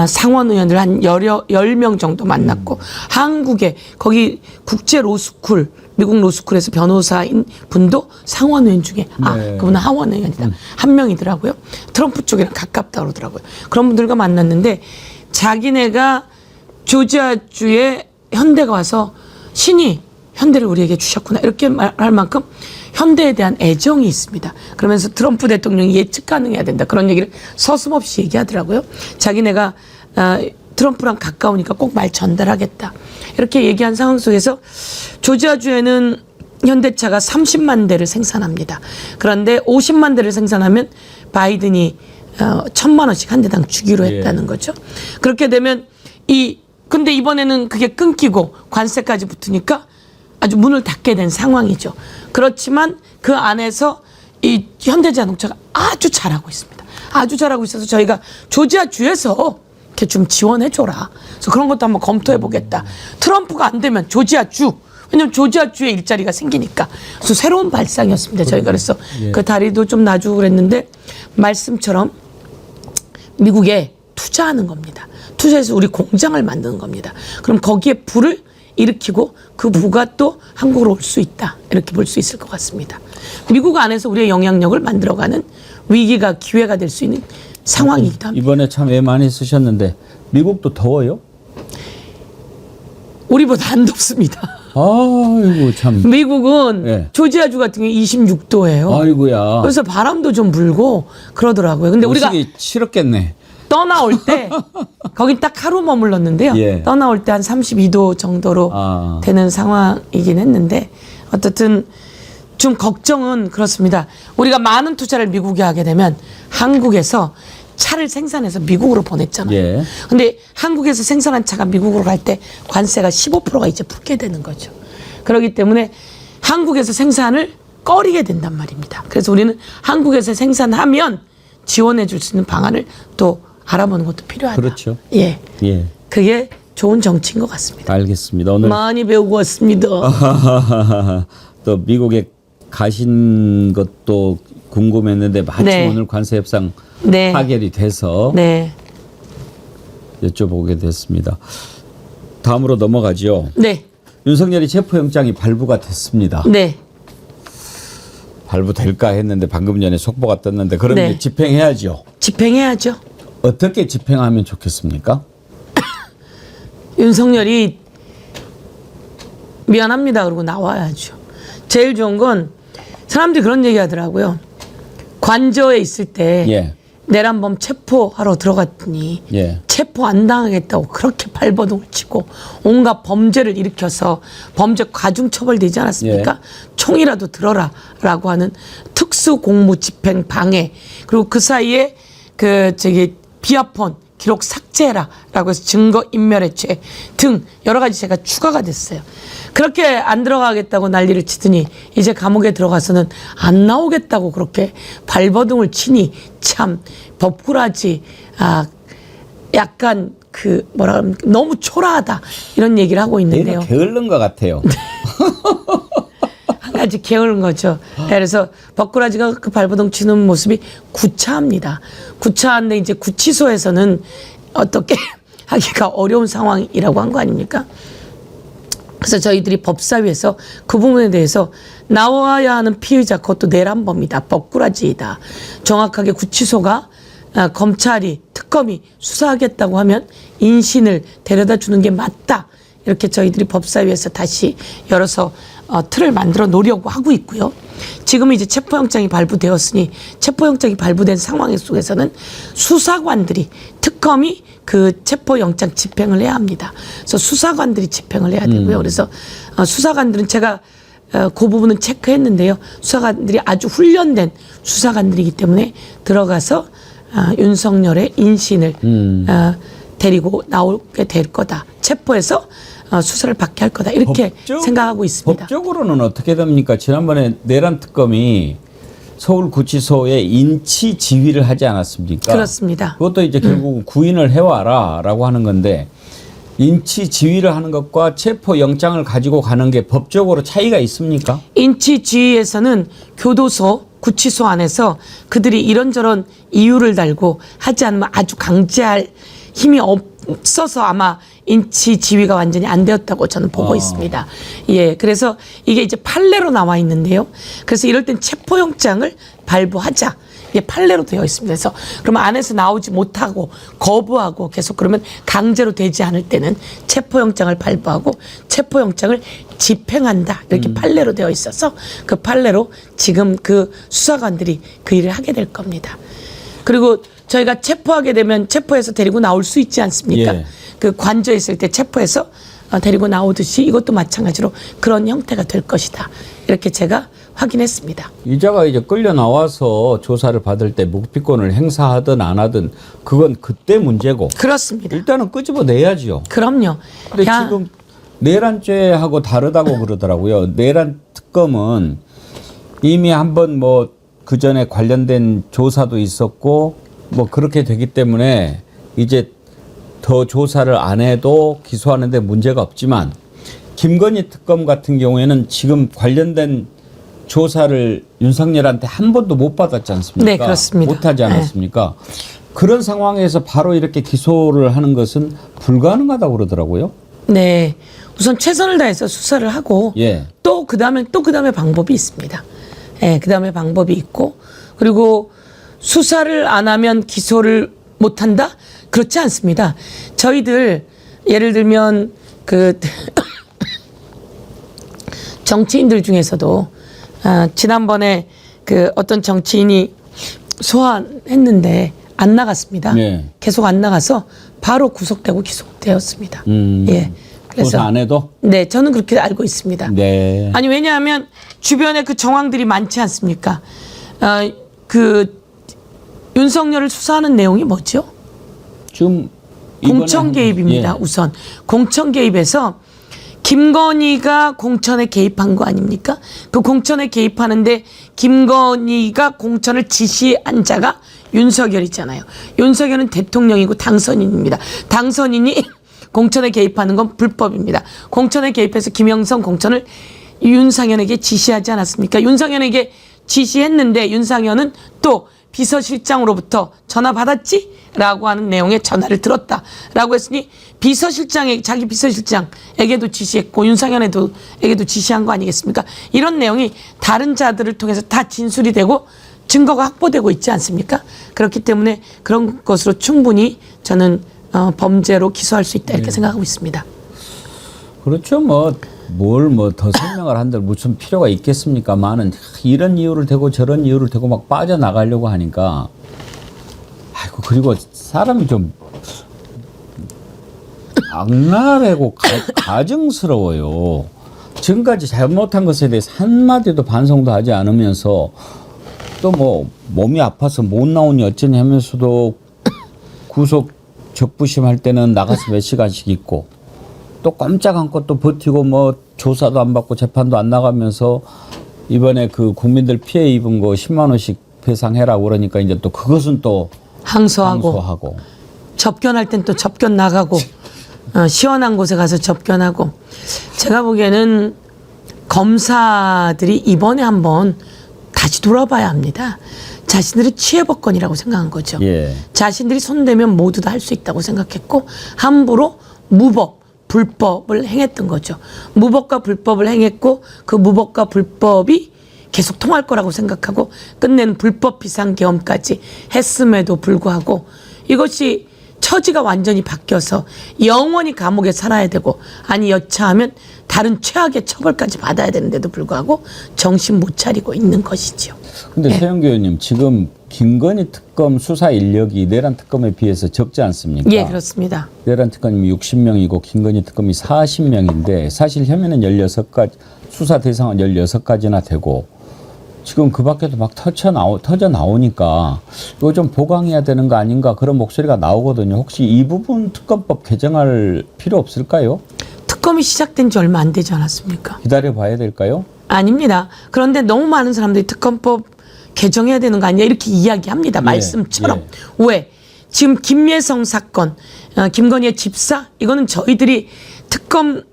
상원 의원들 한 10명 정도 만났고 한국에 거기 국제 로스쿨 미국 로스쿨에서 변호사인 분도 상원 의원 중에 네. 그분은 하원 의원이다. 한 명이더라고요. 트럼프 쪽이랑 가깝다 그러더라고요. 그런 분들과 만났는데 자기네가 조지아주에 현대가 와서 신이 현대를 우리에게 주셨구나 이렇게 말할 만큼 현대에 대한 애정이 있습니다. 그러면서 트럼프 대통령이 예측 가능해야 된다. 그런 얘기를 서슴없이 얘기하더라고요. 자기네가 트럼프랑 가까우니까 꼭 말 전달하겠다. 이렇게 얘기한 상황 속에서 조지아주에는 현대차가 30만 대를 생산합니다. 그런데 50만 대를 생산하면 바이든이 1,000만 원씩 한 대당 주기로 했다는 거죠. 그렇게 되면 근데 이번에는 그게 끊기고 관세까지 붙으니까 아주 문을 닫게 된 상황이죠. 그렇지만 그 안에서 이 현대자동차가 아주 잘하고 있습니다. 아주 잘하고 있어서 저희가 조지아주에서 이렇게 좀 지원해줘라. 그래서 그런 것도 한번 검토해보겠다. 트럼프가 안 되면 조지아주. 왜냐면 조지아주에 일자리가 생기니까. 그래서 새로운 발상이었습니다. 저희가 그래서 그 다리도 좀 놔주고 그랬는데 말씀처럼 미국에 투자하는 겁니다. 투자해서 우리 공장을 만드는 겁니다. 그럼 거기에 불을 일으키고 그 부가 또 한국으로 올 수 있다. 이렇게 볼 수 있을 것 같습니다. 미국 안에서 우리의 영향력을 만들어가는 위기가 기회가 될 수 있는 상황이기도 합니다. 이번에 참 애 많이 쓰셨는데 미국도 더워요? 우리보다 안 덥습니다. 아이고 참. 미국은 예. 조지아주 같은 게 26도예요. 아이고야. 그래서 바람도 좀 불고 그러더라고요. 근데 우리가 오시기 싫었겠네. 떠나올 때 거긴 딱 하루 머물렀는데요. 예. 떠나올 때 한 32도 정도로 되는 상황이긴 했는데 어쨌든 좀 걱정은 그렇습니다. 우리가 많은 투자를 미국에 하게 되면 한국에서 차를 생산해서 미국으로 보냈잖아요. 예. 근데 한국에서 생산한 차가 미국으로 갈 때 관세가 15%가 이제 붙게 되는 거죠. 그렇기 때문에 한국에서 생산을 꺼리게 된단 말입니다. 그래서 우리는 한국에서 생산하면 지원해 줄 수 있는 방안을 또 알아보는 것도 필요하다. 그렇죠. 예. 예. 그게 좋은 정치인 것 같습니다. 알겠습니다. 오늘 많이 배우고 왔습니다. 또 미국에 가신 것도 궁금했는데 마침 네. 오늘 관세 협상 네. 타결이 돼서 네. 여쭤보게 됐습니다. 다음으로 넘어가죠. 네. 윤석열이 체포영장이 발부가 됐습니다. 네. 발부될까 했는데 방금 전에 속보가 떴는데 그럼 네. 이제 집행해야죠. 집행해야죠. 어떻게 집행하면 좋겠습니까? 윤석열이 미안합니다 그러고 나와야죠. 제일 좋은 건 사람들이 그런 얘기 하더라고요. 관저에 있을 때 예. 내란범 체포하러 들어갔더니 예. 체포 안 당하겠다고 그렇게 발버둥을 치고 온갖 범죄를 일으켜서 범죄 가중처벌되지 않았습니까? 총이라도 들어라 라고 하는 특수공무 집행 방해 그리고 그 사이에 비아폰 기록 삭제해라 라고 해서 증거인멸해체 등 여러 가지 제가 추가가 됐어요. 그렇게 안 들어가겠다고 난리를 치더니 이제 감옥에 들어가서는 안 나오겠다고 그렇게 발버둥을 치니 참 법꾸라지 약간 너무 초라하다 이런 얘기를 하고 있는데요. 게을른 것 같아요. 한 가지 게으른 거죠. 그래서 법꾸라지가 그 발버둥 치는 모습이 구차합니다. 구차한데 이제 구치소에서는 어떻게 하기가 어려운 상황이라고 한 거 아닙니까? 그래서 저희들이 법사위에서 그 부분에 대해서 나와야 하는 피의자 그것도 내란범이다. 법꾸라지이다. 정확하게 구치소가 검찰이 특검이 수사하겠다고 하면 인신을 데려다 주는 게 맞다. 이렇게 저희들이 법사위에서 다시 열어서 틀을 만들어 놓으려고 하고 있고요. 지금 이제 체포영장이 발부되었으니 체포영장이 발부된 상황 속에서는 수사관들이 특검이 그 체포영장 집행을 해야 합니다. 그래서 수사관들이 집행을 해야 되고요. 그래서 수사관들은 제가 그 부분은 체크했는데요. 수사관들이 아주 훈련된 수사관들이기 때문에 들어가서 윤석열의 인신을 데리고 나오게 될 거다. 체포해서 수사를 받게 할 거다. 이렇게 생각하고 있습니다. 법적으로는 어떻게 됩니까? 지난번에 내란 특검이 서울구치소에 인치 지휘를 하지 않았습니까? 그렇습니다. 그것도 이제 결국 구인을 해와라라고 하는 건데 인치 지휘를 하는 것과 체포 영장을 가지고 가는 게 법적으로 차이가 있습니까? 인치 지휘에서는 교도소, 구치소 안에서 그들이 이런저런 이유를 달고 하지 않으면 아주 강제할 힘이 없어서 아마 인치 지휘가 완전히 안 되었다고 저는 보고 있습니다. 예, 그래서 이게 이제 판례로 나와 있는데요. 그래서 이럴 땐 체포영장을 발부하자. 이게 판례로 되어 있습니다. 그래서 그러면 안에서 나오지 못하고 거부하고 계속 그러면 강제로 되지 않을 때는 체포영장을 발부하고 체포영장을 집행한다. 이렇게 판례로 되어 있어서 그 판례로 지금 그 수사관들이 그 일을 하게 될 겁니다. 그리고 저희가 체포하게 되면 체포해서 데리고 나올 수 있지 않습니까? 예. 그 관저에 있을 때 체포해서 데리고 나오듯이 이것도 마찬가지로 그런 형태가 될 것이다. 이렇게 제가 확인했습니다. 이자가 이제 끌려 나와서 조사를 받을 때 묵비권을 행사하든 안 하든 그건 그때 문제고 그렇습니다. 일단은 끄집어내야지요. 그럼요. 근데 지금 내란죄하고 다르다고 그러더라고요. 내란 특검은 이미 한번 뭐 그 전에 관련된 조사도 있었고 뭐 그렇게 되기 때문에 이제 더 조사를 안 해도 기소하는데 문제가 없지만 김건희 특검 같은 경우에는 지금 관련된 조사를 윤석열한테 한 번도 못 받았지 않습니까? 네, 그렇습니다. 못하지 않았습니까? 그런 상황에서 바로 이렇게 기소를 하는 것은 불가능하다고 그러더라고요. 네. 우선 최선을 다해서 수사를 하고 예. 또 그다음에 방법이 있습니다. 예, 그다음에 방법이 있고 그리고 수사를 안 하면 기소를 못 한다? 그렇지 않습니다. 저희들 예를 들면 그 정치인들 중에서도 지난번에 그 어떤 정치인이 소환했는데 안 나갔습니다. 네. 계속 안 나가서 바로 구속되고 기소되었습니다. 예. 조사 안 해도? 네, 저는 그렇게 알고 있습니다. 네. 아니 왜냐하면 주변에 그 정황들이 많지 않습니까? 그 윤석열을 수사하는 내용이 뭐죠? 지금 공천 개입입니다. 예. 우선 공천 개입에서 김건희가 공천에 개입한 거 아닙니까? 그 공천에 개입하는데 김건희가 공천을 지시한 자가 윤석열이잖아요. 윤석열은 대통령이고 당선인입니다. 당선인이 공천에 개입하는 건 불법입니다. 공천에 개입해서 김영선 공천을 윤상현에게 지시하지 않았습니까? 윤상현에게 지시했는데 윤상현은 또 비서실장으로부터 전화 받았지? 라고 하는 내용의 전화를 들었다라고 했으니 자기 비서실장에게도 지시했고 윤상현에게도 지시한 거 아니겠습니까? 이런 내용이 다른 자들을 통해서 다 진술이 되고 증거가 확보되고 있지 않습니까? 그렇기 때문에 그런 것으로 충분히 저는 범죄로 기소할 수 있다 이렇게 생각하고 있습니다. 그렇죠. 뭘 더 설명을 한들 무슨 필요가 있겠습니까만은 이런 이유를 대고 저런 이유를 대고 막 빠져나가려고 하니까 아이고 그리고 사람이 좀 악랄하고 가증스러워요. 지금까지 잘못한 것에 대해서 한마디도 반성도 하지 않으면서 또 뭐 몸이 아파서 못 나오니 어쩌니 하면서도 구속 적부심할 때는 나가서 몇 시간씩 있고 또 꼼짝 않고 또 버티고 뭐 조사도 안 받고 재판도 안 나가면서 이번에 그 국민들 피해 입은 거 10만 원씩 배상해라고 그러니까 이제 또 그것은 또 항소하고 접견할 땐 또 접견 나가고 시원한 곳에 가서 접견하고 제가 보기에는 검사들이 이번에 한번 다시 돌아봐야 합니다. 자신들이 취해법권이라고 생각한 거죠. 예. 자신들이 손대면 모두 다 할 수 있다고 생각했고 함부로 불법을 행했던 거죠. 무법과 불법을 행했고 그 무법과 불법이 계속 통할 거라고 생각하고 끝내는 불법 비상계엄까지 했음에도 불구하고 이것이 처지가 완전히 바뀌어서 영원히 감옥에 살아야 되고 아니 여차하면 다른 최악의 처벌까지 받아야 되는데도 불구하고 정신 못 차리고 있는 것이죠. 근데 최영규 의원님 지금 김건희 특검 수사 인력이 내란 특검에 비해서 적지 않습니까? 예, 그렇습니다. 내란 특검이 60명이고 김건희 특검이 40명인데 사실 혐의는 16가지, 수사 대상은 16가지나 되고 지금 그 밖에도 막 터져 나오니까 이거 좀 보강해야 되는 거 아닌가 그런 목소리가 나오거든요. 혹시 이 부분 특검법 개정할 필요 없을까요? 특검이 시작된 지 얼마 안 되지 않았습니까? 기다려 봐야 될까요? 아닙니다. 그런데 너무 많은 사람들이 특검법 개정해야 되는 거 아니야 이렇게 이야기합니다. 말씀처럼. 왜? 지금 김예성 사건, 김건희의 집사 이거는 저희들이 특검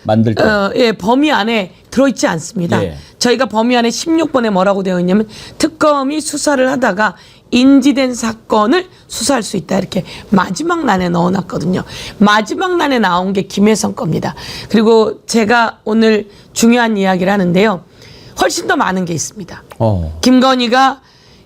만들 때 범위 안에 들어있지 않습니다. 예. 저희가 범위 안에 16번에 뭐라고 되어 있냐면 특검이 수사를 하다가 인지된 사건을 수사할 수 있다 이렇게 마지막 난에 넣어놨거든요. 마지막 난에 나온 게 김혜성 겁니다. 그리고 제가 오늘 중요한 이야기를 하는데요. 훨씬 더 많은 게 있습니다. 김건희가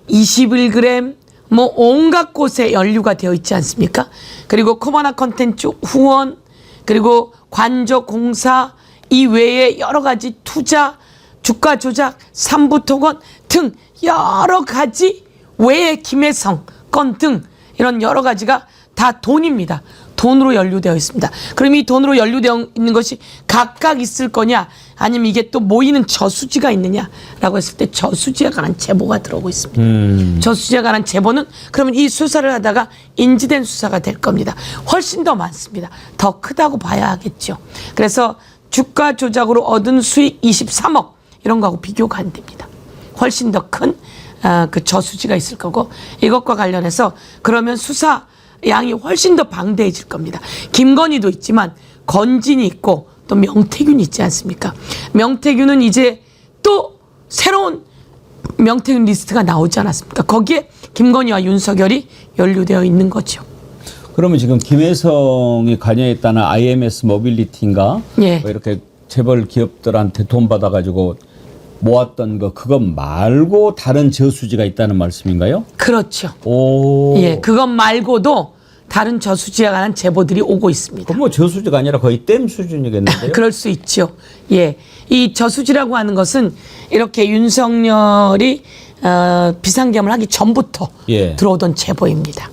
21g 뭐 온갖 곳에 연루가 되어 있지 않습니까? 그리고 코바나 컨텐츠 후원 그리고 관저 공사 이외에 여러 가지 투자 주가 조작 삼부 토건 등 여러 가지 외에 김혜성 건 등 이런 여러 가지가 다 돈입니다. 돈으로 연루되어 있습니다. 그럼 이 돈으로 연루되어 있는 것이 각각 있을 거냐, 아니면 이게 또 모이는 저수지가 있느냐라고 했을 때 저수지에 관한 제보가 들어오고 있습니다. 저수지에 관한 제보는 그러면 이 수사를 하다가 인지된 수사가 될 겁니다. 훨씬 더 많습니다. 더 크다고 봐야 하겠죠. 그래서 주가 조작으로 얻은 수익 23억 이런 거하고 비교가 안 됩니다. 훨씬 더 큰 그 저수지가 있을 거고, 이것과 관련해서 그러면 수사 양이 훨씬 더 방대해질 겁니다. 김건희도 있지만 건진이 있고 또 명태균이 있지 않습니까? 명태균은 이제 또 새로운 명태균 리스트가 나오지 않았습니까? 거기에 김건희와 윤석열이 연루되어 있는 거죠. 그러면 지금 김혜성이 관여했다는 IMS 모빌리티인가? 예. 뭐 이렇게 재벌 기업들한테 돈 받아가지고 모았던 그것 말고 다른 저수지가 있다는 말씀인가요? 그렇죠. 오. 예, 그것 말고도 다른 저수지에 관한 제보들이 오고 있습니다. 그럼 뭐 저수지가 아니라 거의 댐 수준이겠는데요? 그럴 수 있죠. 예, 이 저수지라고 하는 것은 이렇게 윤석열이 비상계엄을 하기 전부터 예. 들어오던 제보입니다.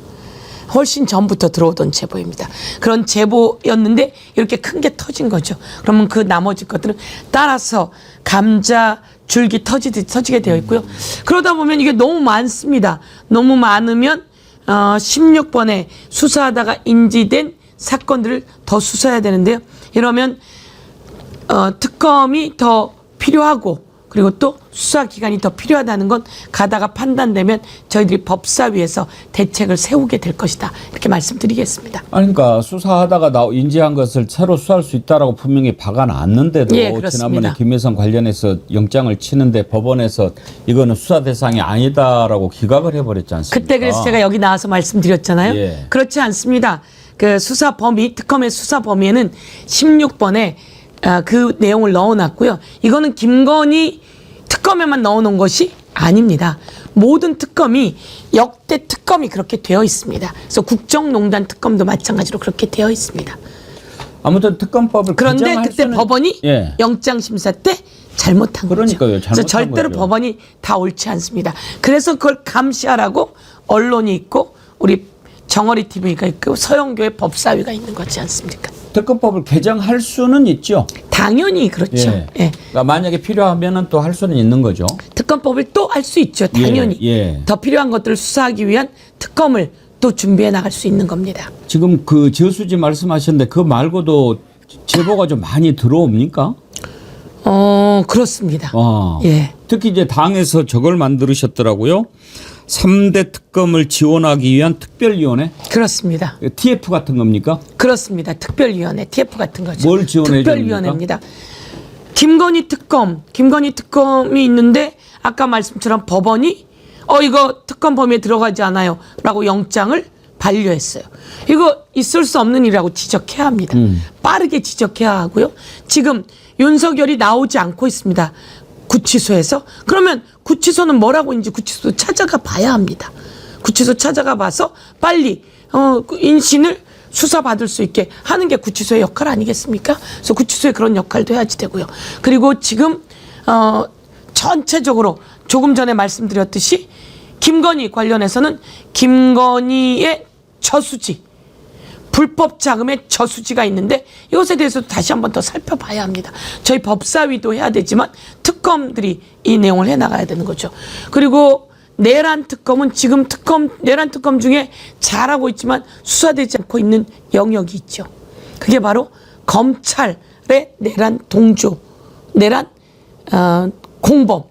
훨씬 전부터 들어오던 제보입니다. 그런 제보였는데 이렇게 큰 게 터진 거죠. 그러면 그 나머지 것들은 따라서 감자 줄기 터지듯이 터지게 되어 있고요. 그러다 보면 이게 너무 많습니다. 너무 많으면 16번에 수사하다가 인지된 사건들을 더 수사해야 되는데요. 이러면 특검이 더 필요하고, 그리고 또 수사기관이 더 필요하다는 건 가다가 판단되면 저희들이 법사위에서 대책을 세우게 될 것이다, 이렇게 말씀드리겠습니다. 아니, 그러니까 수사하다가 인지한 것을 새로 수사할 수 있다라고 분명히 박아놨는데도 예, 그렇습니다. 지난번에 김혜성 관련해서 영장을 치는데 법원에서 이거는 수사 대상이 아니다라고 기각을 해버렸지 않습니까? 그때 그래서 제가 여기 나와서 말씀드렸잖아요. 예. 그렇지 않습니다. 그 수사 범위, 특검의 수사 범위에는 16번에 그 내용을 넣어놨고요. 이거는 김건희 특검에만 넣어놓은 것이 아닙니다. 모든 특검이 역대 특검이 그렇게 되어 있습니다. 그래서 국정농단 특검도 마찬가지로 그렇게 되어 있습니다. 아무튼 특검법을 그런데 개정할 그때 수는- 법원이 예. 영장 심사 때 잘못한 그러니까요. 거죠. 잘못한 그래서 절대로 거죠. 법원이 다 옳지 않습니다. 그래서 그걸 감시하라고 언론이 있고 우리 정어리 TV가 있고 서영교의 법사위가 있는 거지 않습니까? 특검법을 개정할 수는 있죠. 당연히 그렇죠. 예. 예. 그러니까 만약에 필요하면은 또 할 수는 있는 거죠. 특검법을 또 할 수 있죠. 당연히. 예. 더 필요한 것들을 수사하기 위한 특검을 또 준비해 나갈 수 있는 겁니다. 지금 그 저수지 말씀하셨는데 그 말고도 제보가 좀 많이 들어옵니까? 그렇습니다. 아. 예. 특히 이제 당에서 저걸 만들으셨더라고요. 3대 특검을 지원하기 위한 특별위원회? 그렇습니다. TF 같은 겁니까? 그렇습니다. 특별위원회, TF 같은 거죠. 뭘 지원해 특별위원회입니다. 김건희 특검이 있는데 아까 말씀처럼 법원이 이거 특검 범위에 들어가지 않아요 라고 영장을 반려했어요. 이거 있을 수 없는 일이라고 지적해야 합니다. 빠르게 지적해야 하고요. 지금 윤석열이 나오지 않고 있습니다. 구치소에서. 그러면 구치소는 뭐라고 있는지 구치소 찾아가 봐야 합니다. 구치소 찾아가 봐서 빨리 그 인신을 수사받을 수 있게 하는 게 구치소의 역할 아니겠습니까? 그래서 구치소에 그런 역할도 해야지 되고요. 그리고 지금 전체적으로 조금 전에 말씀드렸듯이 김건희 관련해서는 김건희의 저수지, 불법 자금의 저수지가 있는데 이것에 대해서도 다시 한번 더 살펴봐야 합니다. 저희 법사위도 해야 되지만 특검들이 이 내용을 해나가야 되는 거죠. 그리고 내란 특검은 지금 내란 특검 중에 잘하고 있지만 수사되지 않고 있는 영역이 있죠. 그게 바로 검찰의 내란 동조, 내란 공범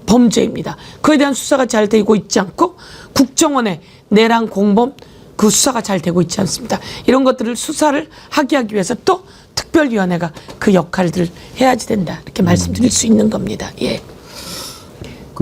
범죄입니다. 그에 대한 수사가 잘 되고 있지 않고 국정원의 내란 공범 그 수사가 잘 되고 있지 않습니다. 이런 것들을 수사를 하기 위해서 또 특별위원회가 그 역할들을 해야지 된다, 이렇게 말씀드릴 수 있는 겁니다. 예.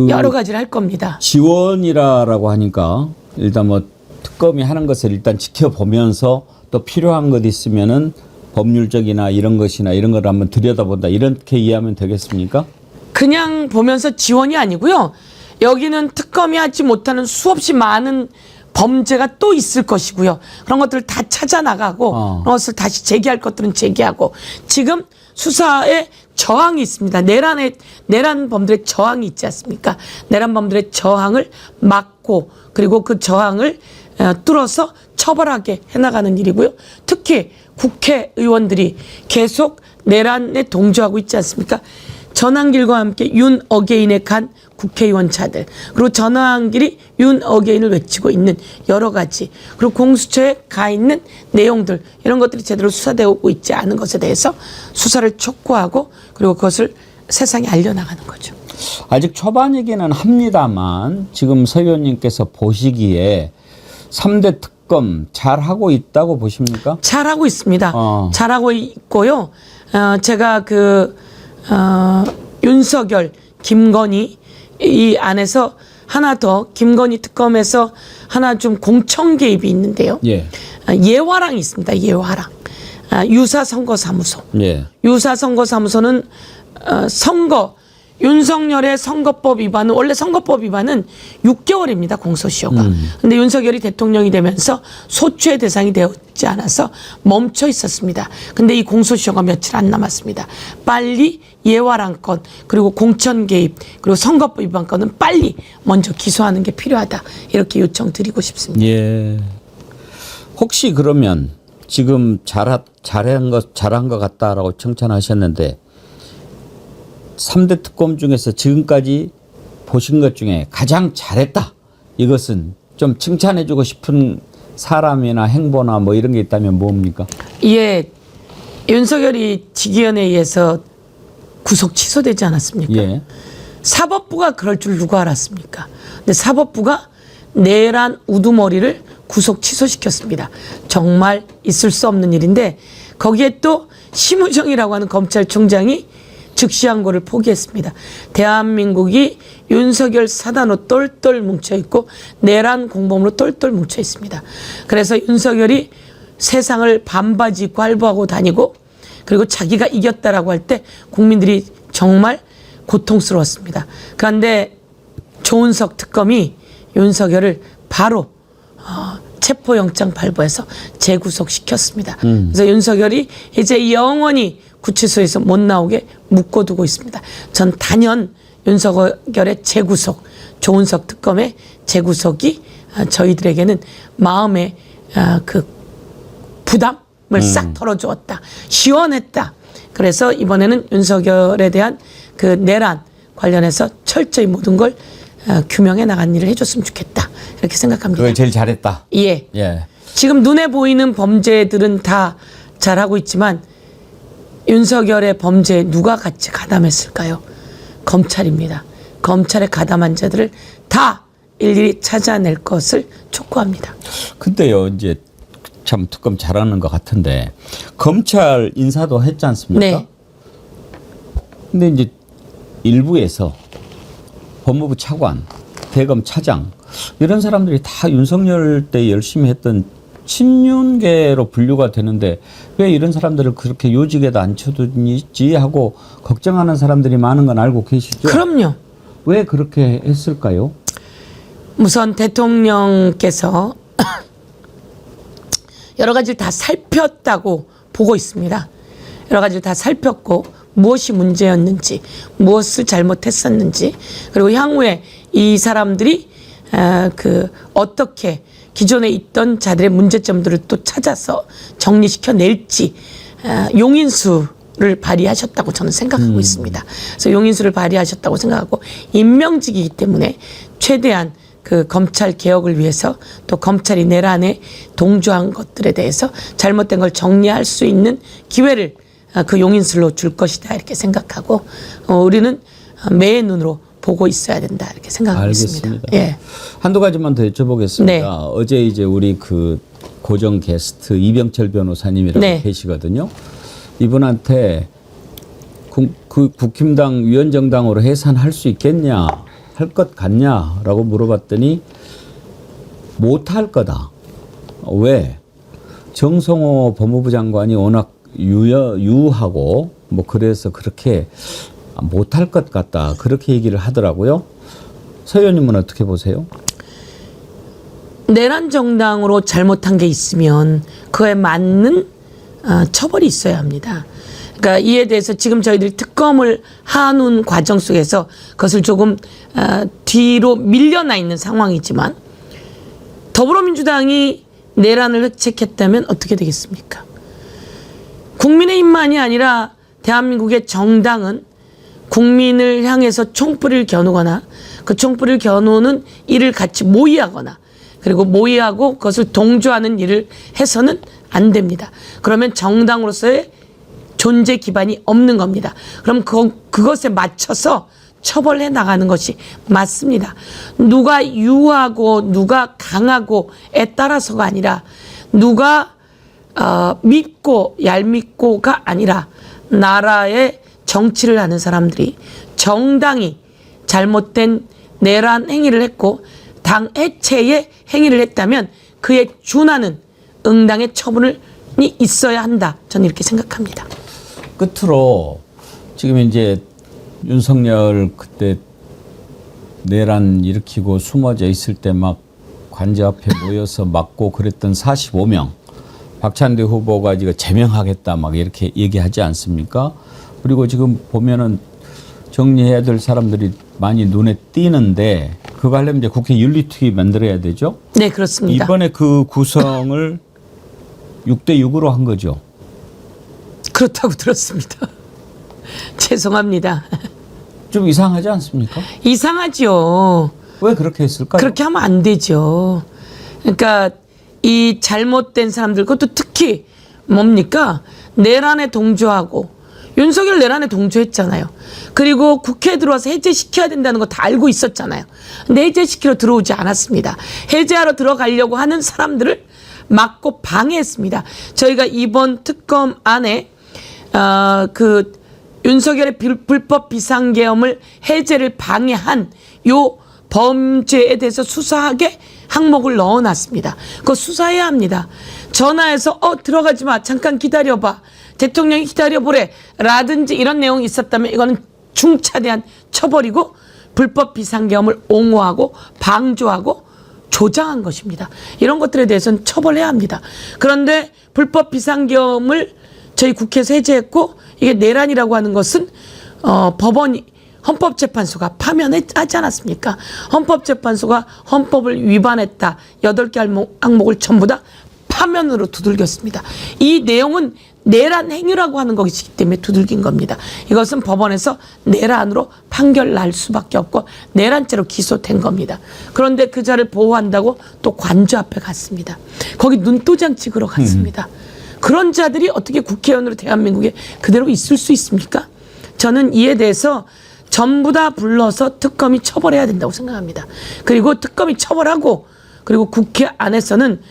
여러 가지를 할 겁니다. 지원이라고 하니까 일단 뭐 특검이 하는 것을 일단 지켜보면서 또 필요한 것 있으면은 법률적이나 이런 것이나 이런 걸 한번 들여다본다, 이렇게 이해하면 되겠습니까? 그냥 보면서 지원이 아니고요. 여기는 특검이 하지 못하는 수없이 많은 범죄가 또 있을 것이고요. 그런 것들을 다 찾아나가고 그런 것을 다시 제기할 것들은 제기하고, 지금 수사에 저항이 있습니다. 내란 범들의 저항이 있지 않습니까? 내란 범들의 저항을 막고, 그리고 그 저항을 뚫어서 처벌하게 해나가는 일이고요. 특히 국회의원들이 계속 내란에 동조하고 있지 않습니까? 전환길과 함께 윤 어게인에 간 국회의원차들, 그리고 전환길이 윤 어게인을 외치고 있는 여러 가지, 그리고 공수처에 가 있는 내용들, 이런 것들이 제대로 수사되고 있지 않은 것에 대해서 수사를 촉구하고 그리고 그것을 세상에 알려나가는 거죠. 아직 초반이기는 합니다만 지금 서 의원님께서 보시기에 3대 특검 잘하고 있다고 보십니까? 잘하고 있습니다. 잘하고 있고요. 제가 윤석열, 김건희 이 안에서 하나 더 김건희 특검에서 하나 좀 공청 개입이 있는데요. 예. 예화랑이 있습니다. 예화랑. 유사선거사무소. 예. 유사선거사무소는 윤석열의 선거법 위반은, 원래 선거법 위반은 6개월입니다. 공소시효가. 근데 윤석열이 대통령이 되면서 소추의 대상이 되었지 않아서 멈춰 있었습니다. 근데 이 공소시효가 며칠 안 남았습니다. 빨리 예화랑 건, 그리고 공천 개입, 그리고 선거법 위반 건은 빨리 먼저 기소하는 게 필요하다. 이렇게 요청드리고 싶습니다. 예. 혹시 그러면 지금 잘한 것 같다라고 칭찬하셨는데 3대 특검 중에서 지금까지 보신 것 중에 가장 잘했다, 이것은 좀 칭찬해주고 싶은 사람이나 행보나 뭐 이런 게 있다면 뭡니까? 예, 윤석열이 직위원회에 의해서 구속 취소되지 않았습니까? 예. 사법부가 그럴 줄 누가 알았습니까? 근데 사법부가 내란 우두머리를 구속 취소시켰습니다. 정말 있을 수 없는 일인데, 거기에 또 심우정이라고 하는 검찰총장이 즉시항고를 포기했습니다. 대한민국이 윤석열 사단으로 똘똘 뭉쳐있고 내란 공범으로 똘똘 뭉쳐있습니다. 그래서 윤석열이 세상을 반바지 입고 할부하고 다니고, 그리고 자기가 이겼다라고 할 때 국민들이 정말 고통스러웠습니다. 그런데 조은석 특검이 윤석열을 바로 체포영장 발부해서 재구속시켰습니다. 그래서 윤석열이 이제 영원히 구치소에서 못 나오게 묶어두고 있습니다. 전 단연 윤석열의 재구속, 조은석 특검의 재구속이 저희들에게는 마음의 부담을 싹 털어주었다. 시원했다. 그래서 이번에는 윤석열에 대한 내란 관련해서 철저히 모든 걸 규명해 나간 일을 해줬으면 좋겠다. 이렇게 생각합니다. 그걸 제일 잘했다. 예. 예. 지금 눈에 보이는 범죄들은 다 잘하고 있지만 윤석열의 범죄에 누가 같이 가담했을까요? 검찰입니다. 검찰에 가담한 자들을 다 일일이 찾아낼 것을 촉구합니다. 근데요, 이제 참 특검 잘하는 것 같은데 검찰 인사도 했지 않습니까? 네. 근데 이제 일부에서 법무부 차관, 대검 차장 이런 사람들이 다 윤석열 때 열심히 했던 친윤계로 분류가 되는데 왜 이런 사람들을 그렇게 요직에다 앉혀두지 하고 걱정하는 사람들이 많은 건 알고 계시죠? 그럼요. 왜 그렇게 했을까요? 우선 대통령께서 여러 가지를 다 살폈다고 보고 있습니다. 여러 가지를 다 살폈고 무엇이 문제였는지, 무엇을 잘못했었는지, 그리고 향후에 이 사람들이 어떻게 기존에 있던 자들의 문제점들을 또 찾아서 정리시켜낼지 용인수를 발휘하셨다고 저는 생각하고 있습니다. 그래서 용인수를 발휘하셨다고 생각하고 임명직이기 때문에 최대한 검찰 개혁을 위해서 또 검찰이 내란에 동조한 것들에 대해서 잘못된 걸 정리할 수 있는 기회를 용인술로 줄 것이다 이렇게 생각하고 우리는 매의 눈으로 보고 있어야 된다 이렇게 생각하고 있습니다. 예. 한두 가지만 더 여쭤보겠습니다. 네. 어제 이제 우리 고정 게스트 이병철 변호사님이라고 네. 계시거든요. 이분한테 국힘당 위원정당으로 해산할 수 있겠냐, 할 것 같냐라고 물어봤더니 못할 거다. 왜? 정성호 법무부 장관이 워낙 유하고 뭐 그래서 그렇게 못할 것 같다 그렇게 얘기를 하더라고요. 서 의원님은 어떻게 보세요? 내란 정당으로 잘못한 게 있으면 그에 맞는 처벌이 있어야 합니다. 그러니까 이에 대해서 지금 저희들이 특검을 하는 과정 속에서 그것을 조금 뒤로 밀려나 있는 상황이지만 더불어민주당이 내란을 획책했다면 어떻게 되겠습니까? 국민의힘만이 아니라 대한민국의 정당은 국민을 향해서 총불을 겨누거나 그 총불을 겨누는 일을 같이 모의하거나 그리고 모의하고 그것을 동조하는 일을 해서는 안 됩니다. 그러면 정당으로서의 존재 기반이 없는 겁니다. 그럼 그것에 맞춰서 처벌해 나가는 것이 맞습니다. 누가 유하고 누가 강하고에 따라서가 아니라 누가 믿고 얄밉고가 아니라 나라의 정치를 하는 사람들이 정당이 잘못된 내란 행위를 했고 당 해체의 행위를 했다면 그에 준하는 응당의 처분이 있어야 한다. 저는 이렇게 생각합니다. 끝으로 지금 이제 윤석열 그때 내란 일으키고 숨어져 있을 때 막 관제 앞에 모여서 막고 그랬던 45명 박찬대 후보가 이거 제명하겠다 막 이렇게 얘기하지 않습니까? 그리고 지금 보면은 정리해야 될 사람들이 많이 눈에 띄는데 그거 하려면 이제 국회 윤리특위 만들어야 되죠? 네, 그렇습니다. 이번에 그 구성을 6대6으로 한 거죠. 그렇다고 들었습니다. 죄송합니다. 좀 이상하지 않습니까? 이상하죠. 왜 그렇게 했을까요? 그렇게 하면 안 되죠. 그러니까 이 잘못된 사람들, 그것도 특히 뭡니까? 내란에 동조하고 윤석열 내란에 동조했잖아요. 그리고 국회에 들어와서 해제시켜야 된다는 거 다 알고 있었잖아요. 근데 해제시키러 들어오지 않았습니다. 해제하러 들어가려고 하는 사람들을 막고 방해했습니다. 저희가 이번 특검 안에 그 윤석열의 불법 비상계엄을 해제를 방해한 요 범죄에 대해서 수사하게 항목을 넣어놨습니다. 그거 수사해야 합니다. 전화해서 들어가지 마. 잠깐 기다려봐. 대통령이 기다려보래. 라든지 이런 내용이 있었다면 이거는 중차대한 처벌이고 불법 비상계엄을 옹호하고 방조하고 조장한 것입니다. 이런 것들에 대해서는 처벌해야 합니다. 그런데 불법 비상계엄을 저희 국회에서 해제했고 이게 내란이라고 하는 것은 법원이 헌법재판소가 파면하지 않았습니까? 헌법재판소가 헌법을 위반했다. 8개 항목을 전부 다 파면으로 두들겼습니다. 이 내용은 내란 행위라고 하는 것이기 때문에 두들긴 겁니다. 이것은 법원에서 내란으로 판결 날 수밖에 없고 내란죄로 기소된 겁니다. 그런데 그 자를 보호한다고 또 관저 앞에 갔습니다. 거기 눈도장 찍으러 갔습니다. 그런 자들이 어떻게 국회의원으로 대한민국에 그대로 있을 수 있습니까? 저는 이에 대해서 전부 다 불러서 특검이 처벌해야 된다고 생각합니다. 그리고 특검이 처벌하고 그리고 국회 안에서는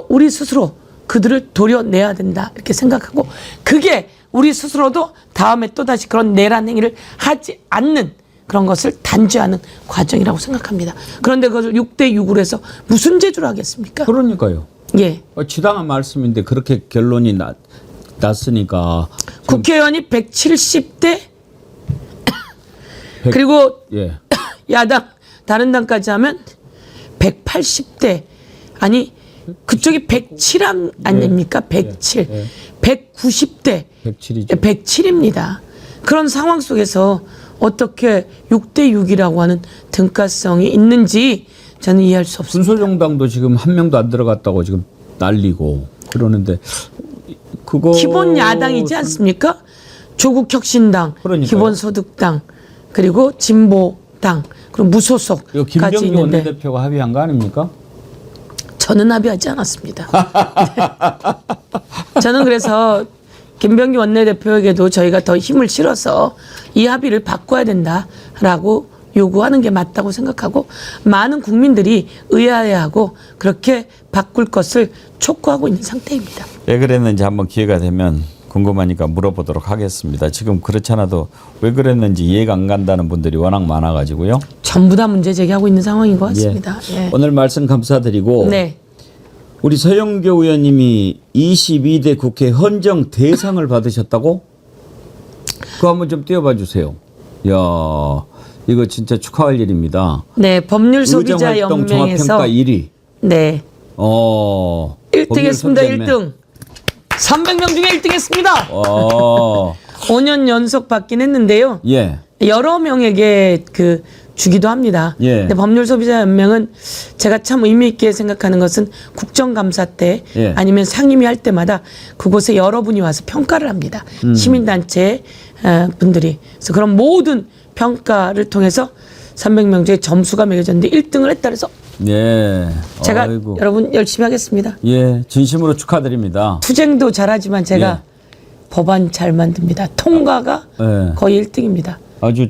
우리 스스로 그들을 도려내야 된다 이렇게 생각하고 그게 우리 스스로도 다음에 또다시 그런 내란 행위를 하지 않는 그런 것을 단죄하는 과정이라고 생각합니다. 그런데 그것을 6대6으로 해서 무슨 제주를 하겠습니까? 그러니까요. 예. 지당한 말씀인데 그렇게 결론이 났으니까 국회의원이 170대 그리고 예. 야당 다른 당까지 하면 180대 아니 그쪽이 107 아닙니까? 107. 190대 107이죠. 107입니다. 그런 상황 속에서 어떻게 6대6이라고 하는 등가성이 있는지 저는 이해할 수 없습니다. 군소정당도 지금 한 명도 안 들어갔다고 지금 난리고 그러는데 그거 기본 야당이지 않습니까? 조국혁신당, 그러니까요. 기본소득당, 그리고 진보당, 그리고 이거 무소속까지 김병기 있는데 원내대표가 합의한 거 아닙니까? 저는 합의하지 않았습니다. 저는 그래서 김병기 원내대표에게도 저희가 더 힘을 실어서 이 합의를 바꿔야 된다라고 요구하는 게 맞다고 생각하고 많은 국민들이 의아해하고 그렇게 바꿀 것을 촉구하고 있는 상태입니다. 왜 그랬는지 한번 기회가 되면 궁금하니까 물어보도록 하겠습니다. 지금 그렇지 않아도 왜 그랬는지 이해가 안 간다는 분들이 워낙 많아가지고요. 전부 다 문제 제기하고 있는 상황인 것 같습니다. 예. 오늘 말씀 감사드리고 네. 우리 서영교 의원님이 22대 국회 헌정 대상을 받으셨다고? 그거 한번 좀 띄워봐 주세요. 이야, 이거 진짜 축하할 일입니다. 네, 법률 소비자 의정활동 연맹에서 종합평가 1위. 네. 1등 법률 했습니다. 소비자 연맹. 1등. 300명 중에 1등 했습니다. 5년 연속 받긴 했는데요. 예. 여러 명에게 그 주기도 합니다. 예. 근데 법률소비자연맹은 제가 참 의미 있게 생각하는 것은 국정감사 때 예. 아니면 상임위 할 때마다 그곳에 여러분이 와서 평가를 합니다. 시민단체 분들이. 그래서 그런 모든 평가를 통해서 300명 중에 점수가 매겨졌는데 1등을 했다 그래서 예. 제가 아이고. 여러분 열심히 하겠습니다. 예, 진심으로 축하드립니다. 투쟁도 잘하지만 제가 예. 법안 잘 만듭니다. 통과가 예. 거의 1등입니다. 아주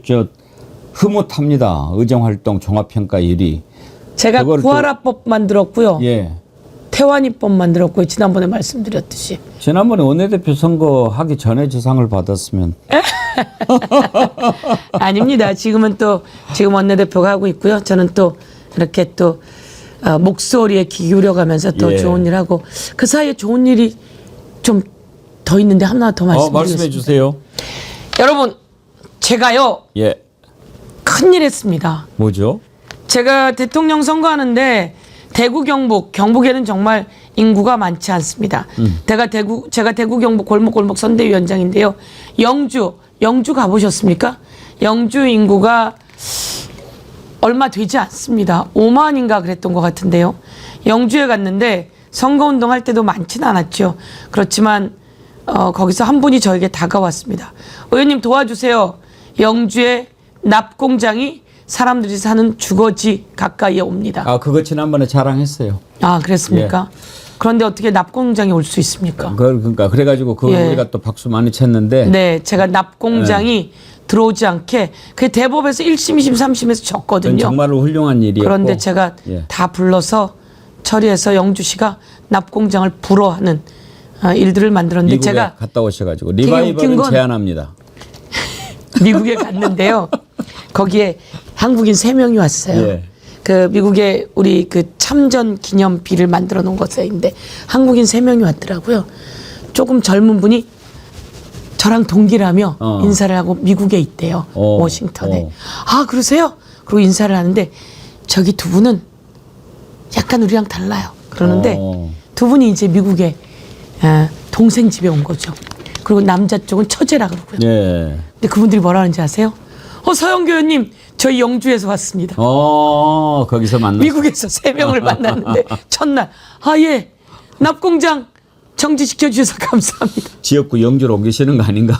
흐뭇합니다. 의정활동 종합평가 1위. 제가 그거를 구하라법 만들었고요. 예. 태완이법 만들었고요. 지난번에 말씀드렸듯이. 지난번에 원내대표 선거 하기 전에 지상을 받았으면 아닙니다. 지금은 또 지금 원내대표가 하고 있고요. 저는 또 이렇게 또 목소리에 귀 기울여가면서 더 예. 좋은 일 하고 그 사이에 좋은 일이 좀 더 있는데 하나 더 말씀드리겠습니다. 말씀해 주세요. 여러분 제가요 예. 큰일 했습니다. 뭐죠? 제가 대통령 선거하는데 대구 경북에는 정말 인구가 많지 않습니다. 제가 대구 경북 골목골목 선대위원장인데요. 영주 가보셨습니까? 영주 인구가 얼마 되지 않습니다. 5만인가 그랬던 것 같은데요. 영주에 갔는데 선거운동 할 때도 많지는 않았죠. 그렇지만 거기서 한 분이 저에게 다가왔습니다. 의원님 도와주세요. 영주에 납공장이 사람들이 사는 주거지 가까이에 옵니다. 아, 그거 지난번에 자랑했어요. 아, 그랬습니까? 그런데 어떻게 납공장에 올 수 있습니까? 그러니까 그래가지고 그걸 예. 우리가 또 박수 많이 쳤는데 네, 제가 납공장이 들어오지 않게 그 대법에서 1심, 2심, 3심에서 그건 졌거든요. 정말로 훌륭한 일이었고 그런데 제가 예. 다 불러서 처리해서 영주시가 납공장을 불허하는 일들을 만들었는데 미국에 제가 갔다 오셔가지고 웃긴 리바이벌은 건 제안합니다. 미국에 갔는데요. 거기에 한국인 3명이 왔어요. 예. 그 미국에 우리 그 참전 기념비를 만들어 놓은 곳인데 한국인 3명이 왔더라고요. 조금 젊은 분이 저랑 동기라며 인사를 하고 미국에 있대요. 워싱턴에. 아, 그러세요? 그리고 인사를 하는데 저기 두 분은 약간 우리랑 달라요. 그러는데 두 분이 이제 미국에 동생 집에 온 거죠. 그리고 남자 쪽은 처제라 그러고요. 예. 근데 그분들이 뭐라 하는지 아세요? 서영교 의원님 저희 영주에서 왔습니다. 거기서 만났어. 미국에서 3명을 만났는데 첫날 예 납공장 정지시켜 주셔서 감사합니다. 지역구 영주로 옮기시는 거 아닌가?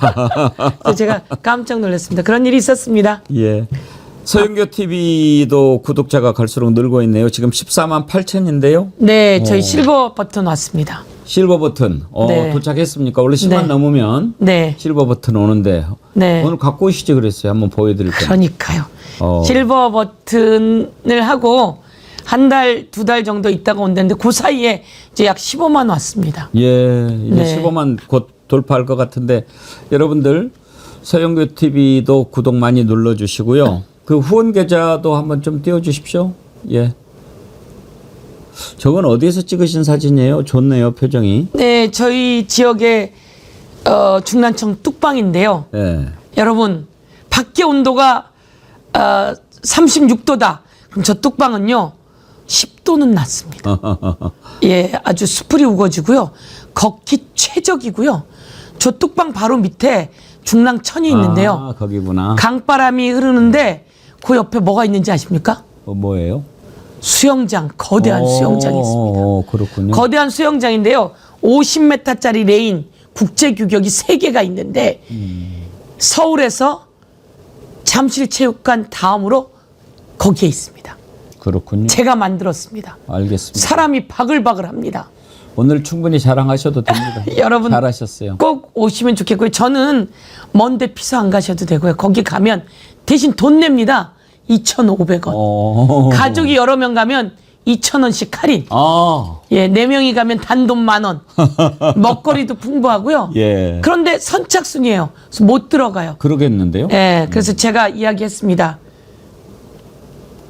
그래서 제가 깜짝 놀랐습니다. 그런 일이 있었습니다. 예. 서영교 TV도 구독자가 갈수록 늘고 있네요. 지금 14만 8천인데요. 네, 저희 실버 버튼 왔습니다. 실버 버튼 네. 도착했습니까? 원래 10만 네. 넘으면 네. 실버 버튼 오는데 네. 오늘 갖고 오시지 그랬어요. 한번 보여드릴 텐데. 그러니까요. 어. 실버 버튼을 하고 한 달, 2달 정도 있다가 온다는데 그 사이에 이제 약 15만 왔습니다. 예, 이제 네. 15만 곧 돌파할 것 같은데 여러분들 서영교 TV도 구독 많이 눌러주시고요. 그 후원 계좌도 한번 좀 띄워주십시오. 예. 저건 어디에서 찍으신 사진이에요? 좋네요, 표정이. 네, 저희 지역의 중난청 뚝방인데요. 예. 여러분, 밖에 온도가 36도다. 그럼 저 뚝방은요 10도는 낮습니다. 예, 아주 수풀이 우거지고요. 걷기 최적이고요. 저 뚝방 바로 밑에 중랑천이 있는데요. 아, 거기구나. 강바람이 흐르는데 그 옆에 뭐가 있는지 아십니까? 뭐예요? 수영장, 거대한 수영장이 있습니다. 그렇군요. 거대한 수영장인데요. 50m짜리 레인 국제 규격이 3개가 있는데 서울에서 잠실체육관 다음으로 거기에 있습니다. 그렇군요. 제가 만들었습니다. 알겠습니다. 사람이 바글바글합니다. 오늘 충분히 자랑하셔도 됩니다. 여러분 잘하셨어요. 꼭 오시면 좋겠고요. 저는 먼데 피서 안 가셔도 되고요. 거기 가면 대신 돈 냅니다. 2,500원. 가족이 여러 명 가면 2,000원씩 할인. 예, 4명이 가면 단돈 10,000원. 먹거리도 풍부하고요. 예. 그런데 선착순이에요. 그래서 못 들어가요. 그러겠는데요? 예, 그래서 제가 이야기했습니다.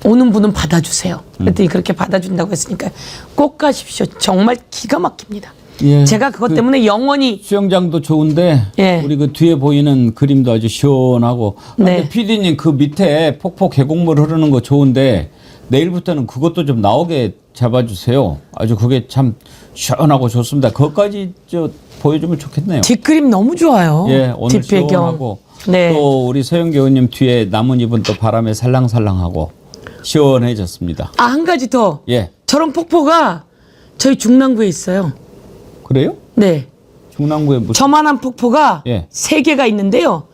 오는 분은 받아주세요. 그랬더니 그렇게 받아준다고 했으니까 꼭 가십시오. 정말 기가 막힙니다. 예. 제가 그것 때문에 영원히 수영장도 좋은데 예. 우리 그 뒤에 보이는 그림도 아주 시원하고. 네. 근데 PD님 그 밑에 폭포 계곡물 흐르는 거 좋은데 내일부터는 그것도 좀 나오게 잡아주세요. 아주 그게 참 시원하고 좋습니다. 그것까지 보여주면 좋겠네요. 뒷그림 너무 좋아요. 예, 오늘 뒷배경. 시원하고 네. 또 우리 서영교 의원님 뒤에 나뭇잎은 또 바람에 살랑살랑하고 시원해졌습니다. 아, 한 가지 더. 예, 저런 폭포가 저희 중랑구에 있어요. 그래요? 네. 중랑구에 무슨 저만한 폭포가 예. 3개가 있는데요.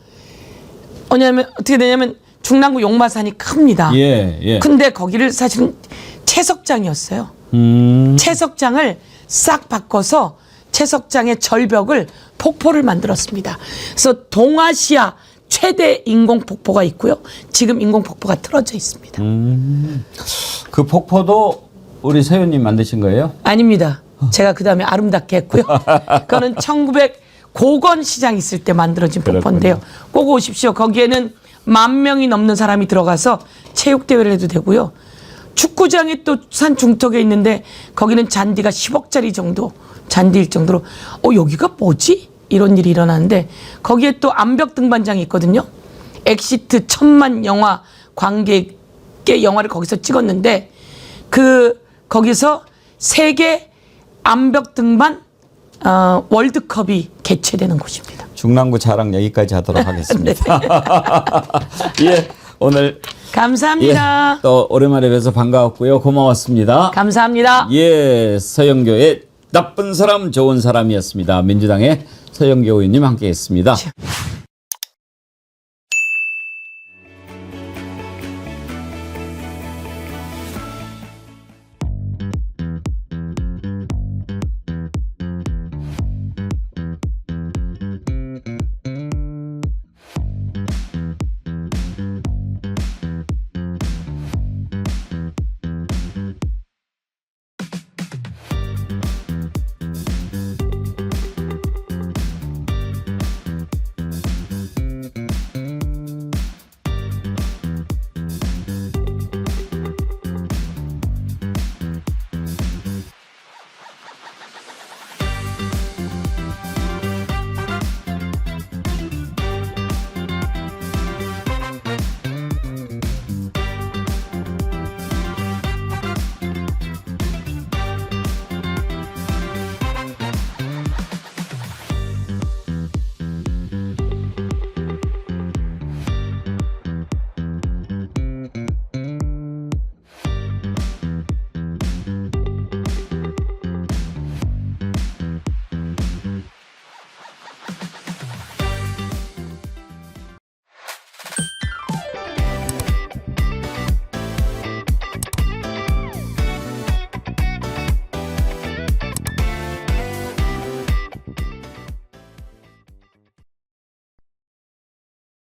어떻게 되냐면 중랑구 용마산이 큽니다. 예, 예. 근데 거기를 사실은 채석장이었어요. 채석장을 싹 바꿔서 채석장의 절벽을 폭포를 만들었습니다. 그래서 동아시아 최대 인공 폭포가 있고요. 지금 인공 폭포가 틀어져 있습니다. 그 폭포도 우리 서 의원님 만드신 거예요? 아닙니다. 제가 그 다음에 아름답게 했고요. 그거는 1900 시장 있을 때 만들어진 폭포인데요. 꼭 오십시오. 거기에는 10,000명이 넘는 사람이 들어가서 체육대회를 해도 되고요. 축구장이 또 산 중턱에 있는데 거기는 잔디가 10억짜리 정도 잔디일 정도로 여기가 뭐지? 이런 일이 일어나는데 거기에 또 암벽 등반장이 있거든요. 엑시트 1000만 영화 관객의 영화를 거기서 찍었는데 거기서 세계 암벽 등반 월드컵이 개최되는 곳입니다. 중랑구 자랑 여기까지 하도록 하겠습니다. 예, 오늘 감사합니다. 예, 또 오랜만에 뵈서 반가웠고요. 고마웠습니다. 감사합니다. 예, 서영교의 나쁜 사람 좋은 사람이었습니다. 민주당의 서영교 의원님 함께했습니다.